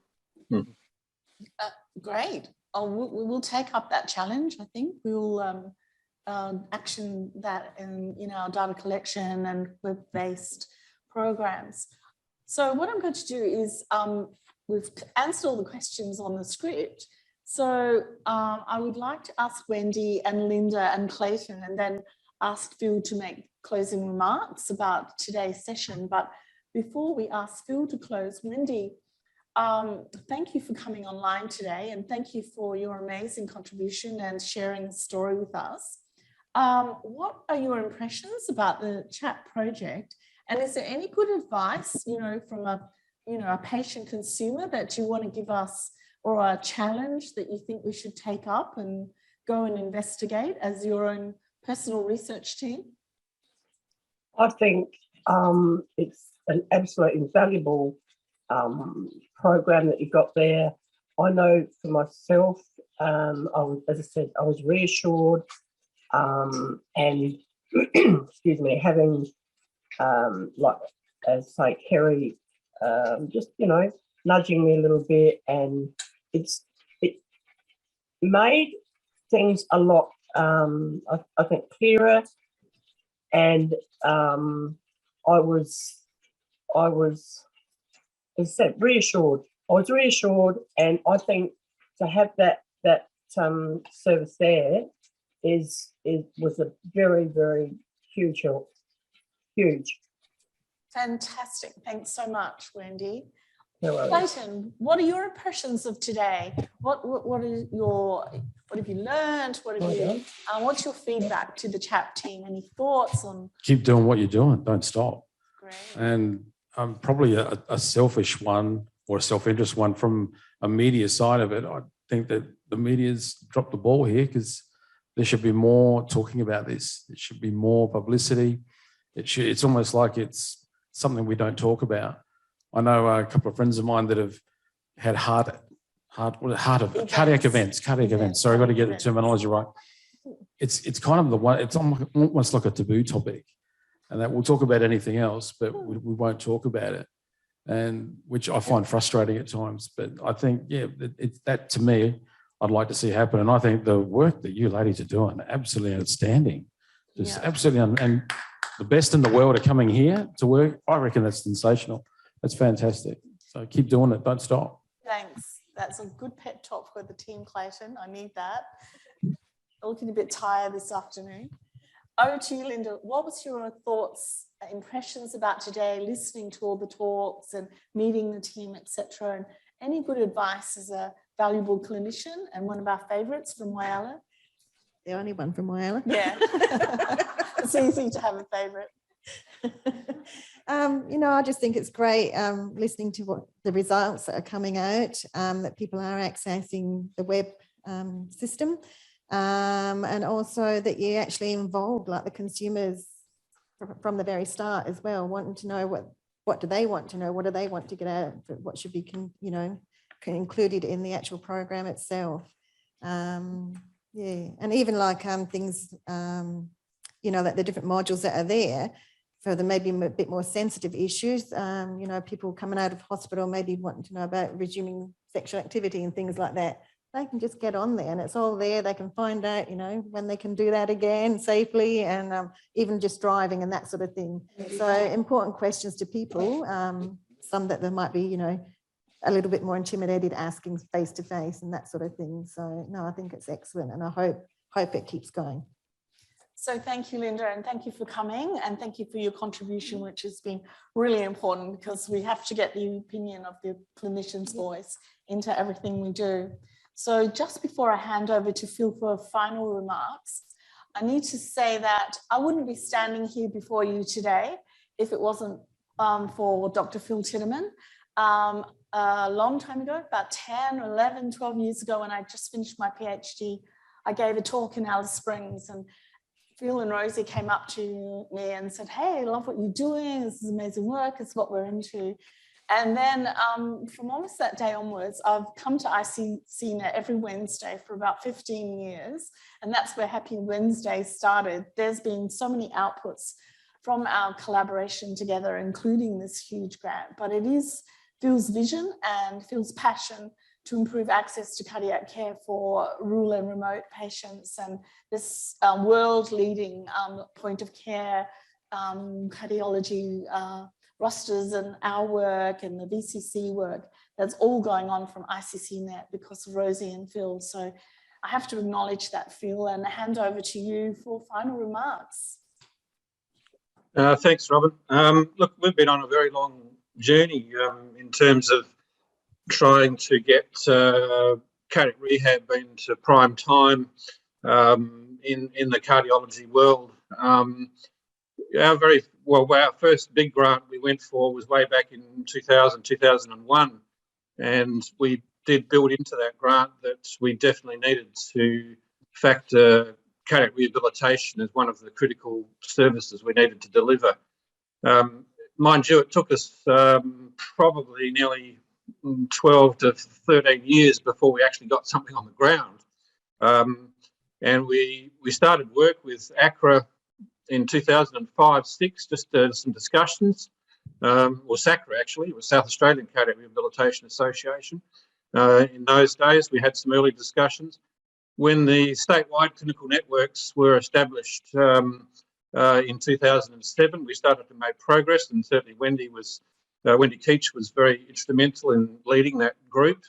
Great. We will take up that challenge. I think we will action that in our data collection and web-based programs. So what I'm going to do is we've answered all the questions on the script. So I would like to ask Wendy and Linda and Clayton, and then ask Phil to make closing remarks about today's session. But before we ask Phil to close, Wendy, thank you for coming online today, and thank you for your amazing contribution and sharing the story with us. What are your impressions about the CHAP project? And is there any good advice, from a patient consumer that you want to give us, or a challenge that you think we should take up and go and investigate as your own personal research team? I think it's an absolutely invaluable program that you've got there. I know for myself, as I said, I was reassured and excuse me, having like as say Kerry just nudging me a little bit, and it made things a lot I think clearer, and I was as I said reassured. I was reassured, and I think to have that service there was a very, very huge help. Huge. Fantastic. Thanks so much, Wendy. No worries. Clayton, what are your impressions of today? What have you learned? What's your feedback to the CHAP team? Any thoughts on? Keep doing what you're doing. Don't stop. Great. And probably a selfish one or a self-interest one from a media side of it. I think that the media's dropped the ball here, because there should be more talking about this. There should be more publicity. It's almost like it's something we don't talk about. I know a couple of friends of mine that have had cardiac events. Sorry, I've got to get the terminology right. It's kind of the one. It's almost like a taboo topic, and that we'll talk about anything else, but we won't talk about it, and which I find frustrating at times. But I think, it's that to me, I'd like to see happen, and I think the work that you ladies are doing, absolutely outstanding, just absolutely, and the best in the world are coming here to work. I reckon that's sensational. That's fantastic. So keep doing it. Don't stop. Thanks. That's a good pep talk for the team, Clayton. I need that. Looking a bit tired this afternoon. Over to you, Linda. What was your thoughts, impressions about today, listening to all the talks and meeting the team, etc.? And any good advice as a valuable clinician and one of our favourites from Whyalla? The only one from Whyalla. Yeah. It's easy to have a favourite. I just think it's great listening to what the results that are coming out, that people are accessing the web system, and also that you actually involved like the consumers from the very start as well, wanting to know what do they want to know, what do they want to get out of it, what should be included in the actual program itself. And even like things like the different modules that are there. for the maybe a bit more sensitive issues, you know, people coming out of hospital maybe wanting to know about resuming sexual activity and things like that. They can just get on there and it's all there. They can find out, you know, when they can do that again safely, and even just driving and that sort of thing. So important questions to people, some that they might be, you know, a little bit more intimidated asking face to face and that sort of thing. So no, I think it's excellent, and I hope it keeps going. So thank you, Linda, and thank you for coming, and thank you for your contribution, which has been really important because we have to get the opinion of the clinician's voice into everything we do. So just before I hand over to Phil for final remarks, I need to say that I wouldn't be standing here before you today if it wasn't for Dr. Phil Titterman. A long time ago, about 10, 11, 12 years ago, when I just finished my PhD, I gave a talk in Alice Springs, and Phil and Rosie came up to me and said, hey, I love what you're doing. This is amazing work. It's what we're into. And then from almost that day onwards, I've come to ICCNet every Wednesday for about 15 years. And that's where Happy Wednesday started. There's been so many outputs from our collaboration together, including this huge grant. But it is Phil's vision and Phil's passion to improve access to cardiac care for rural and remote patients. And this world-leading point of care cardiology rosters and our work and the VCC work, that's all going on from ICCNet because of Rosie and Phil. So I have to acknowledge that, Phil, and hand over to you for final remarks. Thanks, Robin. Look, we've been on a very long journey in terms of trying to get cardiac rehab into prime time in the cardiology world. Our first big grant we went for was way back in 2000, 2001, and we did build into that grant that we definitely needed to factor cardiac rehabilitation as one of the critical services we needed to deliver. Mind you, it took us probably nearly 12 to 13 years before we actually got something on the ground. And we started work with ACRA in 2005-06, just some discussions, or SACRA actually, it was South Australian Cardiac Rehabilitation Association. In those days, we had some early discussions. When the statewide clinical networks were established in 2007, we started to make progress, and certainly Wendy Keach was very instrumental in leading that group.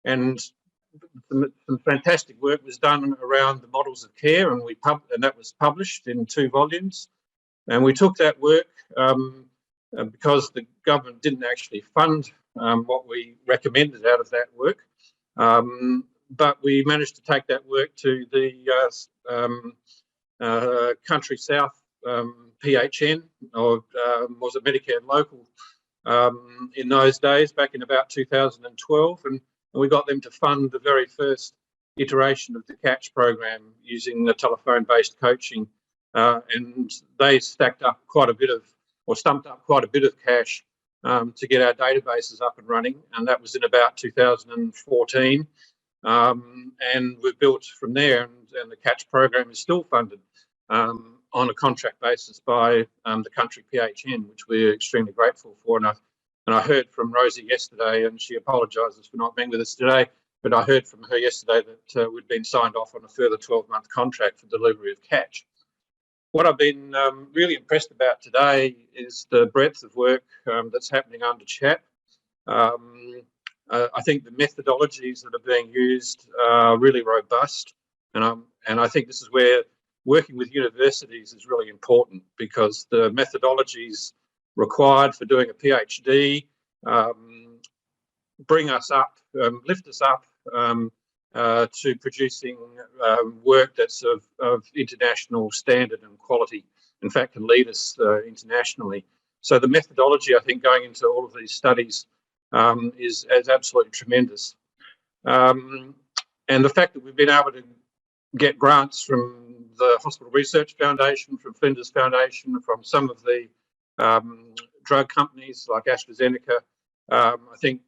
And some fantastic work was done around the models of care, and that was published in 2 volumes. And we took that work because the government didn't actually fund what we recommended out of that work. But we managed to take that work to the Country South PHN, or was it Medicare Local in those days, back in about 2012. And we got them to fund the very first iteration of the CATCH program using the telephone-based coaching. And they stumped up quite a bit of cash to get our databases up and running. And that was in about 2014. And we've built from there, and the CATCH program is still funded on a contract basis by the Country PHN, which we're extremely grateful for. And I heard from Rosie yesterday, and she apologises for not being with us today, but I heard from her yesterday that we'd been signed off on a further 12-month contract for delivery of CATCH. What I've been really impressed about today is the breadth of work that's happening under CHAP. I think the methodologies that are being used are really robust, and I think this is where working with universities is really important, because the methodologies required for doing a PhD bring us up, lift us up to producing work that's of international standard and quality. In fact, can lead us internationally. So the methodology, I think, going into all of these studies is absolutely tremendous. And the fact that we've been able to get grants from the Hospital Research Foundation, from Flinders Foundation, from some of the drug companies like AstraZeneca, I think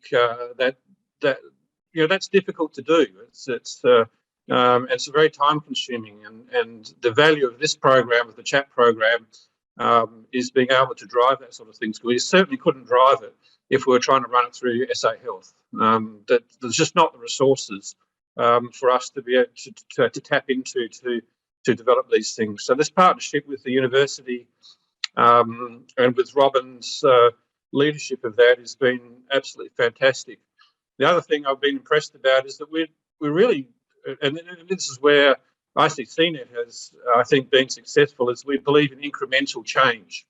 that's difficult to do. It's very time consuming, and the value of this program, of the CHAP program, is being able to drive that sort of thing. We certainly couldn't drive it if we were trying to run it through SA Health. That there's just not the resources for us to be able to tap into to develop these things. So this partnership with the university and with Robin's leadership of that has been absolutely fantastic. The other thing I've been impressed about is that we really, and this is where I see CNET has, I think, been successful, is we believe in incremental change.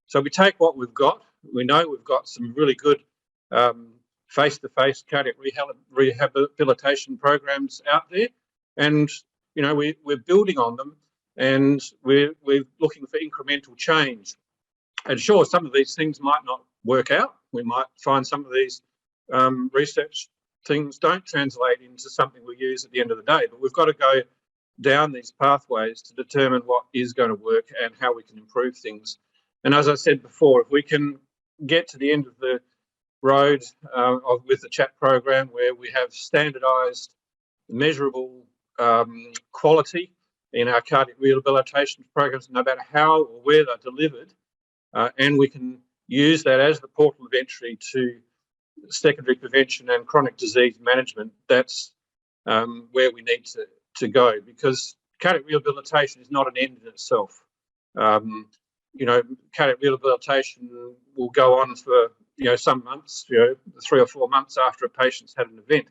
So we take what we've got. We know we've got some really good face-to-face cardiac rehabilitation programs out there, and we're building on them, and we're looking for incremental change. And sure, some of these things might not work out. We might find some of these research things don't translate into something we use at the end of the day, but we've got to go down these pathways to determine what is going to work and how we can improve things. And as I said before, if we can get to the end of the road with the CHAP program, where we have standardised, measurable quality in our cardiac rehabilitation programs, no matter how or where they're delivered, and we can use that as the portal of entry to secondary prevention and chronic disease management, that's where we need to go, because cardiac rehabilitation is not an end in itself. Cardiac rehabilitation will go on for some months, 3 or 4 months after a patient's had an event,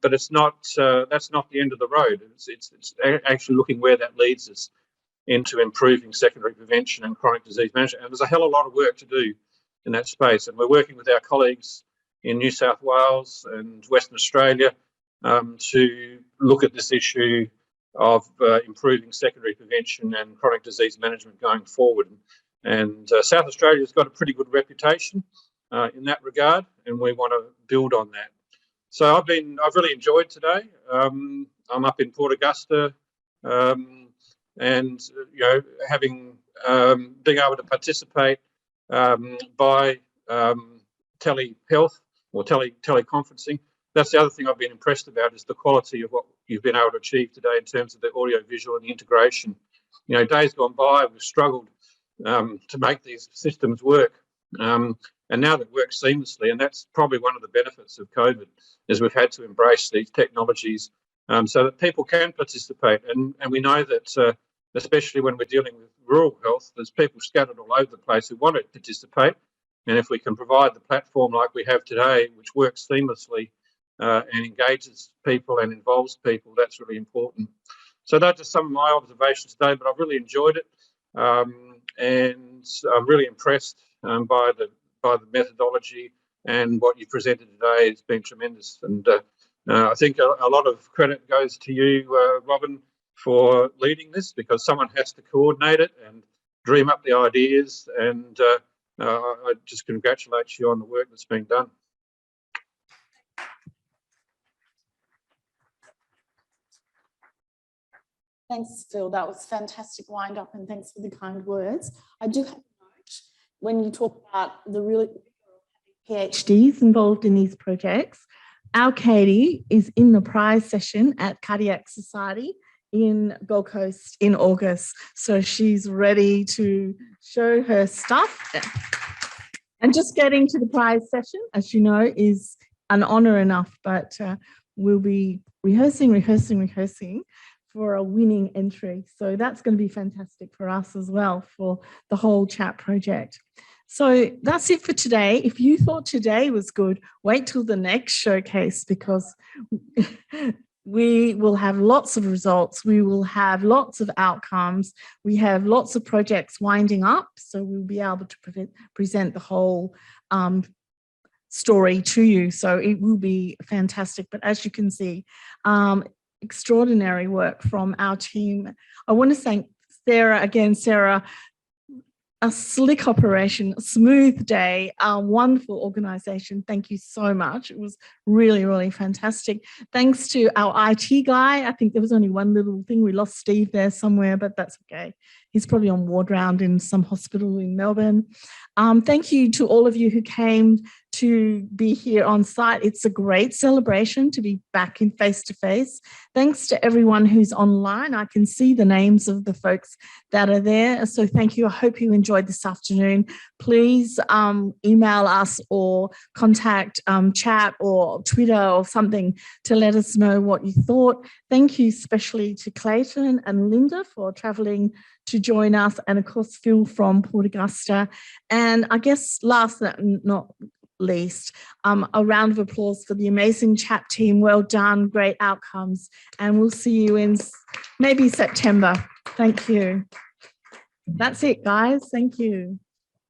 but it's not. That's not the end of the road. It's actually looking where that leads us into improving secondary prevention and chronic disease management. And there's a hell of a lot of work to do in that space, and we're working with our colleagues in New South Wales and Western Australia to look at this issue of improving secondary prevention and chronic disease management going forward. And South Australia's got a pretty good reputation in that regard, and we want to build on that. So I've really enjoyed today. I'm up in Port Augusta, and having being able to participate by telehealth or teleconferencing. That's the other thing I've been impressed about, is the quality of what you've been able to achieve today in terms of the audio visual and the integration. Days gone by, we've struggled to make these systems work, and now they work seamlessly. And that's probably one of the benefits of COVID, is we've had to embrace these technologies so that people can participate. And we know that especially when we're dealing with rural health, there's people scattered all over the place who want to participate. And if we can provide the platform like we have today, which works seamlessly and engages people and involves people, that's really important. So that's just some of my observations today, but I've really enjoyed it, and I'm really impressed by the methodology, and what you presented today has been tremendous. And I think a lot of credit goes to you, Robin, for leading this, because someone has to coordinate it and dream up the ideas, and I just congratulate you on the work that's been done. Thanks, Phil. That was fantastic wind up, and thanks for the kind words. I do have a note when you talk about the really PhDs involved in these projects. Our Katie is in the prize session at Cardiac Society in Gold Coast in August. So she's ready to show her stuff. And just getting to the prize session, as you know, is an honour enough, but we'll be rehearsing for a winning entry. So that's going to be fantastic for us as well, for the whole CHAP project. So that's it for today. If you thought today was good, wait till the next showcase, because we will have lots of results. We will have lots of outcomes. We have lots of projects winding up, so we'll be able to present the whole story to you. So it will be fantastic. But as you can see, extraordinary work from our team. I want to thank Sarah again. Sarah, a slick operation, a smooth day, a wonderful organisation. Thank you so much. It was really, really fantastic. Thanks to our IT guy. I think there was only one little thing. We lost Steve there somewhere, but that's okay. He's probably on ward round in some hospital in Melbourne. Thank you to all of you who came to be here on site. It's a great celebration to be back in face-to-face. Thanks to everyone who's online. I can see the names of the folks that are there. So thank you. I hope you enjoyed this afternoon. Please email us or contact CHAP or Twitter or something to let us know what you thought. Thank you especially to Clayton and Linda for travelling to join us, and of course Phil from Port Augusta. And I guess last but not least, a round of applause for the amazing CHAP team. Well done, great outcomes, and we'll see you in maybe September. Thank you. That's it, guys. Thank you.